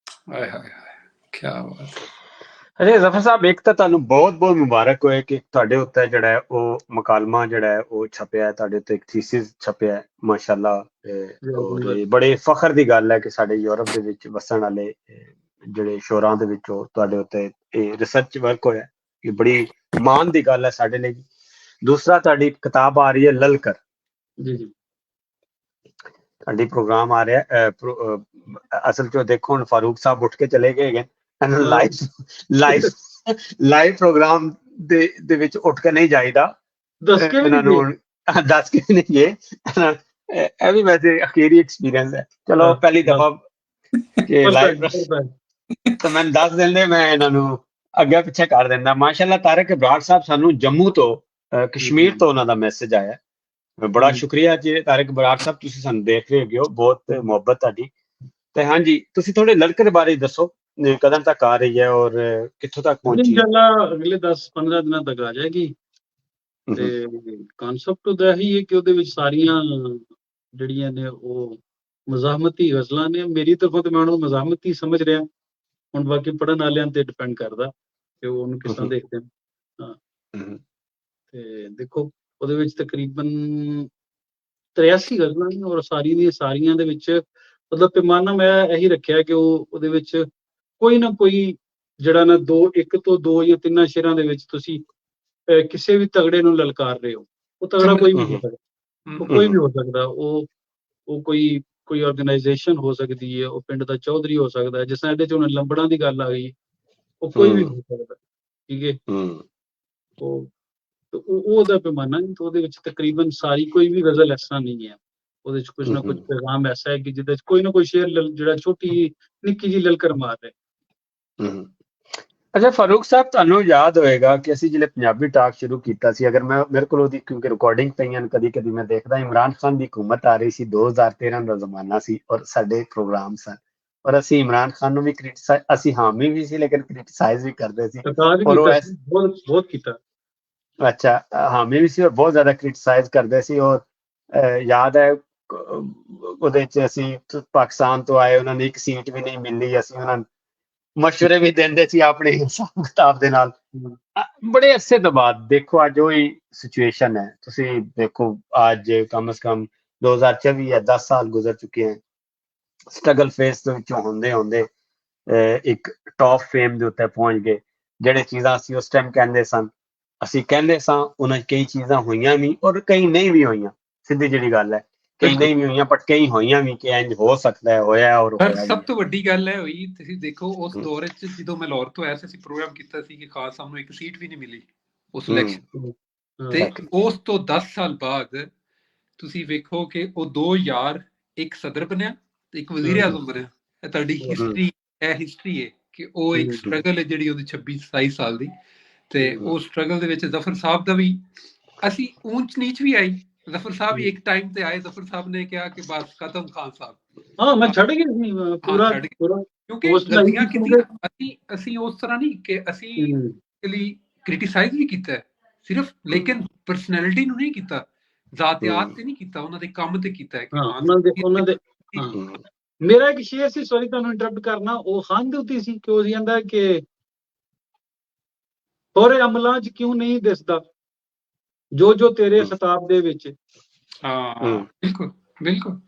ਹਾਏ ਹਾਏ ਹਾਏ ਕੀ ਬਾਤ। ਅਰੇ ਜ਼ਫਰ ਸਾਹਿਬ, ਇੱਕ ਤਾਂ ਤੁਹਾਨੂੰ ਬਹੁਤ ਬਹੁਤ ਮੁਬਾਰਕ ਹੋਏ ਕਿ ਤੁਹਾਡੇ ਉੱਤੇ ਜਿਹੜਾ ਹੈ ਉਹ ਮੁਕਾਲਮਾ ਜਿਹੜਾ ਹੈ ਉਹ ਛਪਿਆ ਹੈ, ਤੁਹਾਡੇ ਉੱਤੇ ਇੱਕ ਥੀਸਿਸ ਛਪਿਆ ਹੈ ਮਾਸ਼ਾਅੱਲਾ। ਔਰ ਇਹ ਬੜੇ ਫਖਰ ਦੀ ਗੱਲ ਹੈ ਕਿ ਸਾਡੇ ਯੂਰਪ ਦੇ ਵਿੱਚ ਵਸਣ ਵਾਲੇ ਜਿਹੜੇ ਸ਼ੋਰਾਂ ਦੇ ਵਿੱਚੋਂ ਤੁਹਾਡੇ ਉੱਤੇ ਇਹ ਰਿਸਰਚ ਵਰਕ ਹੋਇਆ, ਇਹ ਬੜੀ ਮਾਣ ਦੀ ਗੱਲ ਹੈ ਸਾਡੇ ਲਈ। ਦੂਸਰਾ, ਤੁਹਾਡੀ ਕਿਤਾਬ ਆ ਰਹੀ ਹੈ ਲਲਕਰ। ਜੀ ਜੀ ਤੁਹਾਡੀ ਪ੍ਰੋਗਰਾਮ ਆ ਰਿਹਾ ਅਸਲ ਚ ਦੇਖੋ ਹੁਣ ਫਾਰੂਕ ਸਾਹਿਬ ਉੱਠ ਕੇ ਚਲੇ ਗਏ ਹੈਗੇ, ਲਾਈਵ ਪ੍ਰੋਗਰਾਮ ਦੇ ਵਿੱਚ ਉੱਠ ਕੇ ਨਹੀਂ ਜਾਈਦਾ, ਦੱਸ ਕੇ ਇਹਨਾਂ ਨੂੰ ਦੱਸ ਕੇ ਨਹੀਂ ਗਏ। ਇਹ ਵੀ ਵੈਸੇ ਅਖੀਰੀ ਐਕਸਪੀਰੀਅੰਸ ਹੈ। ਚਲੋ ਪਹਿਲੀ ਦਫਾ ਕਿ ਲਾਈਵ ਤਾਂ ਮੈਨੂੰ ਦੱਸ ਦਿੰਦੇ, ਮੈਂ ਇਹਨਾਂ ਨੂੰ ਅੱਗੇ ਪਿੱਛੇ ਕਰ ਦਿੰਦਾ। ਮਾਸ਼ਾਅੱਲਾ ਤਾਰਿਕ ਇਬਰਾਰ ਸਾਹਿਬ ਸਾਨੂੰ ਜੰਮੂ ਤੋਂ ਕਸ਼ਮੀਰ ਤੋਂ ਉਹਨਾਂ ਦਾ ਮੈਸੇਜ ਆਇਆ। ਬੜਾ ਸ਼ੁਕਰੀਆ ਜੀ ਤਾਰਿਕ ਇਬਰਾਰ ਸਾਹਿਬ, ਤੁਸੀਂ ਸਾਨੂੰ ਦੇਖ ਰਹੇ ਹੋ, ਬਹੁਤ ਮੁਹੱਬਤ ਤੁਹਾਡੀ। ਤੇ ਹਾਂਜੀ, ਤੁਸੀਂ ਥੋੜੇ ਲਲਕਰ ਬਾਰੇ ਦੱਸੋ, ਕਦੋਂ ਤੱਕ ਆ ਰਹੀ ਹੈ ਔਰ ਕਿੱਥੋਂ ਤੱਕ ਪਹੁੰਚੀ? ਇਨਸ਼ਾਅੱਲਾ ਅਗਲੇ 10-15 ਦਿਨਾਂ ਤੱਕ ਆ ਜਾਏਗੀ। ਤੇ ਕਨਸੈਪਟ ਉਹਦਾ ਇਹੀ ਹੈ ਕਿ ਉਹਦੇ ਵਿੱਚ ਸਾਰੀਆਂ ਜਿਹੜੀਆਂ ਨੇ ਉਹ ਮਜ਼ਾਹਮਤੀ ਗਜ਼ਲਾਂ ਨੇ। ਮੇਰੀ ਤਰਫੋਂ ਤੇ ਮੈਂ ਉਹਨਾਂ ਨੂੰ ਮਜ਼ਾਹਮਤੀ ਸਮਝ ਰਿਹਾ, ਹੁਣ ਬਾਕੀ ਪੜ੍ਹਨ ਵਾਲਿਆਂ ਤੇ ਡਿਪੈਂਡ ਕਰਦਾ ਕਿ ਉਹ ਉਹਨੂੰ ਕਿਸ ਤਰ੍ਹਾਂ ਦੇਖਦੇ ਨੇ। ਹਾਂ ਤੇ ਦੇਖੋ ਉਹਦੇ ਵਿੱਚ ਤਕਰੀਬਨ 83 ਗਜ਼ਲਾਂ ਨੇ, ਔਰ ਸਾਰੀਆਂ ਦੇ ਵਿੱਚ ਮਤਲਬ ਪੈਮਾਨਾ ਮੈਂ ਇਹੀ ਰੱਖਿਆ ਕਿ ਉਹਦੇ ਵਿੱਚ ਕੋਈ ਨਾ ਕੋਈ ਜਿਹੜਾ ਨਾ ਇੱਕ ਤੋਂ ਦੋ ਜਾਂ ਤਿੰਨਾਂ ਸ਼ੇਰਾਂ ਦੇ ਵਿੱਚ ਤੁਸੀਂ ਕਿਸੇ ਵੀ ਤਗੜੇ ਨੂੰ ਲਲਕਾਰ ਰਹੇ ਹੋ। ਉਹ ਤਗੜਾ ਕੋਈ ਵੀ ਹੋ ਸਕਦਾ, ਉਹ ਕੋਈ ਵੀ ਹੋ ਸਕਦਾ। ਉਹ ਕੋਈ ਆਰਗੇਨਾਈਜੇਸ਼ਨ ਹੋ ਸਕਦੀ ਹੈ, ਉਹ ਪਿੰਡ ਦਾ ਚੌਧਰੀ ਹੋ ਸਕਦਾ ਹੈ, ਜਿਸ ਤਰ੍ਹਾਂ ਇਹਦੇ ਚ ਹੁਣ ਲੰਬੜਾਂ ਦੀ ਗੱਲ ਆ ਗਈ, ਉਹ ਕੋਈ ਵੀ ਹੋ ਸਕਦਾ। ਠੀਕ ਹੈ, ਉਹਦਾ ਪੈਮਾਨਾ ਨਹੀਂ। ਉਹਦੇ ਵਿੱਚ ਤਕਰੀਬਨ ਸਾਰੀ ਕੋਈ ਵੀ ਗਜ਼ਲ ਇਸ ਤਰ੍ਹਾਂ ਨਹੀਂ ਹੈ, ਉਹਦੇ ਚ ਕੁਝ ਨਾ ਕੁਝ ਪੈਗਾਮ ਐਸਾ ਹੈ ਕਿ ਜਿਹਦੇ ਚ ਕੋਈ ਨਾ ਕੋਈ ਸ਼ੇਰ ਜਿਹੜਾ ਛੋਟੀ ਨਿੱਕੀ ਜਿਹੀ ਲਲਕਰ ਮਾਰ ਰਿਹਾ। ਅੱਛਾ ਫਾਰੂਕ ਸਾਹਿਬ, ਤੁਹਾਨੂੰ ਯਾਦ ਹੋਏਗਾ ਕਿ ਅਸੀਂ ਜਿਹੜੇ ਪੰਜਾਬੀ ਟਾਕ ਸ਼ੁਰੂ ਕੀਤਾ ਸੀ, ਅਗਰ ਮੇਰੇ ਕੋਲ ਉਹਦੀ ਕਿਉਂਕਿ ਰਿਕਾਰਡਿੰਗ ਪਈਆਂ ਕਦੀ ਕਦੀ ਮੈਂ ਦੇਖਦਾ, ਇਮਰਾਨ ਖਾਨ ਦੀ ਹਕੂਮਤ ਆ ਰਹੀ ਸੀ, 2013 ਦਾ ਜ਼ਮਾਨਾ ਸੀ ਔਰ ਸਾਡੇ ਪ੍ਰੋਗਰਾਮ ਸਨ, ਔਰ ਅਸੀਂ ਇਮਰਾਨ ਖਾਨ ਨੂੰ ਵੀ ਅਸੀਂ ਹਾਮੀ ਵੀ ਸੀ ਲੇਕਿਨ ਕ੍ਰਿਟਿਸਾਈਜ਼ ਵੀ ਕਰਦੇ ਸੀ। ਔਰ ਉਹ ਬਹੁਤ ਕੀਤਾ। ਅੱਛਾ, ਹਾਮੀ ਵੀ ਸੀ ਔਰ ਬਹੁਤ ਜ਼ਿਆਦਾ ਕ੍ਰਿਟਿਸਾਈਜ਼ ਕਰਦੇ ਸੀ। ਔਰ ਯਾਦ ਹੈ ਉਹਦੇ ਚ ਅਸੀਂ ਪਾਕਿਸਤਾਨ ਤੋਂ ਆਏ, ਉਹਨਾਂ ਨੇ ਇੱਕ ਸੀਟ ਵੀ ਨਹੀਂ ਮਿਲੀ, ਅਸੀਂ ਉਹਨਾਂ ਨੂੰ ਮਸ਼ਵਰੇ ਵੀ ਦਿੰਦੇ ਸੀ ਆਪਣੇ ਹਿਸਾਬ ਕਿਤਾਬ ਦੇ ਨਾਲ। ਬੜੇ ਅਰਸੇ ਤੋਂ ਬਾਅਦ ਦੇਖੋ ਅੱਜ ਉਹੀ ਸਿਚੁਏਸ਼ਨ ਹੈ। ਤੁਸੀਂ ਦੇਖੋ ਅੱਜ ਕਮ ਸੇ ਕਮ 2024 ਹੈ, 10 ਸਾਲ ਗੁਜ਼ਰ ਚੁੱਕੇ ਹੈ। ਸਟਰਗਲ ਫੇਸ ਦੇ ਵਿੱਚੋਂ ਹੁੰਦੇ ਇੱਕ ਟੌਪ ਫੇਮ ਦੇ ਉੱਤੇ ਪਹੁੰਚ ਗਏ। ਜਿਹੜੇ ਚੀਜ਼ਾਂ ਅਸੀਂ ਉਸ ਟਾਈਮ ਕਹਿੰਦੇ ਸਾਂ ਉਹਨਾਂ ਕਈ ਚੀਜ਼ਾਂ ਹੋਈਆਂ ਵੀ ਔਰ ਕਈ ਨਹੀਂ ਵੀ ਹੋਈਆਂ। ਸਿੱਧੀ ਜਿਹੜੀ ਗੱਲ ਹੈ, ਕਈ ਨਹੀਂ ਵੀ ਹੋਈਆਂ ਬਟ ਕਈ ਹੋਈਆਂ ਵੀ ਕਿ ਇੰਜ ਹੋ ਸਕਦਾ ਹੈ, ਹੋਇਆ ਔਰ ਹੋਇਆ। ਸਭ ਤੋਂ ਵੱਡੀ ਗੱਲ ਹੈ ਹੋਈ, ਤੁਸੀਂ ਦੇਖੋ ਉਸ ਦੌਰ ਚ ਜਦੋਂ ਮੈਂ ਲਾਹੌਰ ਤੋਂ ਆਇਆ ਸੀ, ਅਸੀਂ ਪ੍ਰੋਗਰਾਮ ਕੀਤਾ ਸੀ ਕਿ ਖਾਸ ਸਾਨੂੰ ਇੱਕ ਸੀਟ ਵੀ ਨਹੀਂ ਮਿਲੀ ਉਸ ਇਲੈਕਸ਼ਨ ਤੇ ਉਸ ਤੋਂ 10 ਸਾਲ ਬਾਅਦ ਤੁਸੀਂ ਵੇਖੋ ਕਿ ਉਹ ਦੋ ਯਾਰ, ਇੱਕ ਸਦਰ ਬਣਿਆ ਤੇ ਇੱਕ ਵਜ਼ੀਰ ਆਜ਼ਮ ਬਣਿਆ। ਇਹ ਤੁਹਾਡੀ ਹਿਸਟਰੀ ਹੈ ਕਿ ਉਹ ਇੱਕ ਸਟਰਗਲ ਹੈ ਜਿਹੜੀ ਉਹਦੀ 26-27 ਸਾਲ ਦੀ। ਤੇ ਉਹ ਸਟਰਗਲ ਦੇ ਵਿੱਚ ਜ਼ਫਰ ਸਾਹਿਬ ਦਾ ਵੀ ਅਸੀਂ ਊਂਚ ਨੀਚ ਵੀ ਆਈ, ਜ਼ਫਰ ਸਾਹਿਬ ਇੱਕ ਟਾਈਮ ਤੇ ਆਏ, ਜ਼ਫਰ ਸਾਹਿਬ ਨੇ ਕਿਹਾ ਕਿ ਬਸ ਖਤਮ ਖਾਨ ਸਾਹਿਬ, ਹਾਂ ਮੈਂ ਛੱਡ ਗਿਆ ਸੀ ਪੂਰਾ ਛੱਡ ਗਏ। ਪੂਰਾ ਕਿਉਂਕਿ post ਲਾਈ ਗਲਤੀਆਂ ਸੀ ਕੀਤੀਆਂ ਅਸੀਂ ਉਸ ਤਰ੍ਹਾਂ ਨਹੀਂ ਕਿ ਅਸੀਂ ਲਈ ਕ੍ਰਿਟਿਸਾਈਜ਼ ਵੀ ਕੀਤਾ ਸਿਰਫ, ਲੇਕਿਨ ਪਰਸਨੈਲਿਟੀ ਨੂੰ ਨਹੀਂ ਕੀਤਾ, ਜ਼ਾਤਿਆਤ ਤੇ ਨਹੀਂ ਕੀਤਾ, ਉਹਨਾਂ ਦੇ ਕੰਮ ਤੇ ਕੀਤਾ ਹੈ ਕਿ ਹਾਂ ਉਹਨਾਂ ਦੇ ਹਾਂ। ਮੇਰਾ ਇੱਕ ਸ਼ੇਰ ਸੀ, ਸੌਰੀ ਤੁਹਾਨੂੰ ਇੰਟਰਰਪਟ ਕਰਨਾ, ਉਹ ਹੰਦ ਉਤੀ ਸੀ ਕਿ ਉਹ ਕਹਿੰਦਾ ਕਿ ਹੋਰੇ ਅਮਲਾਂ 'ਚ ਕਿਉਂ ਨਹੀਂ ਦਿਸਦਾ ਜੋ ਜੋ ਤੇਰੇ ਖਿਤਾਬ ਦੇ ਵਿੱਚ। ਹਾਂ ਬਿਲਕੁਲ ਬਿਲਕੁਲ।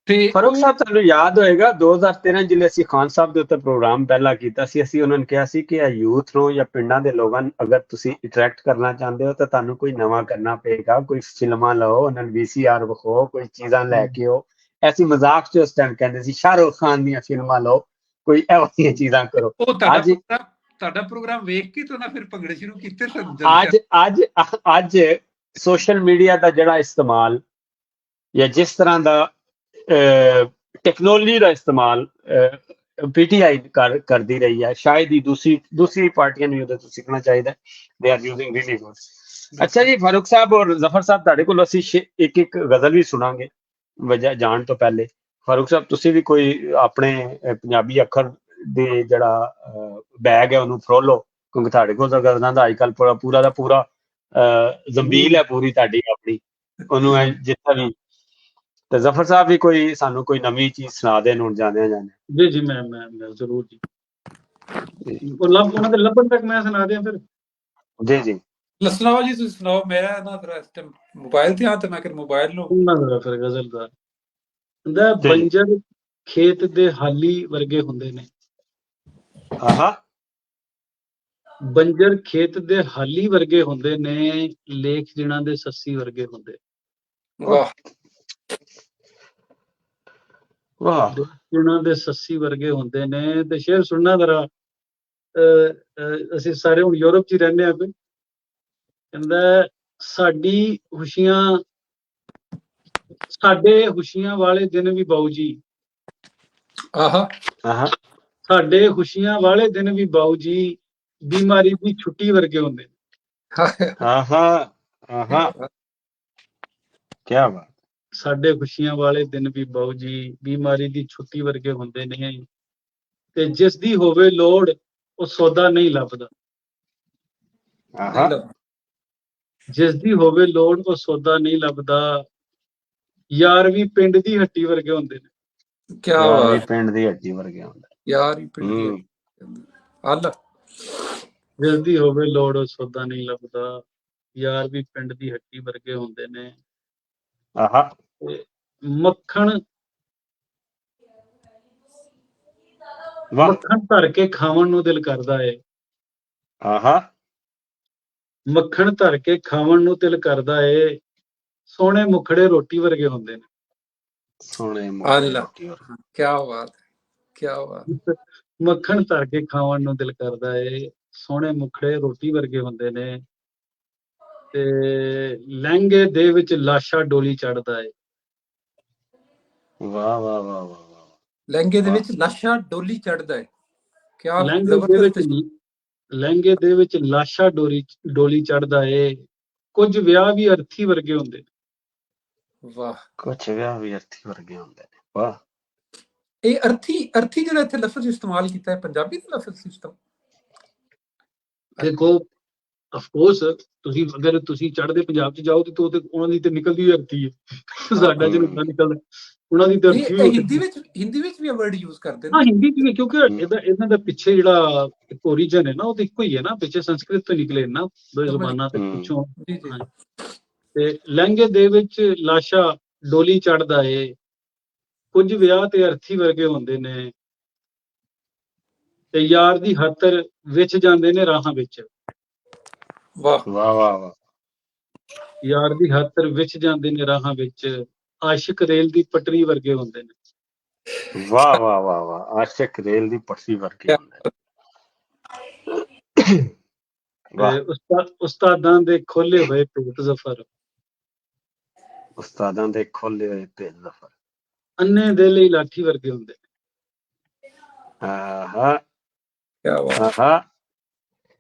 ਤੇ ਫਾਰੂਕ ਸਾਹਿਬ ਤੁਹਾਨੂੰ ਯਾਦ ਹੋਏਗਾ 2013 ਜਿਲੇ ਅਸੀਂ ਖਾਨ ਸਾਹਿਬ ਦੇ ਉੱਤੇ ਪ੍ਰੋਗਰਾਮ ਪਹਿਲਾਂ ਕੀਤਾ ਸੀ, ਅਸੀਂ ਉਹਨਾਂ ਨੂੰ ਕਿਹਾ ਸੀ ਕਿ ਇਹ ਯੂਥ ਨੂੰ ਜਾਂ ਪਿੰਡਾਂ ਦੇ ਲੋਕਾਂ ਨੂੰ ਅਗਰ ਤੁਸੀਂ ਅਟਰੈਕਟ ਕਰਨਾ ਚਾਹੁੰਦੇ ਹੋ ਤਾਂ ਤੁਹਾਨੂੰ ਕੋਈ ਨਵਾਂ ਕਰਨਾ ਪਏਗਾ, ਕੋਈ ਫਿਲਮਾਂ ਲਓ, ਉਹਨਾਂ ਨੂੰ VCR ਵਿਖਾਓ, ਕੋਈ ਚੀਜ਼ਾਂ ਲੈ ਕੇ ਆਓ। ਐਸੀ ਮਜ਼ਾਕ 'ਚ ਉਸ ਟਾਈਮ ਕਹਿੰਦੇ ਸੀ ਸ਼ਾਹਰੁਖ ਖਾਨ ਦੀਆਂ ਫਿਲਮਾਂ ਲਓ, ਕੋਈ ਇਹੋ ਜਿਹੀਆਂ ਚੀਜ਼ਾਂ ਕਰੋ। ਉਹ ਤੁਹਾਡਾ ਪ੍ਰੋਗਰਾਮ ਵੇਖ ਕੇ ਤਾਂ ਨਾ ਫਿਰ ਭੰਗੜੇ ਸ਼ੁਰੂ ਕੀਤੇ ਸਨ। ਅੱਜ ਸੋਸ਼ਲ ਮੀਡੀਆ ਦਾ ਜਿਹੜਾ ਇਸਤੇਮਾਲ ਜਾਂ ਜਿਸ ਤਰ੍ਹਾਂ ਦਾ ਟੈਕਨੋਲੋਜੀ ਦਾ ਇਸਤੇਮਾਲ PTI ਕਰਦੀ ਰਹੀ ਹੈ, ਸ਼ਾਇਦ ਹੀ ਦੂਸਰੀ ਪਾਰਟੀਆਂ ਨੂੰ ਉਹਦੇ ਤੋਂ ਸਿੱਖਣਾ ਚਾਹੀਦਾ। They are using really good. ਅੱਛਾ ਜੀ ਫਾਰੂਕ ਸਾਹਿਬ ਔਰ ਜ਼ਫਰ ਸਾਹਿਬ, ਤੁਹਾਡੇ ਕੋਲ ਅਸੀਂ ਇੱਕ ਗਜ਼ਲ ਵੀ ਸੁਣਾਂਗੇ ਵਜ੍ਹਾ ਜਾਣ ਤੋਂ ਪਹਿਲੇ। ਫਾਰੂਕ ਸਾਹਿਬ ਤੁਸੀਂ ਵੀ ਕੋਈ ਆਪਣੇ ਪੰਜਾਬੀ ਅੱਖਰ ਦੇ ਜਿਹੜਾ ਬੈਗ ਹੈ ਉਹਨੂੰ ਫਰੋਲੋ, ਕਿਉਂਕਿ ਤੁਹਾਡੇ ਕੋਲ ਤਾਂ ਗਜ਼ਲਾਂ ਦਾ ਅੱਜ ਕੱਲ੍ਹ ਪੂਰਾ ਦਾ ਪੂਰਾ ਜ਼ੰਬੀਲ ਹੈ ਪੂਰੀ ਤੁਹਾਡੀ ਆਪਣੀ, ਉਹਨੂੰ ਜਿੱਦਾਂ ਵੀ। ਤੇ ਜ਼ਫਰ ਸਾਹਿਬ ਵੀ ਕੋਈ ਸਾਨੂੰ ਕੋਈ ਨਵੀਂ ਚੀਜ਼ ਸੁਣਾ ਦੇਣ ਹੁਣ ਜਾਂਦੇ। ਜੀ ਮੈਂ ਜ਼ਰੂਰ ਜੀ, ਉਹਨਾਂ ਦੇ ਲੱਭਣ ਤੱਕ ਮੈਂ ਸੁਣਾ ਦਿਆਂ ਫਿਰ। ਜੀ ਸੁਣਾਓ ਜੀ, ਤੁਸੀਂ ਸੁਣਾਓ। ਮੇਰਾ ਨਾ ਮੋਬਾਈਲ ਤੇ ਤੇ ਮੈਂ ਮੋਬਾਈਲ ਨੂੰ ਫਿਰ ਗਜ਼ਲ ਦਾ ਹੁੰਦਾ, ਬੰਜਰ ਖੇਤ ਦੇ ਹਾਲੀ ਵਰਗੇ ਹੁੰਦੇ ਨੇ। ਬੰਜਰ ਖੇਤ ਦੇ ਹਾਲੀ ਵਰਗੇ ਹੁੰਦੇ ਨੇ, ਲੇਖ ਜਿਨ੍ਹਾਂ ਦੇ ਸੱਸੀ ਵਰਗੇ ਹੁੰਦੇ। ਵਾਹ ਵਾਹ। ਜਿਨ੍ਹਾਂ ਦੇ ਸੱਸੀ ਵਰਗੇ ਹੁੰਦੇ ਨੇ। ਤੇ ਸ਼ੇਰ ਸੁਣਨਾ ਜ਼ਰਾ, ਅਸੀਂ ਸਾਰੇ ਹੁਣ ਯੂਰਪ 'ਚ ਹੀ ਰਹਿੰਦੇ ਆ। ਕੋਈ ਕਹਿੰਦਾ ਸਾਡੇ ਖੁਸ਼ੀਆਂ ਵਾਲੇ ਦਿਨ ਵੀ ਬਾਊ ਜੀ, ਸਾਡੇ ਖੁਸ਼ੀਆਂ ਵਾਲੇ ਦਿਨ ਵੀ ਬਾਊ ਜੀ, ਬਿਮਾਰੀ ਦੀ ਛੁੱਟੀ ਵਰਗੇ ਹੁੰਦੇ ਨੇ। ਕਿਆ ਬਾਤ। ਸਾਡੇ ਖੁਸ਼ੀਆਂ ਵਾਲੇ ਦਿਨ ਵੀ ਬਾਊ ਜੀ, ਬਿਮਾਰੀ ਦੀ ਛੁੱਟੀ ਵਰਗੇ ਹੁੰਦੇ ਨੇ। ਤੇ ਜਿਸ ਦੀ ਹੋਵੇ ਲੋੜ ਉਹ ਸੌਦਾ ਨਹੀਂ ਲੱਭਦਾ। ਜਿਸ ਦੀ ਹੋਵੇ ਲੋੜ ਉਹ ਸੌਦਾ ਨਹੀਂ ਲੱਭਦਾ, ਯਾਰ ਵੀ ਪਿੰਡ ਦੀ ਹੱਟੀ ਵਰਗੇ ਹੁੰਦੇ ਨੇ। ਯਾਰ ਵੀ ਪਿੰਡ ਦੀ ਹੱਟੀ ਵਰਗੇ ਹੁੰਦੇ, ਯਾਰ ਵੀ ਪਿੰਡ ਦੀ ਹੱਲ। ਜਿਸ ਦੀ ਹੋਵੇ ਲੋੜ ਉਹ ਸੌਦਾ ਨਹੀਂ ਲੱਭਦਾ, ਯਾਰ ਵੀ ਪਿੰਡ ਦੀ ਹੱਟੀ ਵਰਗੇ ਹੁੰਦੇ ਨੇ। ਮੱਖਣ ਧਰ ਕੇ ਖਾਵਣ ਨੂੰ ਦਿਲ ਕਰਦਾ ਏ। ਮੱਖਣ ਧਰ ਕੇ ਖਾਵਣ ਨੂੰ ਦਿਲ ਕਰਦਾ ਏ, ਸੋਹਣੇ ਮੁਖੜੇ ਰੋਟੀ ਵਰਗੇ ਹੁੰਦੇ ਨੇ। ਸੋਹਣੇ ਮੁਖੜੇ ਰੋਟੀ ਵਰਗੇ। ਕਿਆ ਬਾਤ, ਕਿਆ ਬਾਤ। ਮੱਖਣ ਧਰ ਕੇ ਖਾਵਣ ਨੂੰ ਦਿਲ ਕਰਦਾ ਏ, ਸੋਹਣੇ ਮੁਖੜੇ ਰੋਟੀ ਵਰਗੇ ਹੁੰਦੇ ਨੇ। ਤੇ ਲਹਿੰਗੇ ਦੇ ਵਿੱਚ ਲਾਸ਼ਾ ਡੋਲੀ ਚੜਦਾ ਏ। ਵਾਹ ਵਾਹ ਵਾਹ ਵਾਹ। ਲਹਿੰਗੇ ਦੇ ਵਿੱਚ ਲਾਸ਼ਾ ਡੋਲੀ ਚੜਦਾ ਹੈ। ਕਿਆ ਲਹਿੰਗੇ ਦੇ ਵਿੱਚ ਲਾਸ਼ਾ ਡੋਲੀ ਚੜਦਾ ਏ, ਕੁਝ ਵਿਆਹ ਵੀ ਅਰਥੀ ਵਰਗੇ ਹੁੰਦੇ ਨੇ। ਵਾਹ। ਕੁਝ ਵਿਆਹ ਵੀ ਅਰਥੀ ਵਰਗੇ ਹੁੰਦੇ ਨੇ। ਵਾਹ। ਇਹ ਅਰਥੀ ਜਿਹੜਾ ਇੱਥੇ ਲਫ਼ਜ਼ ਇਸਤੇਮਾਲ ਕੀਤਾ ਹੈ, ਪੰਜਾਬੀ ਦਾ ਲਫ਼ਜ਼ ਸਿਸਟਮ। ਦੇਖੋ ਅਫਕੋਰਸ ਅਗਰ ਤੁਸੀਂ ਚੜ੍ਹਦੇ ਪੰਜਾਬ 'ਚ ਜਾਓ ਤੇ ਉਹਨਾਂ ਦੀ ਤੇ ਨਿਕਲਦੀ ਹੋਈ ਅਰਥੀ ਹੈ, ਸਾਡਾ ਜਿਹੜਾ ਨਿਕਲਦਾ ਉਹਨਾਂ ਦੀ ਤਾਂ ਹਿੰਦੀ ਵਿੱਚ ਵੀ ਵਰਡ ਯੂਜ਼ ਕਰਦੇ ਨੇ। ਹਾਂ ਹਿੰਦੀ 'ਚ ਵੀ, ਕਿਉਂਕਿ ਇਹਨਾਂ ਦਾ ਪਿੱਛੇ ਜਿਹੜਾ ਓਰੀਜਨ ਹੈ ਨਾ ਉਹ ਤਾਂ ਇੱਕੋ ਹੀ ਹੈ ਨਾ, ਪਿੱਛੇ ਸੰਸਕ੍ਰਿਤ ਤੋਂ ਨਿਕਲੇ ਨਾ ਦੋ ਜ਼ੁਬਾਨਾਂ ਤੇ ਪਿੱਛੋਂ। ਤੇ ਲਹਿੰਗੇ ਦੇ ਵਿੱਚ ਲਾਸ਼ਾ ਡੋਲੀ ਚੜਦਾ ਏ, ਕੁਝ ਵਿਆਹ ਤੇ ਅਰਥੀ ਵਰਗੇ ਹੁੰਦੇ ਨੇ। ਤੇ ਯਾਰ ਦੀ ਖਾਤਰ ਵਿਛ ਜਾਂਦੇ ਨੇ ਰਾਹਾਂ ਵਿੱਚ। ਵਾਹ ਵਾਹ ਵਾਹ ਵਾਹ। ਯਾਰ ਦੀ ਖਾਤਰ ਵਿਛ ਜਾਂਦੇ ਨੇ ਰਾਹਾਂ ਵਿੱਚ, ਆਸ਼ਿਕ ਰੇਲ ਦੀ ਪਟਰੀ ਵਰਗੇ ਹੁੰਦੇ ਨੇ। ਵਾਹ ਵਾਹ ਵਾਹ ਵਾਹ। ਆਸ਼ਿਕ ਰੇਲ ਦੀ ਪਟਰੀ ਵਰਗੇ ਹੁੰਦੇ ਨੇ। ਉਸਤਾਦਾਂ ਦੇ ਖੋਲੇ ਹੋਏ ਭੇਤ ਜ਼ਫਰ, ਉਸਤਾਦਾਂ ਦੇ ਖੋਲੇ ਹੋਏ ਭੇਤ ਜ਼ਫਰ, ਅੰਨੇ ਦੇ ਲਈ ਲਾਠੀ ਵਰਗੇ ਹੁੰਦੇ ਨੇ।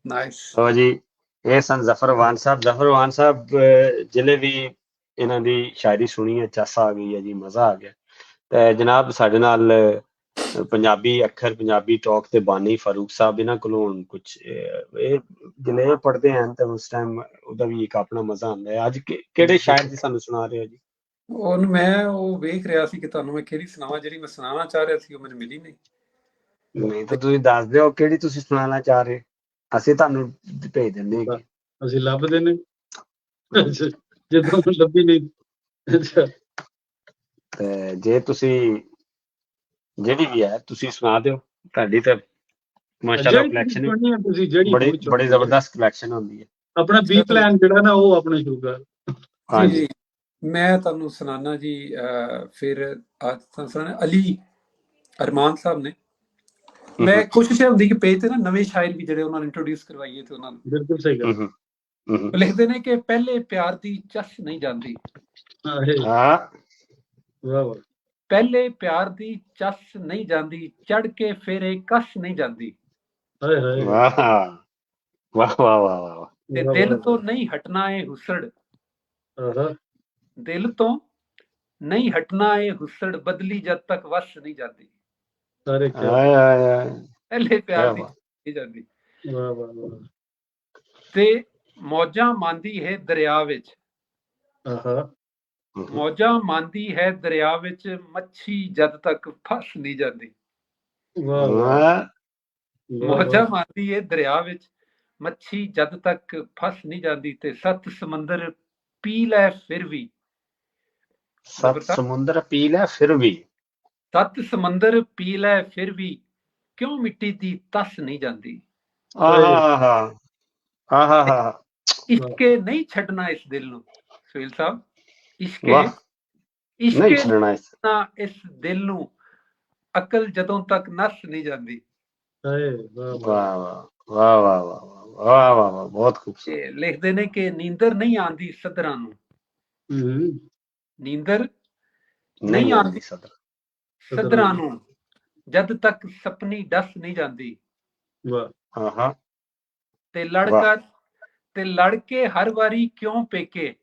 ਨਾਈਸ। ਹੋ ਜੀ, ਇਹ ਸਨ ਜ਼ਫਰ ਵਾਨ ਸਾਹਿਬ। ਜ਼ਫਰ ਵਾਨ ਸਾਹਿਬ ਜਿਲੇ ਵੀ ਇਹਨਾਂ ਦੀ ਸ਼ਾਇਰੀ ਸੁਣੀ ਹੈ, ਚਾਸਾ ਆ ਗਈ ਹੈ ਜੀ, ਮਜ਼ਾ ਆ ਗਿਆ। ਤੇ ਜਨਾਬ ਸਾਡੇ ਨਾਲ ਪੰਜਾਬੀ ਅੱਖਰ, ਪੰਜਾਬੀ ਟਾਕ ਤੇ ਬਾਨੀ ਫਾਰੂਕ ਸਾਹਿਬ, ਇਹਨਾਂ ਕੋਲੋਂ ਹੁਣ ਕੁਛ ਇਹ ਜਿਲੇ ਪੜ੍ਹਦੇ ਹਨ ਤਾਂ ਉਸ ਟਾਈਮ ਉਹਦਾ ਵੀ ਇੱਕ ਆਪਣਾ ਮਜ਼ਾ ਆਉਂਦਾ ਹੈ। ਅੱਜ ਕਿਹੜੇ ਸ਼ਾਇਰ ਦੀ ਸਾਨੂੰ ਸੁਣਾ ਰਹੇ ਹੋ ਜੀ? ਉਹਨੂੰ ਮੈਂ ਉਹ ਵੇਖ ਰਿਹਾ ਸੀ ਕਿ ਤੁਹਾਨੂੰ ਮੈਂ ਕਿਹੜੀ ਸੁਣਾਵਾਂ, ਜਿਹੜੀ ਮੈਂ ਸੁਣਾਉਣਾ ਚਾਹ ਰਿਹਾ ਸੀ ਉਹ ਮੈਨੂੰ ਮਿਲੀ ਨਹੀਂ। ਨਹੀਂ ਤਾਂ ਤੁਸੀਂ ਦੱਸ ਦਿਓ ਕਿਹੜੀ ਤੁਸੀਂ ਸੁਣਾਉਣਾ ਚਾਹ ਰਹੇ, ਅਸੀਂ ਤੁਹਾਨੂੰ ਭੇਜ ਦਿੰਦੇ ਹਾਂ। ਅਸੀਂ ਲੱਭਦੇ ਨੇ ਜਦੋਂ ਲੱਭੀ ਨਹੀਂ। ਅੱਛਾ, ਤੇ ਜੇ ਤੁਸੀਂ ਜਿਹੜੀ ਵੀ ਹੈ ਤੁਸੀਂ ਸੁਣਾ ਦਿਓ, ਤੁਹਾਡੀ ਤਾਂ ਮਾਸ਼ਾਅੱਲਾ ਕਲੈਕਸ਼ਨ ਬੜੀ ਜ਼ਬਰਦਸਤ ਕਲੈਕਸ਼ਨ ਹੁੰਦੀ ਹੈ। ਆਪਣਾ ਬੀ ਪਲਾਨ ਜਿਹੜਾ ਨਾ ਉਹ ਆਪਣਾ ਸ਼ੁਰੂ ਕਰ। ਹਾਂਜੀ, ਮੈਂ ਤੁਹਾਨੂੰ ਸੁਣਾਣਾ ਜੀ। ਫਿਰ ਅੱਜ ਤੁਹਾਨੂੰ ਸੁਣਾਣਾ ਅਲੀ ਅਰਮਾਨ ਸਾਹਿਬ ਨੇ। ਮੈਂ ਕੋਸ਼ਿਸ਼ ਇਹ ਹੁੰਦੀ ਕਿ ਪੇਜ ਤੇ ਨਾ ਨਵੇਂ ਸ਼ਾਇਰ ਵੀ ਜਿਹੜੇ ਉਹਨਾਂ ਨੂੰ ਇੰਟਰੋਡਿਊਸ ਕਰਵਾਈਏ ਤੇ ਉਹਨਾਂ ਨੂੰ। ਬਿਲਕੁਲ ਸਹੀ ਗੱਲ। ਲਿਖਦੇ ਨੇ ਕਿ ਪਹਿਲੇ ਪਿਆਰ ਦੀ ਚਸ ਨਹੀਂ ਜਾਂਦੀ। ਵਾਹ ਵਾਹ। ਪਹਿਲੇ ਪਿਆਰ ਦੀ ਚਸ ਨਹੀਂ ਜਾਂਦੀ, ਚੜ ਕੇ ਫੇਰੇ ਕਸ ਨਹੀਂ ਜਾਂਦੀ। ਹਾਏ ਹਾਏ ਵਾਹ ਵਾਹ ਵਾਹ ਵਾਹ। ਤੇ ਦਿਲ ਤੋਂ ਨਹੀਂ ਹਟਣਾ ਏ ਹੁਸੜ, ਦਿਲ ਤੋਂ ਨਹੀਂ ਹਟਣਾ ਏ ਹੁਸੜ, ਬਦਲੀ ਜਦ ਤੱਕ ਵਸ ਨਹੀਂ ਜਾਂਦੀ। ਪਹਿਲੇ ਪਿਆਰ ਦੀ ਨਹੀਂ ਜਾਂਦੀ। ਤੇ ਮੌਜਾਂ ਮਾਂਦੀ ਹੈ ਦਰਿਆ ਵਿੱਚ, ਮੌਜਾਂ ਮਾਂਦੀ ਹੈ ਦਰਿਆ ਵਿੱਚ, ਮੱਛੀ ਜਦ ਤੱਕ ਫਸ ਨਹੀਂ ਜਾਂਦੀ। ਮੌਜਾਂ ਮਾਂਦੀ ਹੈ ਦਰਿਆ ਵਿੱਚ, ਮੱਛੀ ਜਦ ਤੱਕ ਫਸ ਨਹੀਂ ਜਾਂਦੀ। ਤੇ ਸੱਤ ਸਮੁੰਦਰ ਪੀ ਲੈ ਫਿਰ ਵੀ, ਸੱਤ ਸਮੁੰਦਰ ਪੀ ਲੈ ਫਿਰ ਵੀ, ਸੱਤ ਸਮੁੰਦਰ ਪੀ ਲੈ ਫਿਰ ਵੀ, ਕਿਉਂ ਮਿੱਟੀ ਦੀ ਤਸ ਨਹੀਂ ਜਾਂਦੀ। ਇਸ਼ਕੇ ਨਹੀਂ ਛੱਡਣਾ ਇਸ ਦਿਲ ਨੂੰ, ਸੁਹੇਲ ਸਾਹਿਬ, ਇਸ਼ਕੇ ਨਹੀਂ ਛੱਡਣਾ ਇਸ ਦਿਲ ਨੂੰ, ਅਕਲ ਜਦੋਂ ਤੱਕ ਨਸ ਨਹੀਂ ਜਾਂਦੀ। ਵਾਹ ਵਾਹ ਵਾਹ ਵਾਹ ਵਾਹ ਵਾਹ, ਬਹੁਤ ਖੂਬਸੂਰਤ। ਲਿਖਦੇ ਨੇ ਕਿ ਨੀਂਦਰ ਨਹੀਂ ਆਉਂਦੀ ਸਦਰਾਂ ਨੂੰ, ਨੀਂਦਰ ਨਹੀਂ ਆਉਂਦੀ ਸਦਰਾਂ ਨੂੰ, ਜਦ ਤੱਕ ਸਪਨੀ ਡਸ ਨਹੀਂ ਜਾਂਦੀ। ਤੇ ਲੜਕੇ ਹਰ ਵਾਰੀ ਕਿਉਂ ਪੇਕੇ,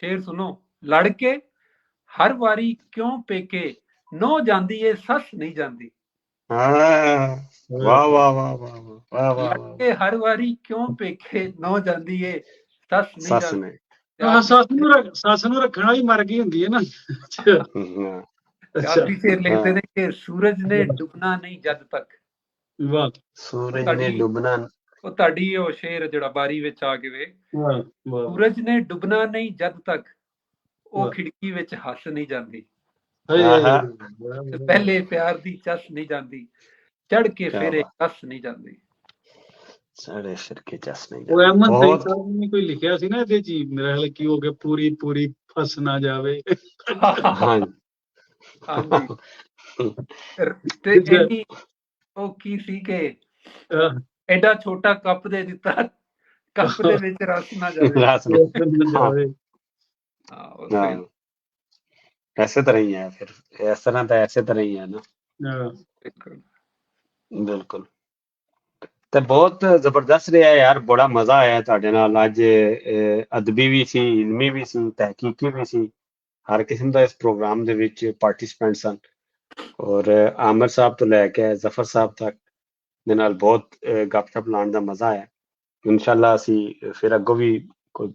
ਸ਼ੇਰ ਸੁਣੋ, ਲੜਕੇ ਹਰ ਵਾਰੀ ਕਿਉਂ ਪੇਕੇ, ਨੋ ਜਾਂਦੀ ਏ ਸੱਸ ਨਹੀਂ ਜਾਂਦੀ। ਵਾਹ ਵਾਹ ਵਾਹ ਵਾਹ ਵਾਹ। ਲੜਕੇ ਹਰ ਵਾਰੀ ਕਿਉਂ ਪੇਕੇ, ਨੋ ਜਾਂਦੀ ਏ ਸੱਸ ਨਹੀਂ ਜਾਂਦੀ। ਸੱਸ ਨੂੰ ਰੱਖਣ ਵਾਲੀ ਮਰ ਗਈ ਹੁੰਦੀ ਹੈ ਨਾ। ਕਾਫੀ ਸ਼ੇਰ ਲਿਖਦੇ ਨੇ ਕਿ ਸੂਰਜ ਨੇ ਡੁੱਬਣਾ ਨਹੀਂ ਜਦ ਤੱਕ। ਵਾਹ, ਸੂਰਜ ਨੇ ਡੁੱਬਣਾ। ਉਹ ਤੁਹਾਡੀ ਉਹ ਸ਼ੇਰ ਜਿਹੜਾ ਬਾਰੀ ਵਿੱਚ ਆ ਕੇ ਵੇ, ਸੂਰਜ ਨੇ ਡੁੱਬਣਾ ਨਹੀਂ ਜਦ ਤੱਕ, ਉਹ ਖਿੜਕੀ ਵਿੱਚ ਹੱਸ ਨਹੀਂ ਜਾਂਦੀ। ਪਹਿਲੇ ਪਿਆਰ ਦੀ ਚਸ ਨਹੀਂ ਜਾਂਦੀ, ਚੜ ਕੇ ਫੇਰੇ ਕਸ ਨਹੀਂ ਜਾਂਦੀ। ਸਾਡੇ ਸਿਰਕੇ ਚਸ ਨਹੀਂ ਜਾਂਦੀ। ਉਹ ਅਹਿਮਦ ਸਈਦ ਸਾਹਿਬ ਨੇ ਕੋਈ ਲਿਖਿਆ ਸੀ ਨਾ ਇਹਦੇ ਚ, ਮੇਰਾ ਖਿਆਲ ਕੀ ਹੋ ਗਿਆ, ਪੂਰੀ ਪੂਰੀ ਫਸ ਨਾ ਜਾਵੇ। ਹਾਂਜੀ, ਤੇ ਉਹ ਕੀ ਸੀ ਕਿ ਐਡਾ ਛੋਟਾ ਕੱਪ ਦੇ ਦਿੱਤਾ, ਕੱਪ ਦੇ ਵਿੱਚ ਰਸ ਨਾ ਜਾਵੇ। ਐਸੇ ਤਰ੍ਹਾਂ ਹੀ ਹੈ ਫਿਰ, ਇਸ ਤਰ੍ਹਾਂ ਤਾਂ ਐਸੇ ਤਰ੍ਹਾਂ ਹੀ ਹੈ ਨਾ। ਬਿਲਕੁਲ। ਤੇ ਬਹੁਤ ਜ਼ਬਰਦਸਤ ਰਿਹਾ ਯਾਰ, ਬੜਾ ਮਜ਼ਾ ਆਇਆ ਤੁਹਾਡੇ ਨਾਲ ਅੱਜ। ਅਦਬੀ ਵੀ ਸੀ, ਇਲਮੀ ਵੀ ਸੀ, ਤਹਿਕੀਕੀ ਵੀ ਸੀ, ਹਰ ਕਿਸਮ ਦਾ ਇਸ ਪ੍ਰੋਗਰਾਮ ਦੇ ਵਿੱਚ ਪਾਰਟਿਸਪੈਂਟ ਸਨ। ਔਰ ਆਮਰ ਸਾਹਿਬ ਤੋਂ ਲੈ ਕੇ ਜ਼ਫਰ ਸਾਹਿਬ ਤੱਕ ਦੇ ਨਾਲ ਬਹੁਤ ਗੱਪਸ਼ਪ ਲਾਉਣ ਦਾ ਮਜ਼ਾ ਆਇਆ। ਇਨਸ਼ਾਅੱਲਾ ਅਸੀਂ ਫਿਰ ਅੱਗੋਂ ਵੀ ਕੋਈ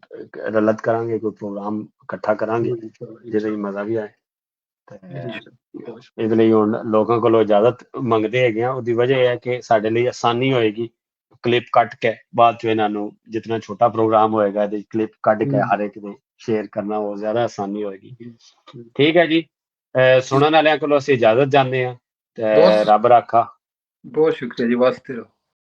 ਰਲਤ ਕਰਾਂਗੇ, ਕੋਈ ਪ੍ਰੋਗਰਾਮ ਇਕੱਠਾ ਕਰਾਂਗੇ ਜਿਹਦੇ ਵਿੱਚ ਮਜ਼ਾ ਵੀ ਆਏ। ਇਹਦੇ ਲਈ ਹੁਣ ਲੋਕਾਂ ਕੋਲੋਂ ਇਜਾਜ਼ਤ ਮੰਗਦੇ ਹੈਗੇ ਆ। ਉਹਦੀ ਵਜ੍ਹਾ ਇਹ ਹੈ ਕਿ ਸਾਡੇ ਲਈ ਆਸਾਨੀ ਹੋਏਗੀ ਕਲਿੱਪ ਕੱਟ ਕੇ ਬਾਅਦ ਚ ਇਹਨਾਂ ਨੂੰ, ਜਿਤਨਾ ਛੋਟਾ ਪ੍ਰੋਗਰਾਮ ਹੋਏਗਾ ਇਹਦੇ ਕਲਿੱਪ ਕੱਢ ਕੇ ਹਰ ਇੱਕ ਦੇ ਸ਼ੇਅਰ ਕਰਨਾ, ਉਹ ਜ਼ਿਆਦਾ ਆਸਾਨੀ ਹੋਏਗੀ। ਠੀਕ ਹੈ ਜੀ, ਸੁਣਨ ਵਾਲਿਆਂ ਕੋਲੋਂ ਅਸੀਂ ਇਜਾਜ਼ਤ ਚਾਹੁੰਦੇ ਹਾਂ ਤੇ ਰੱਬ ਰਾਖਾ। ਬਹੁਤ ਸ਼ੁਕਰੀਆ ਜੀ, ਵਾਸਤੇ ਰਹੋ।